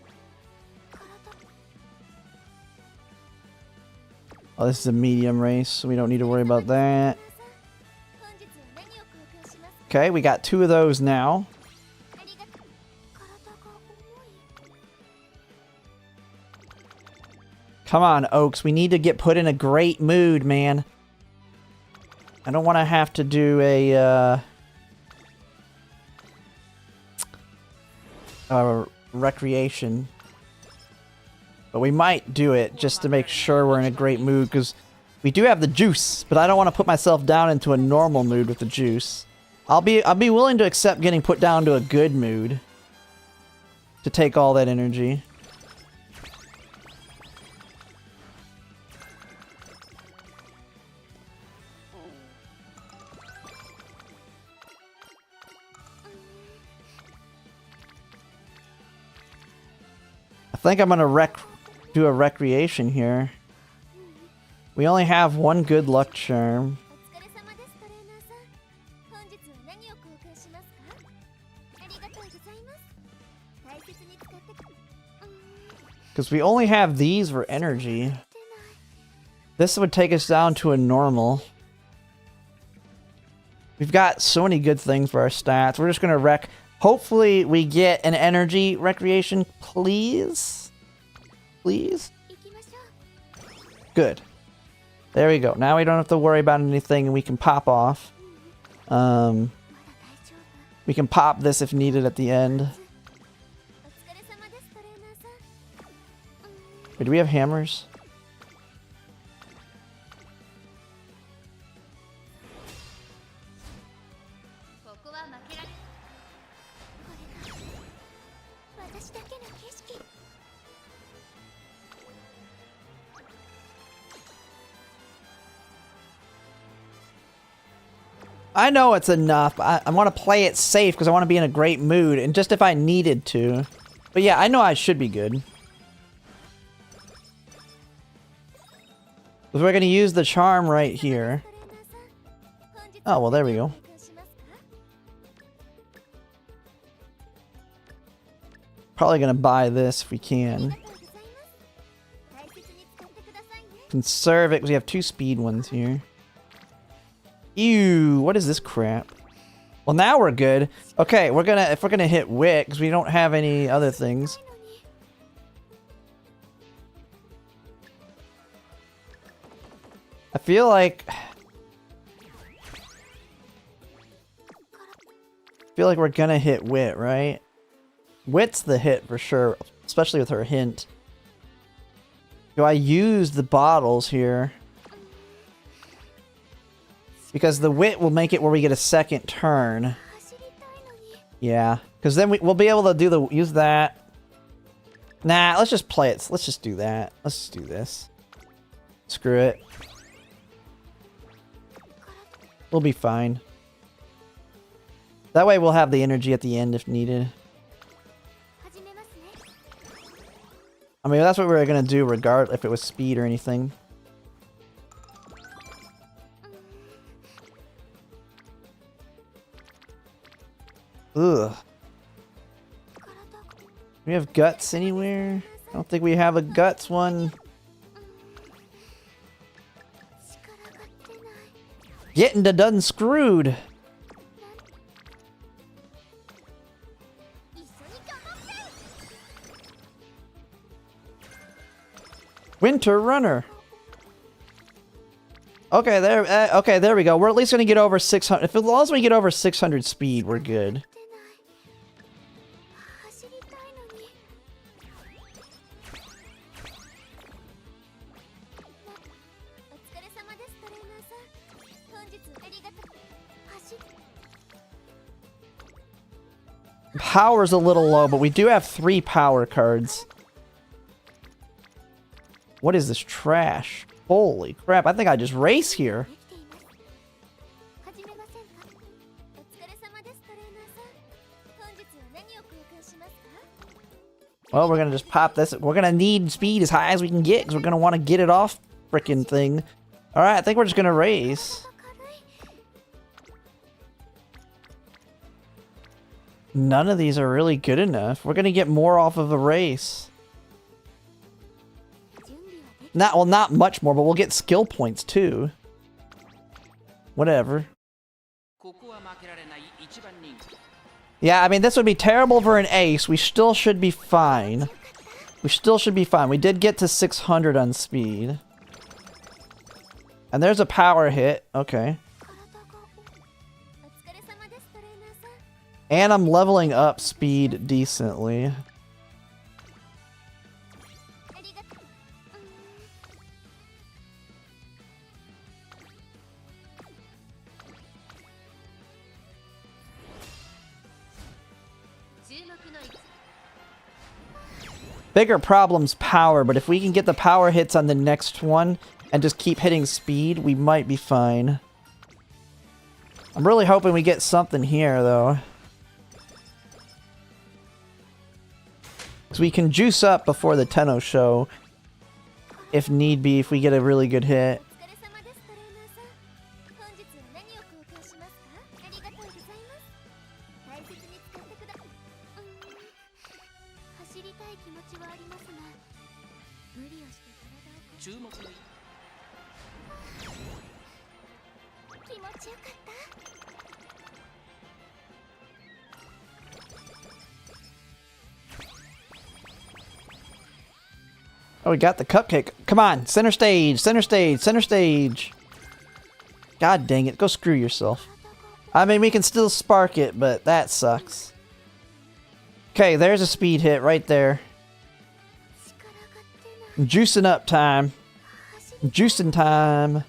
Oh, this is a medium race, so we don't need to worry about that. Okay, we got 2 of those now. Come on, Oaks. We need to get put in a great mood, man. I don't want to have to do a recreation. But we might do it just to make sure we're in a great mood, because we do have the juice, but I don't want to put myself down into a normal mood with the juice. I'll be willing to accept getting put down to a good mood to take all that energy. I think I'm gonna do a recreation here. We only have 1 good luck charm. Because we only have these for energy. This would take us down to a normal. We've got so many good things for our stats. We're just gonna wreck. Hopefully we get an energy recreation, please. Please. Good. There we go. Now we don't have to worry about anything and we can pop off. We can pop this if needed at the end. Wait, do we have hammers? I know it's enough. I want to play it safe because I want to be in a great mood, and just if I needed to. But yeah, I know I should be good. We're going to use the charm right here. Oh, well, there we go. Probably going to buy this if we can. Conserve it because we have 2 speed ones here. Ew, what is this crap? Well, now we're good. Okay, if we're gonna hit wit because we don't have any other things. I feel like we're gonna hit wit, right? Wit's the hit for sure, especially with her hint. Do I use the bottles here? Because the wit will make it where we get a second turn. Yeah, because then we'll be able to use that. Nah, let's just play it. Let's just do that. Let's just do this. Screw it. We'll be fine. That way we'll have the energy at the end if needed. I mean, that's what we were going to do regardless if it was speed or anything. Ugh. Do we have guts anywhere? I don't think we have a guts one. Getting done screwed. Winter Runner. Okay, there we go. We're at least gonna get over 600. If as long as we get over 600 speed, we're good. Power's a little low, but we do have 3 power cards. What is this trash? Holy crap, I think I just race here. Well, we're gonna just pop this. We're gonna need speed as high as we can get because we're gonna want to get it off frickin' thing. Alright, I think we're just gonna race. None of these are really good enough. We're gonna get more off of a race. Not much more, but we'll get skill points too. Whatever. Yeah, I mean, this would be terrible for an ace. We still should be fine. We still should be fine. We did get to 600 on speed. And there's a power hit. Okay. And I'm leveling up speed decently. Bigger problem's power, but if we can get the power hits on the next one and just keep hitting speed, we might be fine. I'm really hoping we get something here, though. So we can juice up before the Tenno show, if need be, if we get a really good hit. Oh, we got the cupcake. Come on, center stage, center stage, center stage. God dang it, go screw yourself. I mean, we can still spark it, but that sucks. Okay, there's a speed hit right there. Juicing up time. Juicing time.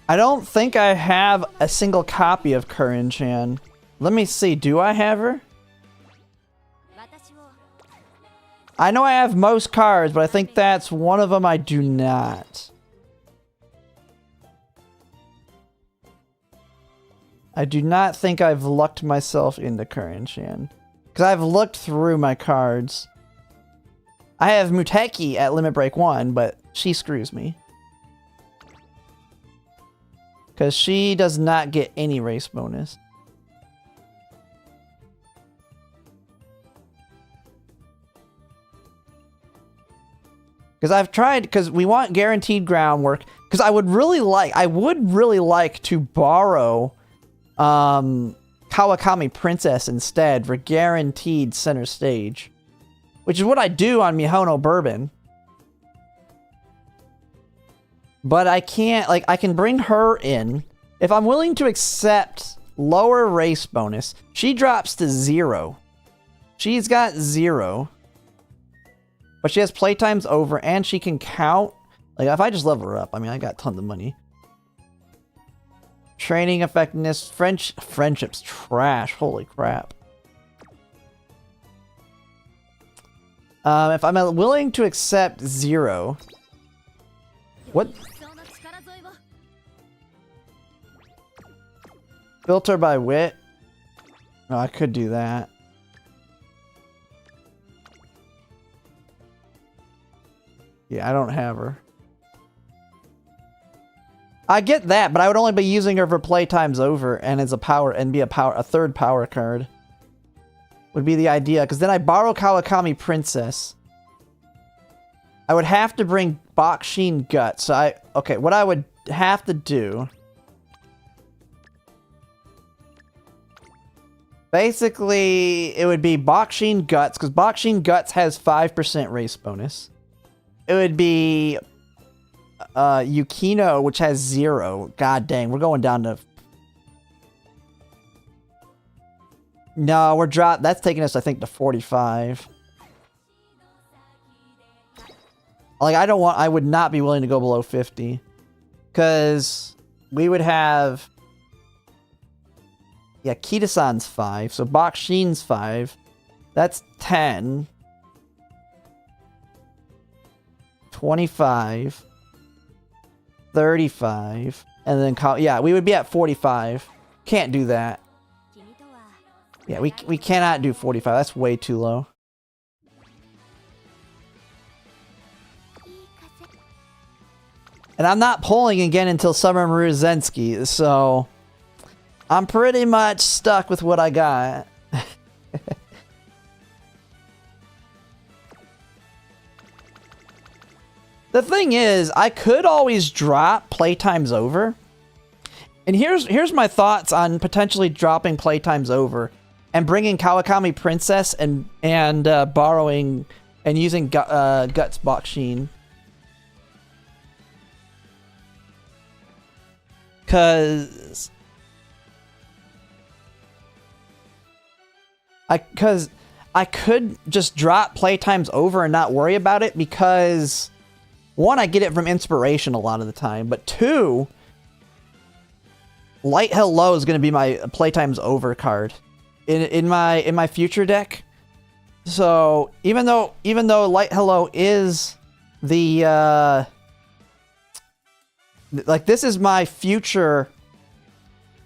I don't think I have a single copy of Kurin-chan. Let me see, do I have her? I know I have most cards, but I think that's one of them I do not. I do not think I've lucked myself into Kurin-chan. Because I've looked through my cards. I have Muteki at Limit Break 1, but she screws me. Because she does not get any race bonus. Because I've tried, because we want guaranteed groundwork. Because I would really like to borrow Kawakami Princess instead for guaranteed center stage. Which is what I do on Mihono Bourbon. But I can't, like, I can bring her in. If I'm willing to accept lower race bonus, she drops to 0. She's got 0. But she has playtimes over, and she can count. Like, if I just level her up, I mean, I got tons of money. Training effectiveness, friendship's trash. Holy crap. If I'm willing to accept 0. What? Filter by wit? Oh, I could do that. Yeah, I don't have her. I get that, but I would only be using her for playtimes over and as a power and be a third power card. Would be the idea, because then I borrow Kawakami Princess. I would have to bring Bakshin Guts. So okay, what I would have to do. Basically, it would be Bakshin Guts, because Bakshin Guts has 5% race bonus. It would be Yukino, which has 0. God dang, we're going down to... No, we're dropped. That's taking us, I think, to 45. Like, I would not be willing to go below 50. Because we would have... Yeah, Kita-san's 5, so Bakshin's 5. That's 10. 25, 35, and then, yeah, we would be at 45. Can't do that. Yeah, we cannot do 45. That's way too low. And I'm not pulling again until Summer Maruzensky, so I'm pretty much stuck with what I got. The thing is, I could always drop playtimes over. And here's my thoughts on potentially dropping playtimes over and bringing Kawakami Princess and borrowing and using Guts Bakshin. Cause I could just drop playtimes over and not worry about it, because 1, I get it from inspiration a lot of the time, but 2, Light Hello is going to be my playtimes over card in my future deck. So even though Light Hello is the like, this is my future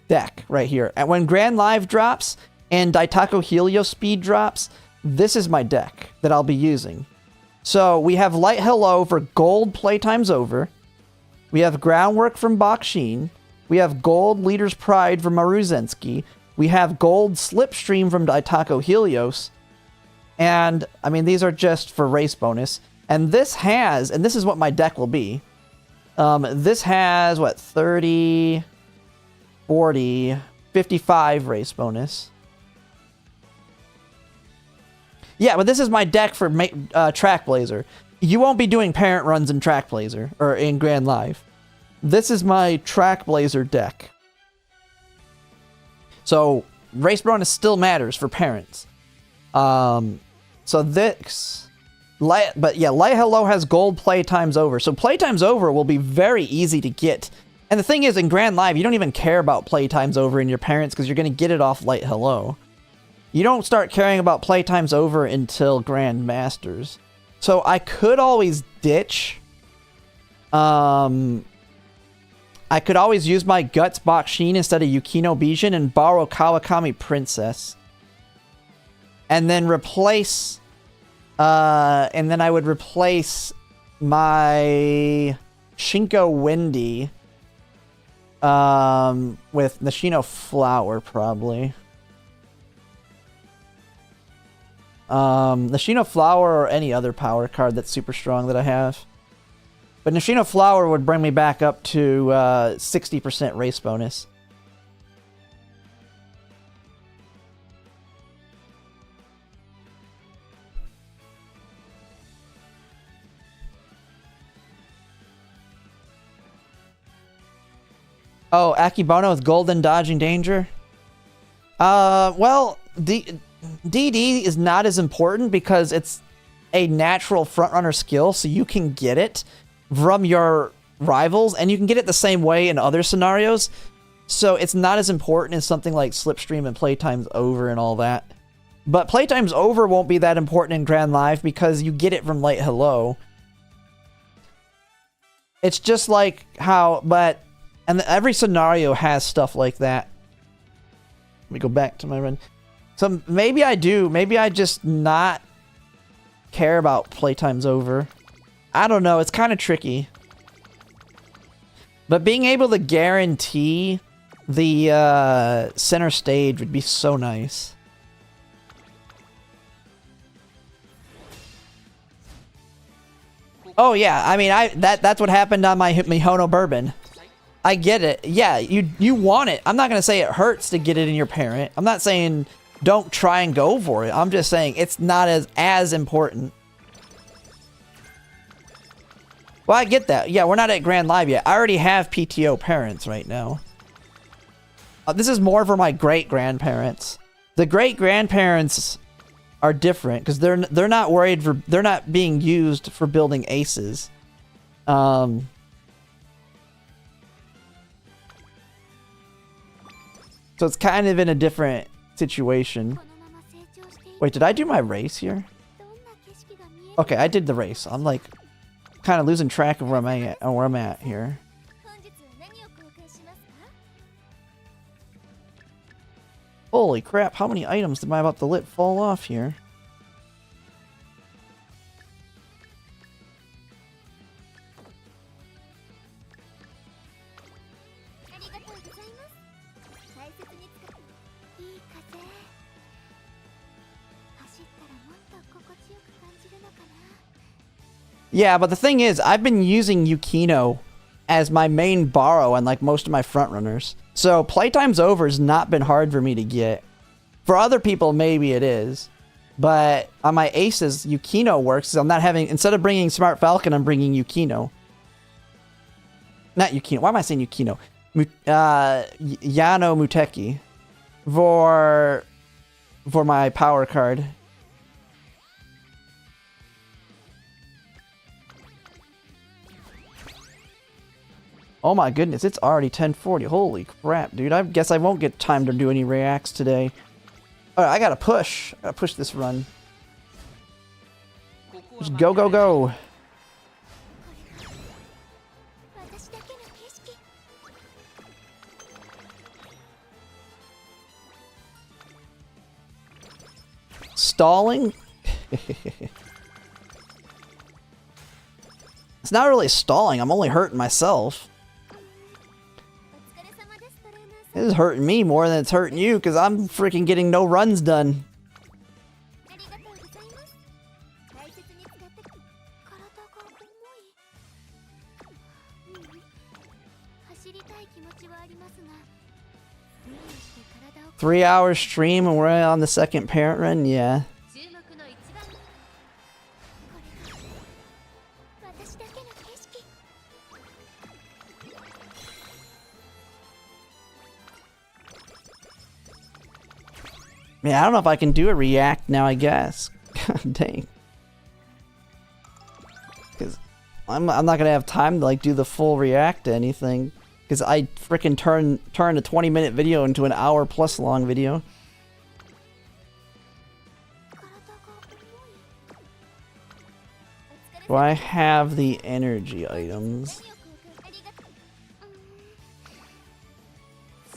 deck right here, and when Grand Live drops and Daitako Helio Speed drops, this is my deck that I'll be using. So we have Light Hello for gold playtimes over. We have Groundwork from Bakshin. We have gold Leader's Pride from Maruzensky. We have gold Slipstream from Daitako Helios. And, I mean, these are just for race bonus. And this has, and this is what my deck will be. This has, what, 30, 40, 55 race bonus. Yeah, but this is my deck for Track Blazer. You won't be doing parent runs in Track Blazer, or in Grand Live. This is my Track Blazer deck. So, race bonus still matters for parents. So this... But yeah, Light Hello has gold playtimes over. So playtimes over will be very easy to get. And the thing is, in Grand Live, you don't even care about playtimes over in your parents because you're going to get it off Light Hello. You don't start caring about playtimes over until Grand Masters. So I could always ditch. I could always use my Guts Bakshin instead of Yukino Bijin and borrow Kawakami Princess. And then replace... and then I would replace my Shinko Windy with Nishino Flower, probably. Nishino Flower or any other power card that's super strong that I have. But Nishino Flower would bring me back up to 60% race bonus. Oh, Akibono with Golden Dodging Danger? Well, DD is not as important because it's a natural frontrunner skill, so you can get it from your rivals, and you can get it the same way in other scenarios. So it's not as important as something like Slipstream and Playtime's Over and all that. But Playtime's Over won't be that important in Grand Live because you get it from Light Hello. It's just like how, and every scenario has stuff like that. Let me go back to my run. So maybe I do. Maybe I just not care about Playtime's Over. I don't know. It's kind of tricky. But being able to guarantee the center stage would be so nice. Oh yeah, I mean, that's what happened on my Mihono Bourbon. I get it. Yeah, you want it. I'm not gonna say it hurts to get it in your parent. I'm not saying don't try and go for it. I'm just saying it's not as important. Well, I get that. Yeah, we're not at Grand Live yet. I already have PTO parents right now. This is more for my great-grandparents. The great-grandparents are different because they're not worried for, they're not being used for building aces. So it's kind of in a different situation. Wait, did I do my race here? Okay, I did the race. I'm like kind of losing track of where I'm at here. Holy crap, how many items did my about to let fall off here? Yeah, but the thing is, I've been using Yukino as my main borrow on like most of my frontrunners. So Playtime's Over has not been hard for me to get. For other people, maybe it is. But on my aces, Yukino works. I'm not having, instead of bringing Smart Falcon, I'm bringing Yukino. Not Yukino. Why am I saying Yukino? Yaeno Muteki for my power card. Oh my goodness, it's already 10:40. Holy crap, dude. I guess I won't get time to do any reacts today. Alright, I gotta push. I gotta push this run. Just go, go, go. Stalling? It's not really stalling. I'm only hurting myself. This is hurting me more than it's hurting you because I'm freaking getting no runs done. Three-hour stream and we're on the second parent run? Yeah. Man, I don't know if I can do a react now, I guess. God dang. Because I'm not going to have time to like do the full react to anything. Because I frickin' turn a 20-minute video into an hour-plus long video. Do I have the energy items?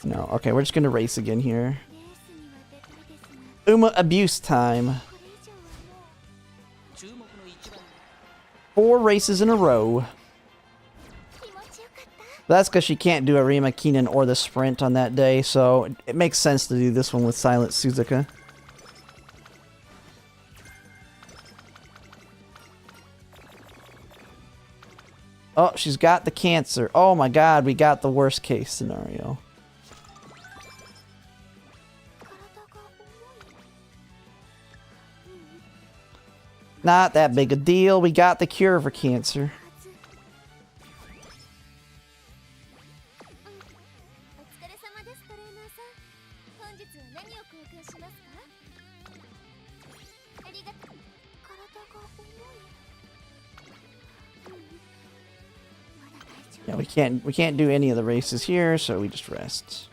No. Okay, we're just gonna race again here. Uma abuse time. 4 races in a row. That's because she can't do Arima, Keenan, or the sprint on that day, so it makes sense to do this one with Silent Suzuka. Oh, she's got the cancer. Oh my god, we got the worst case scenario. Not that big a deal. We got the cure for cancer. Yeah, we can't do any of the races here, so we just rest.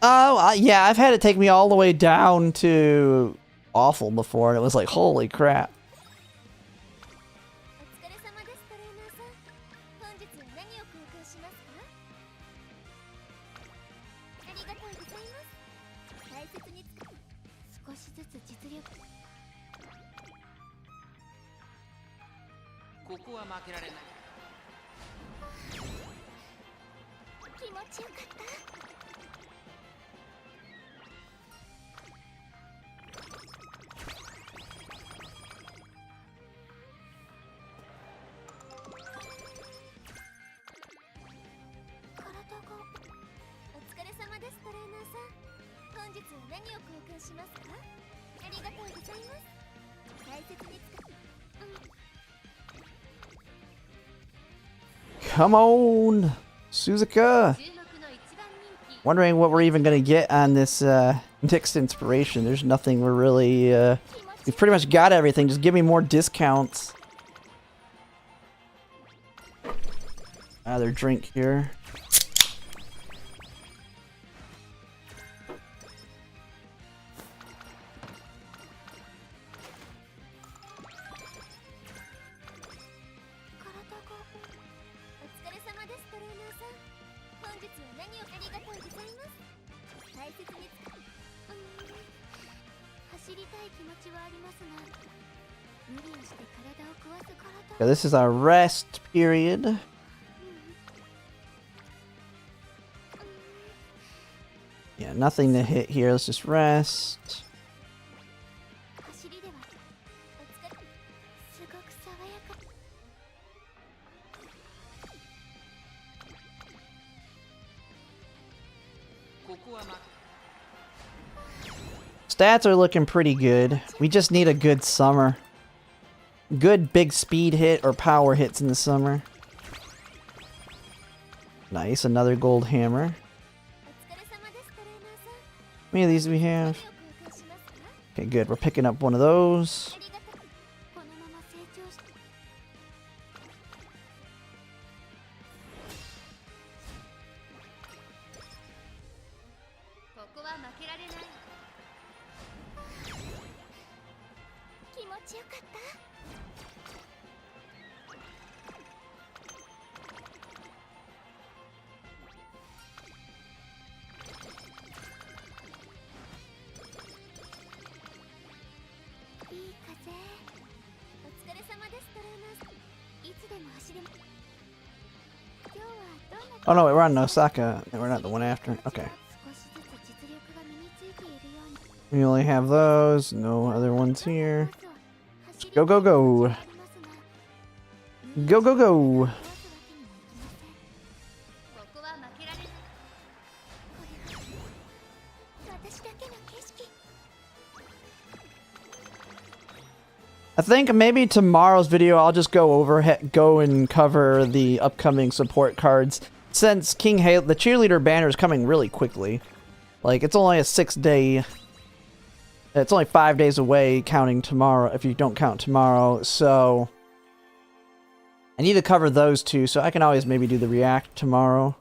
Oh, yeah, I've had it take me all the way down to awful before, and it was like, holy crap. Come on, Suzuka. Wondering what we're even gonna get on this next inspiration. There's nothing we're really. We've pretty much got everything. Just give me more discounts. Another drink here. Okay, this is our rest period. Yeah, nothing to hit here. Let's just rest. Stats are looking pretty good. We just need a good summer. Good big speed hit or power hits in the summer. Nice, another gold hammer. How many of these do we have? Okay, good. We're picking up one of those. Oh no, we're on Osaka. We're not the one after. Okay. We only have those. No other ones here. Go, go, go. Go, go, go. think maybe tomorrow's video I'll just go and cover the upcoming support cards, since King Halo, the cheerleader banner, is coming really quickly. Like, it's only a 6-day... It's only 5 days away, counting tomorrow, if you don't count tomorrow, so... I need to cover those two, so I can always maybe do the react tomorrow.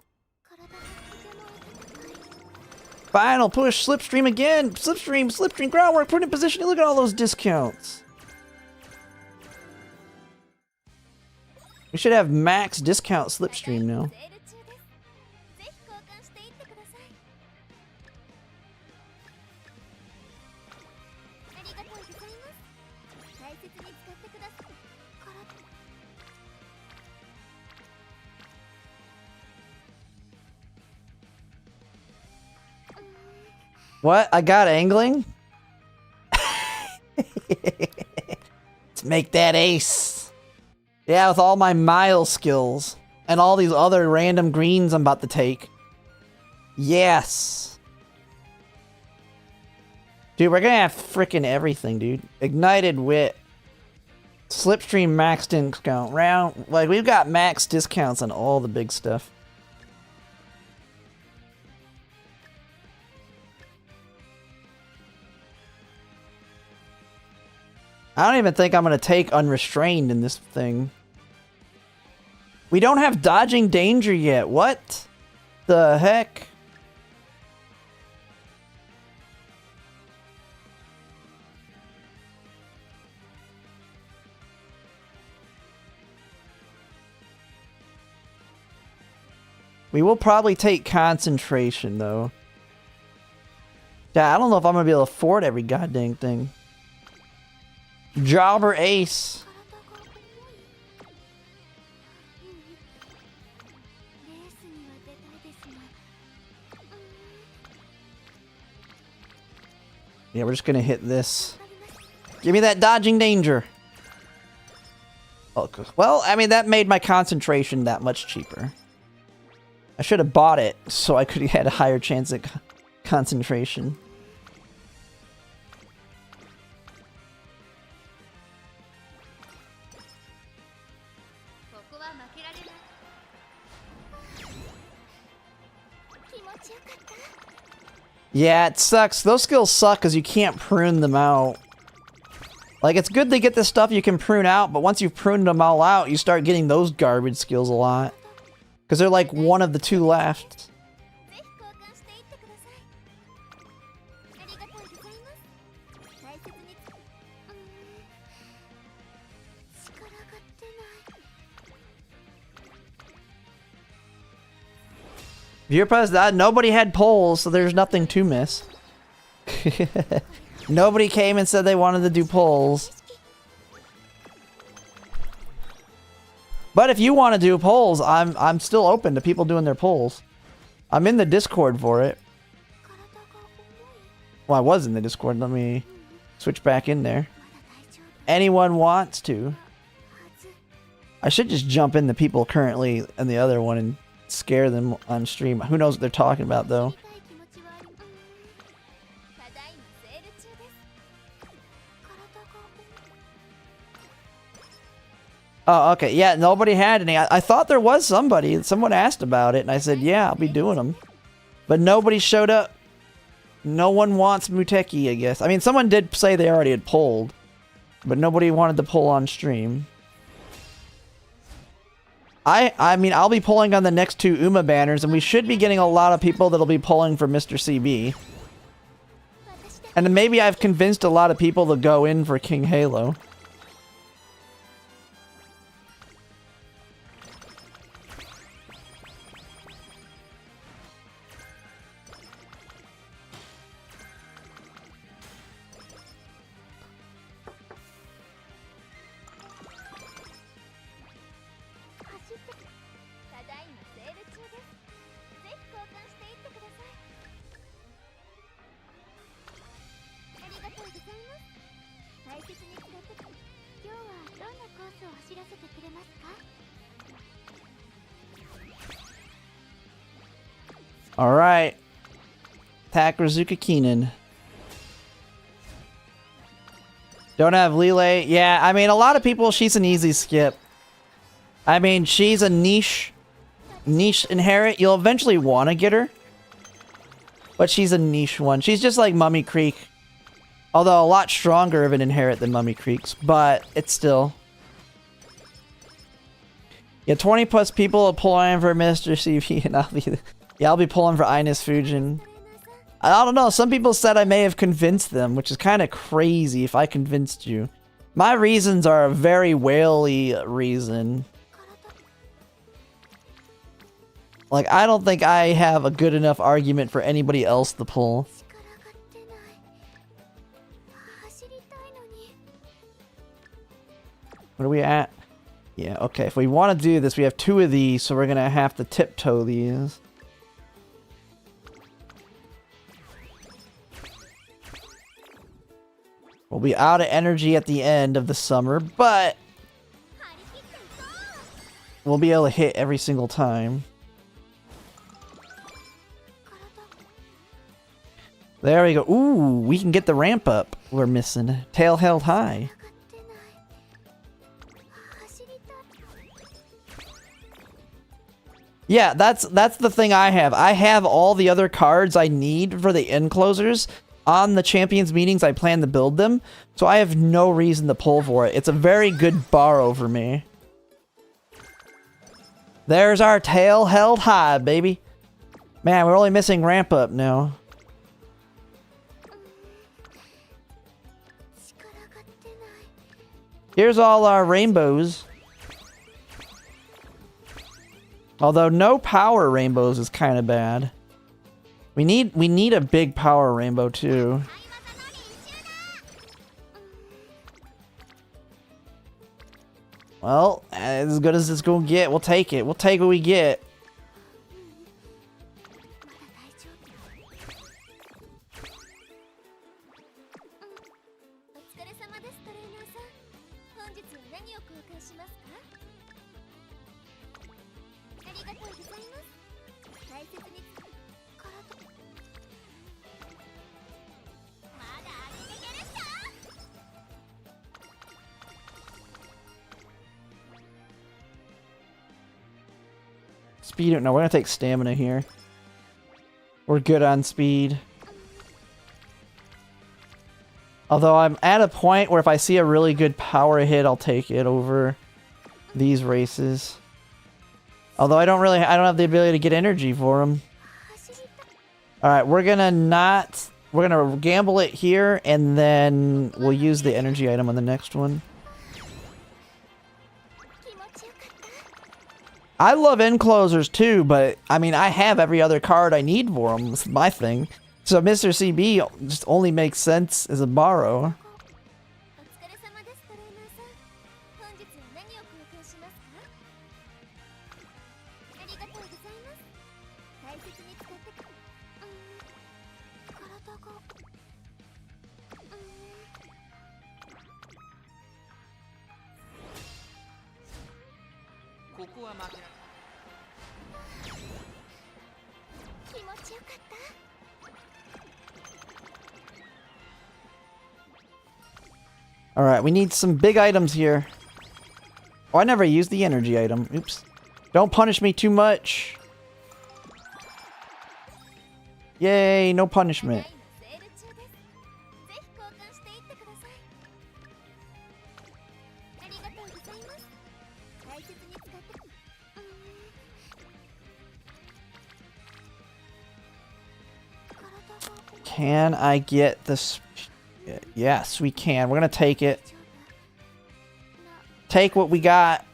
Final push, slipstream again! Slipstream, groundwork, put in position, look at all those discounts! We should have max discount slipstream now. What? I got angling? Let's make that ace. Yeah, with all my mile skills. And all these other random greens I'm about to take. Yes. Dude, we're gonna have frickin' everything, dude. Ignited wit. Slipstream max discount. Round. Like, we've got max discounts on all the big stuff. I don't even think I'm going to take unrestrained in this thing. We don't have dodging danger yet. What the heck? We will probably take concentration, though. Yeah, I don't know if I'm going to be able to afford every goddamn thing. Jobber ace. Yeah, we're just gonna hit this. Give me that dodging danger. Oh, well, I mean, that made my concentration that much cheaper. I should have bought it so I could have had a higher chance at concentration. Yeah, it sucks. Those skills suck because you can't prune them out. Like, it's good to get the stuff you can prune out, but once you've pruned them all out, you start getting those garbage skills a lot. Because they're like one of the two left. Viewer press that. Nobody had polls, so there's nothing to miss. Nobody came and said they wanted to do polls. But if you want to do polls, I'm still open to people doing their polls. I'm in the Discord for it. Well, I was in the Discord. Let me switch back in there. Anyone wants to. I should just jump in the people currently in the other one and scare them on stream. Who knows what they're talking about, though. Oh, okay. Yeah, nobody had any. I thought there was somebody. Someone asked about it, and I said, yeah, I'll be doing them. But nobody showed up. No one wants Muteki, I guess. I mean, someone did say they already had polled, but nobody wanted to poll on stream. I mean, I'll be polling on the next two Uma banners, and we should be getting a lot of people that'll be polling for Mr. CB. And then maybe I've convinced a lot of people to go in for King Halo. Alright. Attack Razuka Keenan. Don't have Lele. Yeah, I mean, a lot of people, she's an easy skip. I mean, she's a niche inherit. You'll eventually want to get her. But she's a niche one. She's just like Mummy Creek. Although a lot stronger of an inherit than Mummy Creek's. But it's still... Yeah, 20 plus people will pull in for Mr. CV, and I'll be pulling for Ines Fujin. I don't know, some people said I may have convinced them, which is kind of crazy if I convinced you. My reasons are a very whaley reason. Like, I don't think I have a good enough argument for anybody else to pull. What are we at? Yeah, okay. If we want to do this, we have 2 of these, so we're going to have to tiptoe these. We'll be out of energy at the end of the summer, but we'll be able to hit every single time. There we go. Ooh, we can get the ramp up we're missing. Tail held high. Yeah, that's the thing I have. I have all the other cards I need for the end closers on the champions meetings. I plan to build them, so I have no reason to pull for it. It's a very good borrow for me. There's our tail held high, baby. Man, we're only missing ramp up now. Here's all our rainbows. Although no power rainbows is kind of bad. We need a big power rainbow too. Well, as good as it's gonna get, we'll take it. We'll take what we get. Speed. No, we're gonna take stamina here. We're good on speed. Although I'm at a point where if I see a really good power hit, I'll take it over these races. Although I don't have the ability to get energy for them. Alright, we're gonna gamble it here, and then we'll use the energy item on the next one. I love end closers too, but I mean, I have every other card I need for them. It's my thing. So Mr. CB just only makes sense as a borrow. Alright, we need some big items here. Oh, I never used the energy item. Oops. Don't punish me too much. Yay, no punishment. Can I get this? Yes, we can. We're gonna take it. Take what we got.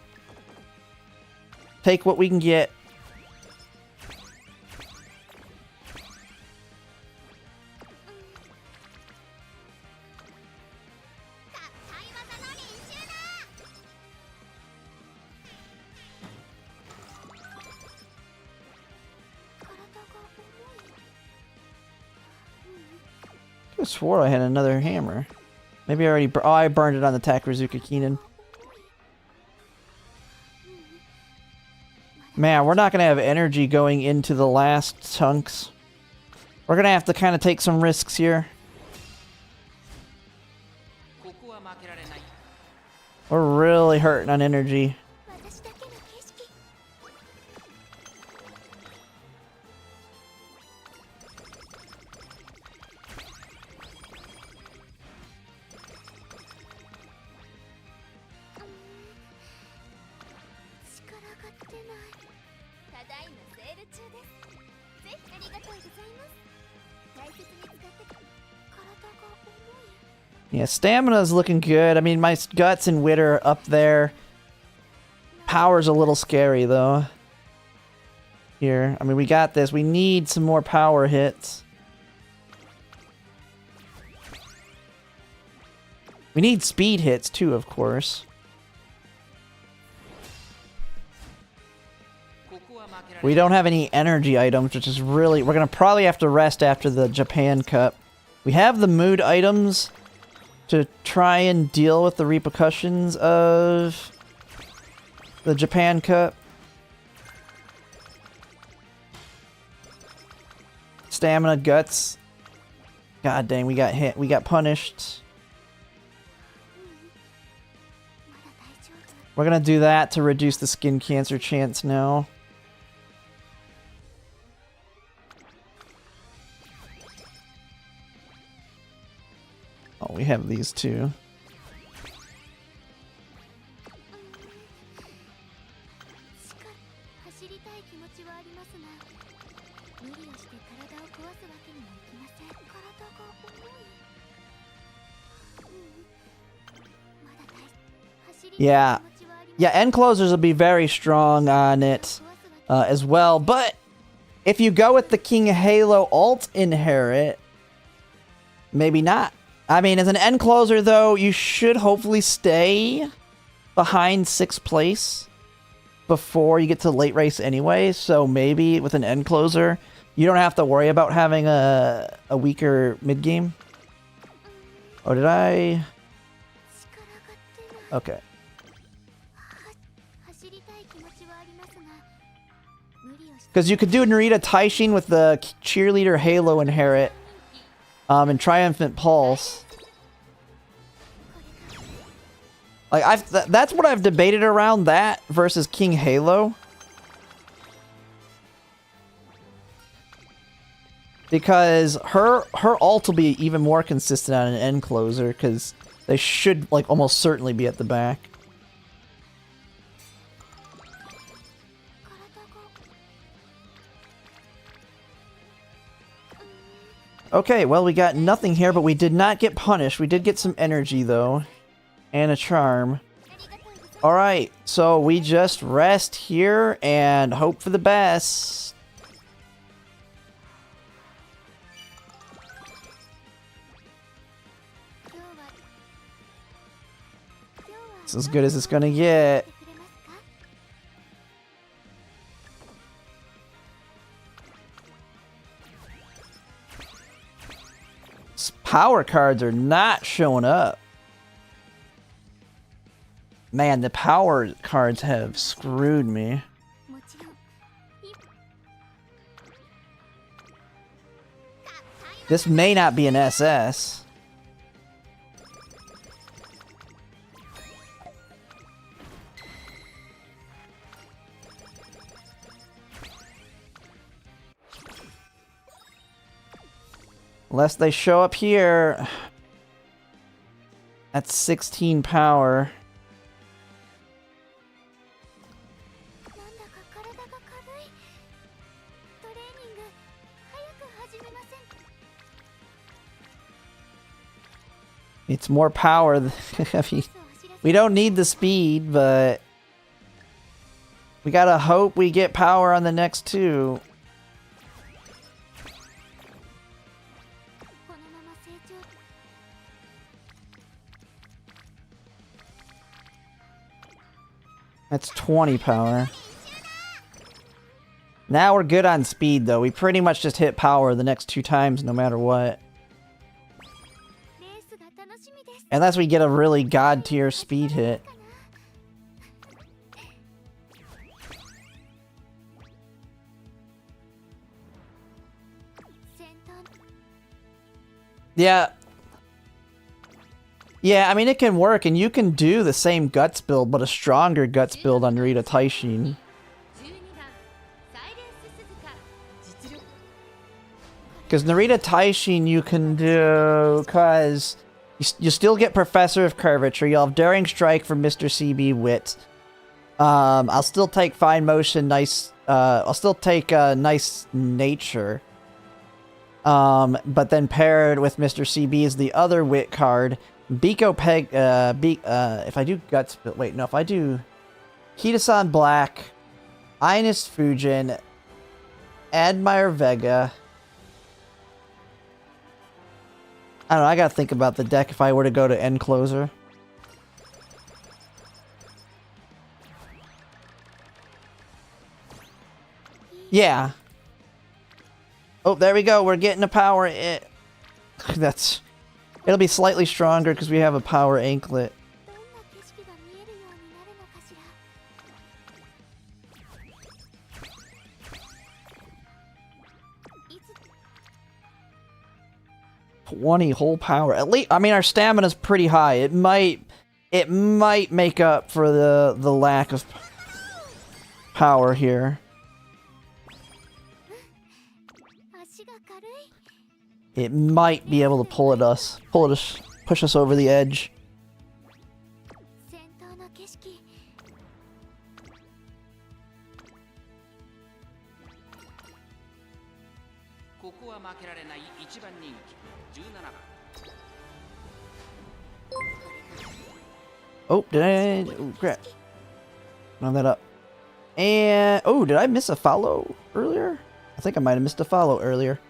Take what we can get. I swore I had another hammer. Maybe I already... Oh, I burned it on the Takarazuka Keenan. Man, we're not going to have energy going into the last chunks. We're going to have to kind of take some risks here. We're really hurting on energy. Yeah, stamina's looking good. I mean, my guts and wit are up there. Power's a little scary, though. Here. I mean, we got this. We need some more power hits. We need speed hits, too, of course. We don't have any energy items, which is really... We're going to probably have to rest after the Japan Cup. We have the mood items to try and deal with the repercussions of the Japan Cup. Stamina, guts. God dang, we got hit. We got punished. We're gonna do that to reduce the skin cancer chance now. Oh, we have these two. Yeah. Yeah, end closers will be very strong on it as well. But if you go with the King Halo alt inherit, maybe not. I mean, as an end closer, though, you should hopefully stay behind 6th place before you get to late race anyway. So maybe with an end closer, you don't have to worry about having a weaker mid game. Oh, did I? Okay. Because you could do Narita Taishin with the Cheerleader Halo inherit. And Triumphant Pulse. Like that's what I've debated around that versus King Halo. Because her ult will be even more consistent on an end closer because they should like almost certainly be at the back. Okay, well, we got nothing here, but we did not get punished. We did get some energy, though. And a charm. Alright, so we just rest here and hope for the best. It's as good as it's gonna get. Power cards are not showing up. Man, the power cards have screwed me. This may not be an SS. Unless they show up here. At 16 power. It's more power. I mean, we don't need the speed, but we gotta hope we get power on the next two. That's 20 power. Now we're good on speed, though. We pretty much just hit power the next 2 times, no matter what. Unless we get a really god tier speed hit. Yeah. Yeah, I mean, it can work, and you can do the same Guts build, but a stronger Guts build on Narita Taishin. Because Narita Taishin you can do, because you still get Professor of Curvature, you'll have Daring Strike from Mr. CB Wit. I'll still take Fine Motion, I'll still take Nice Nature. But then paired with Mr. CB is the other Wit card. Biko Peg, if I do Guts, wait, no, if I do Kitasan Black, Ines Fujin, Admire Vega. I don't know, I gotta think about the deck if I were to go to End Closer. Yeah. Oh, there we go, we're getting a power. It'll be slightly stronger because we have a power anklet. Whole power. At least, I mean, our stamina's pretty high. It might make up for the lack of power here. It might be able to push us over the edge. Oh, did I? Oh, crap. Round that up. And, oh, did I miss a follow earlier? I think I might have missed a follow earlier.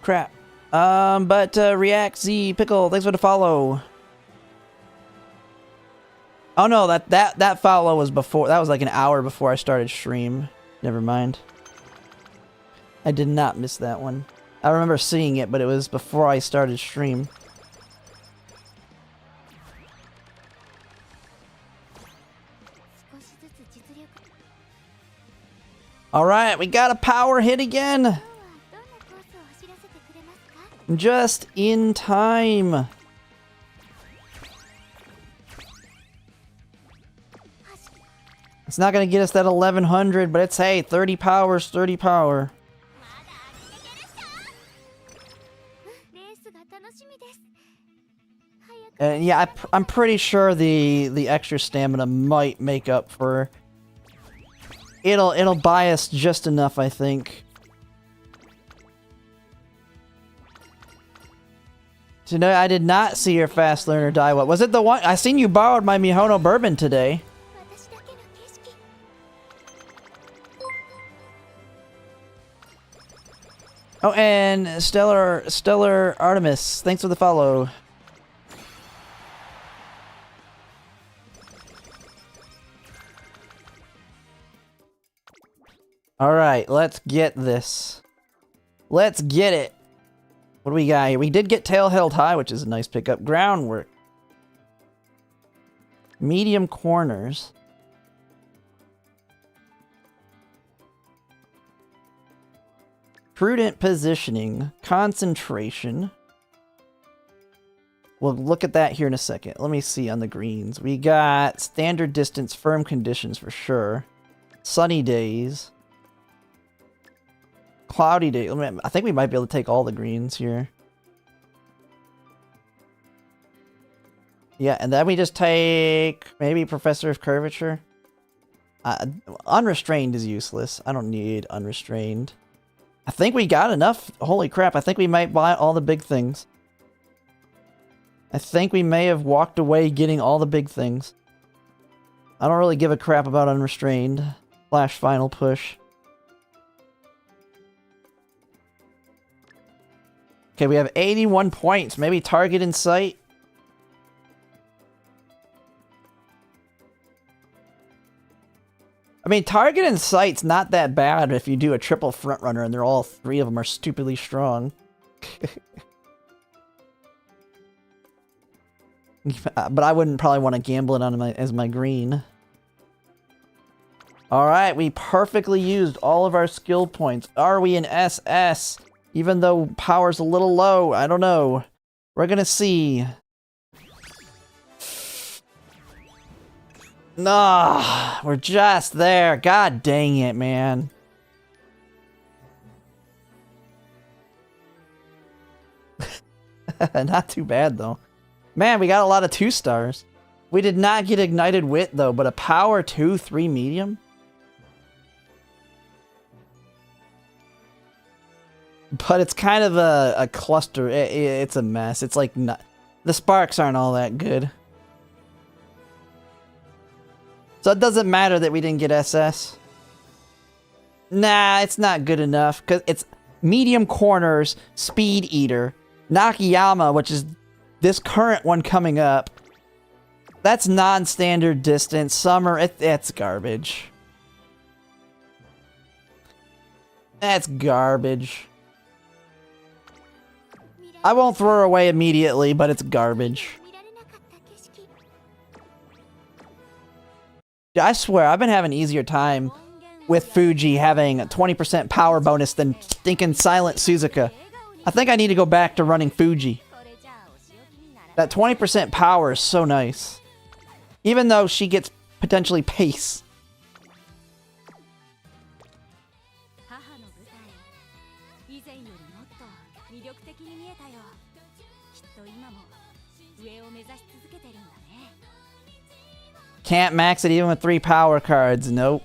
Crap. But React Z Pickle, thanks for the follow. Oh no, that follow was before. That was like an hour before I started stream. Never mind. I did not miss that one. I remember seeing it, but it was before I started stream. Alright, we got a power hit again! Just in time! It's not gonna get us that 1100, but it's, hey, 30 powers, 30 power. And yeah, I'm pretty sure the extra stamina might make up for... It'll buy us just enough, I think. Today, I did not see your fast learner die. What was it? The one I seen you borrowed my Mihono bourbon today. Oh, and Stellar Artemis, thanks for the follow. Alright, let's get this. Let's get it. What do we got here? We did get Tail Held High, which is a nice pickup. Groundwork. Medium corners. Prudent positioning. Concentration. We'll look at that here in a second. Let me see on the greens. We got standard distance, firm conditions for sure. Sunny days. Cloudy day. I think we might be able to take all the greens here. Yeah, and then we just take maybe Professor of Curvature. Unrestrained is useless. I don't need unrestrained. I think we got enough. Holy crap, I think we might buy all the big things. I think we may have walked away getting all the big things. I don't really give a crap about unrestrained. Flash final push. Okay, we have 81 points. Maybe target in sight. I mean, target in sight's not that bad if you do a triple front runner and they're all three of them are stupidly strong. But I wouldn't probably want to gamble it on as my green. Alright, we perfectly used all of our skill points. Are we an SS? Even though power's a little low, I don't know. We're gonna see. We're just there. God dang it, man. Not too bad, though. Man, we got a lot of 2 stars. We did not get Ignited Wit, though, but a Power 2, 3 medium? But it's kind of a cluster. It's a mess. It's like... the sparks aren't all that good. So it doesn't matter that we didn't get SS. Nah, it's not good enough. Because it's medium corners, speed eater, Nakayama, which is this current one coming up. That's non-standard distance. Summer, it's garbage. That's garbage. I won't throw her away immediately, but it's garbage. I swear, I've been having an easier time with Fuji having a 20% power bonus than stinking Silent Suzuka. I think I need to go back to running Fuji. That 20% power is so nice. Even though she gets potentially pace. Can't max it even with 3 power cards. Nope.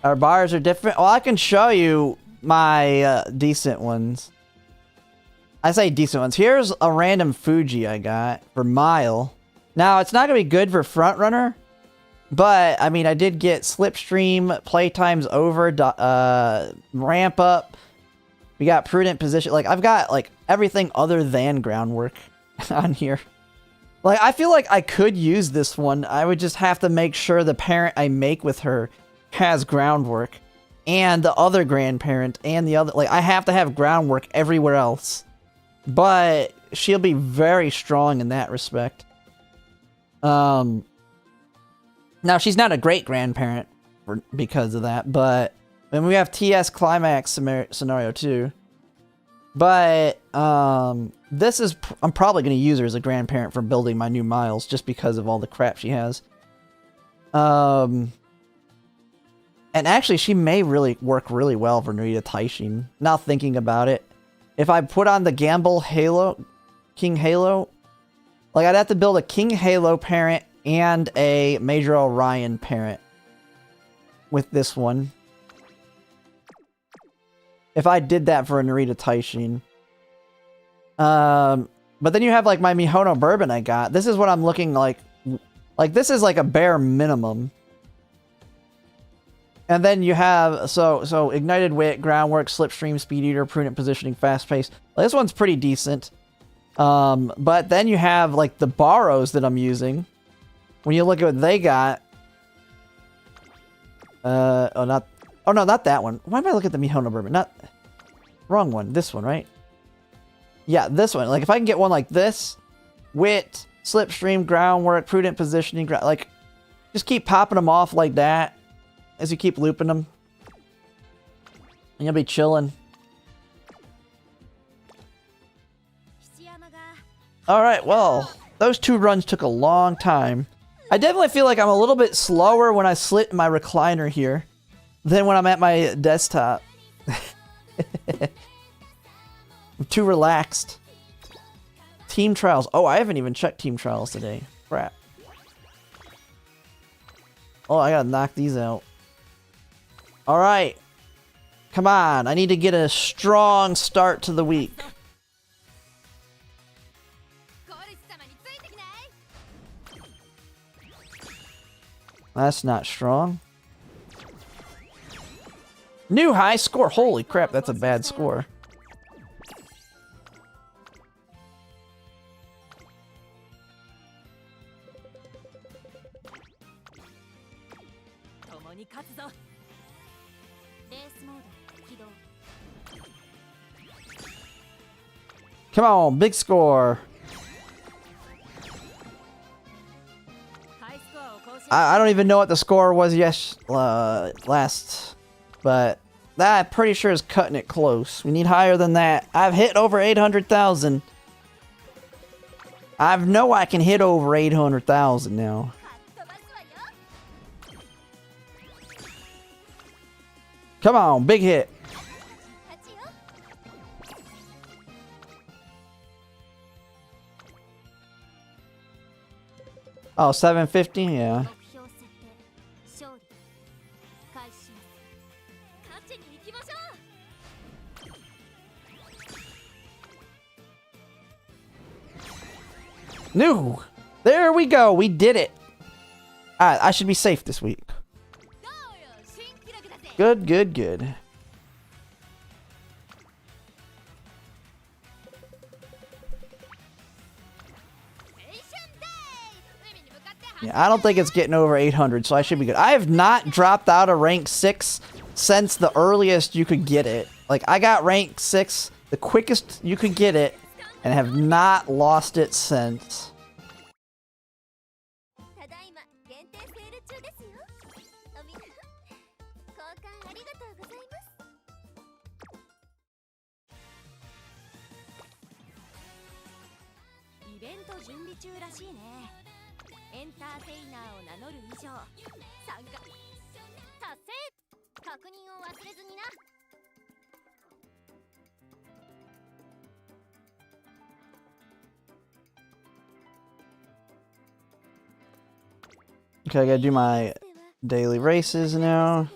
Our bars are different. Well, I can show you my decent ones. I say decent ones. Here's a random Fuji I got for Mile. Now, it's not going to be good for Front Runner. But, I mean, I did get Slipstream, Playtime's Over, Ramp Up. We got Prudent Position. Like, I've got, like, everything other than Groundwork on here. Like, I feel like I could use this one. I would just have to make sure the parent I make with her has Groundwork. And the other grandparent and the other... Like, I have to have Groundwork everywhere else. But she'll be very strong in that respect. Now, she's not a great grandparent because of that, but... And we have TS Climax scenario too. But, this is... I'm probably going to use her as a grandparent for building my new Miles, just because of all the crap she has. And actually, she may really work really well for Narita Taishin. Now thinking about it. If I put on the Gamble Halo... King Halo... Like, I'd have to build a King Halo parent and a Major Orion parent. With this one. If I did that for a Narita Taishin. But then you have, like, my Mihono Bourbon I got. This is what I'm looking like. Like, this is, like, a bare minimum. And then you have, so Ignited Wit, Groundwork, Slipstream, Speed Eater, Prudent Positioning, Fast Pace. Like, this one's pretty decent. But then you have, like, the Borrows that I'm using. When you look at what they got. Oh, no, not that one. Why am I looking at the Mihono Bourbon? Wrong one. This one, right? Yeah, this one. Like, if I can get one like this. Wit, Slipstream, Groundwork, Prudent Positioning. Like, just keep popping them off like that. As you keep looping them. And you'll be chilling. Alright, well. Those 2 runs took a long time. I definitely feel like I'm a little bit slower when I sit in my recliner here. Than when I'm at my desktop. I'm too relaxed. Team Trials. Oh, I haven't even checked Team Trials today. Crap. Oh, I gotta knock these out. Alright. Come on. I need to get a strong start to the week. That's not strong. New high score. Holy crap, that's a bad score. Come on, big score. I don't even know what the score was last, but that I'm pretty sure is cutting it close. We need higher than that. I've hit over 800,000. I know I can hit over 800,000 now. Come on, big hit. Oh, 750? Yeah. No! There we go. We did it. Alright, I should be safe this week. Good, good, good. Yeah, I don't think it's getting over 800, so I should be good. I have not dropped out of rank 6 since the earliest you could get it. Like, I got rank 6, the quickest you could get it, and have not lost it since. Okay, I gotta do my daily races now.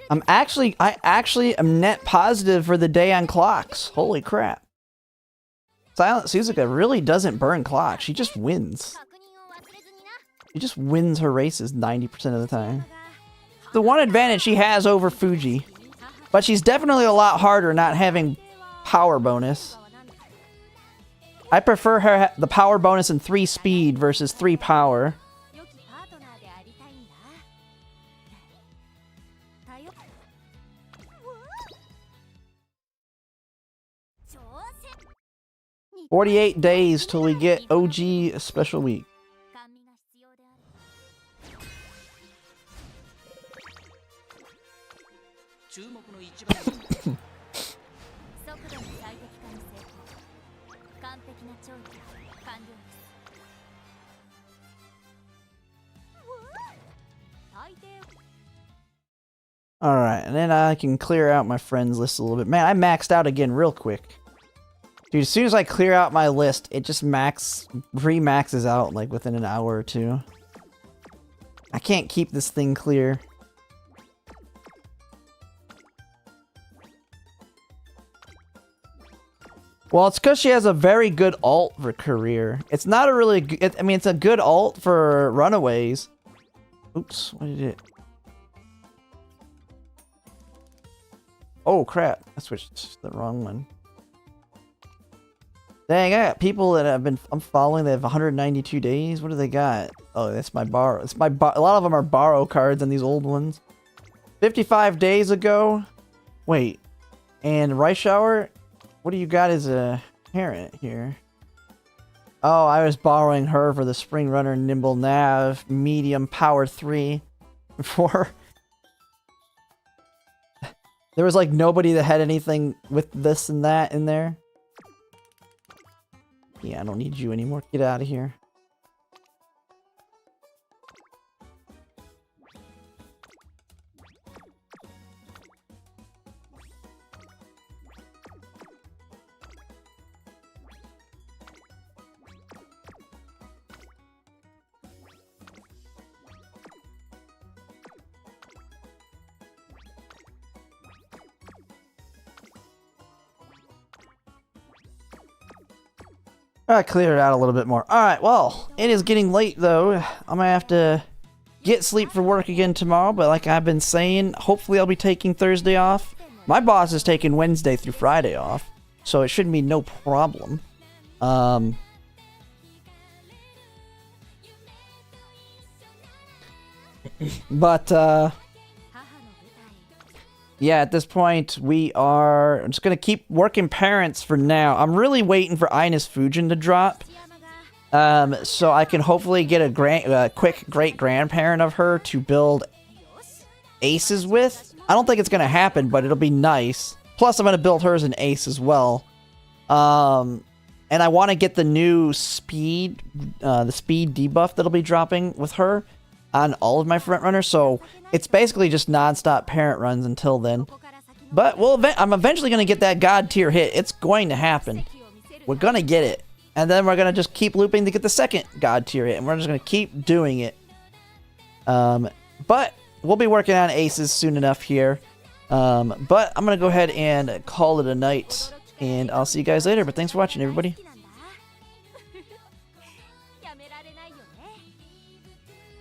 I actually am net positive for the day on clocks. Holy crap. Silent Suzuka really doesn't burn clocks. She just wins. She just wins her races 90% of the time. The one advantage she has over Fuji. But she's definitely a lot harder not having power bonus. I prefer her the power bonus in 3 speed versus 3 power. "48 days till we get OG special week." Alright, and then I can clear out my friends list a little bit. Man, I maxed out again real quick. Dude, as soon as I clear out my list, it just re-maxes out like within an hour or two. I can't keep this thing clear. Well, it's because she has a very good ult for career. It's not a really good... I mean, it's a good ult for runaways. Oops, what did it... Oh, crap. I switched to the wrong one. Dang, I got people that I'm following that have 192 days. What do they got? Oh, that's my borrow. A lot of them are borrow cards on these old ones. 55 days ago. Wait. And Rice Shower? What do you got as a parent here? Oh, I was borrowing her for the Spring Runner Nimble Nav Medium Power 3 before. There was like nobody that had anything with this and that in there. Yeah, I don't need you anymore. Get out of here. I cleared it out a little bit more. Alright, well, it is getting late though. I'm gonna have to get sleep for work again tomorrow, but like I've been saying, hopefully I'll be taking Thursday off. My boss is taking Wednesday through Friday off, so it shouldn't be no problem. But, yeah, at this point, I'm just gonna keep working parents for now. I'm really waiting for Ines Fujin to drop. So I can hopefully get a quick great-grandparent of her to build aces with. I don't think it's going to happen, but it'll be nice. Plus, I'm going to build hers an ace as well. And I want to get the new speed debuff that'll be dropping with her on all of my front runners. So it's basically just non-stop parent runs until then. But I'm eventually going to get that god tier hit. It's going to happen. We're going to get it. And then we're going to just keep looping to get the second god tier hit. And we're just going to keep doing it. But we'll be working on aces soon enough here. But I'm going to go ahead and call it a night. And I'll see you guys later. But thanks for watching, everybody.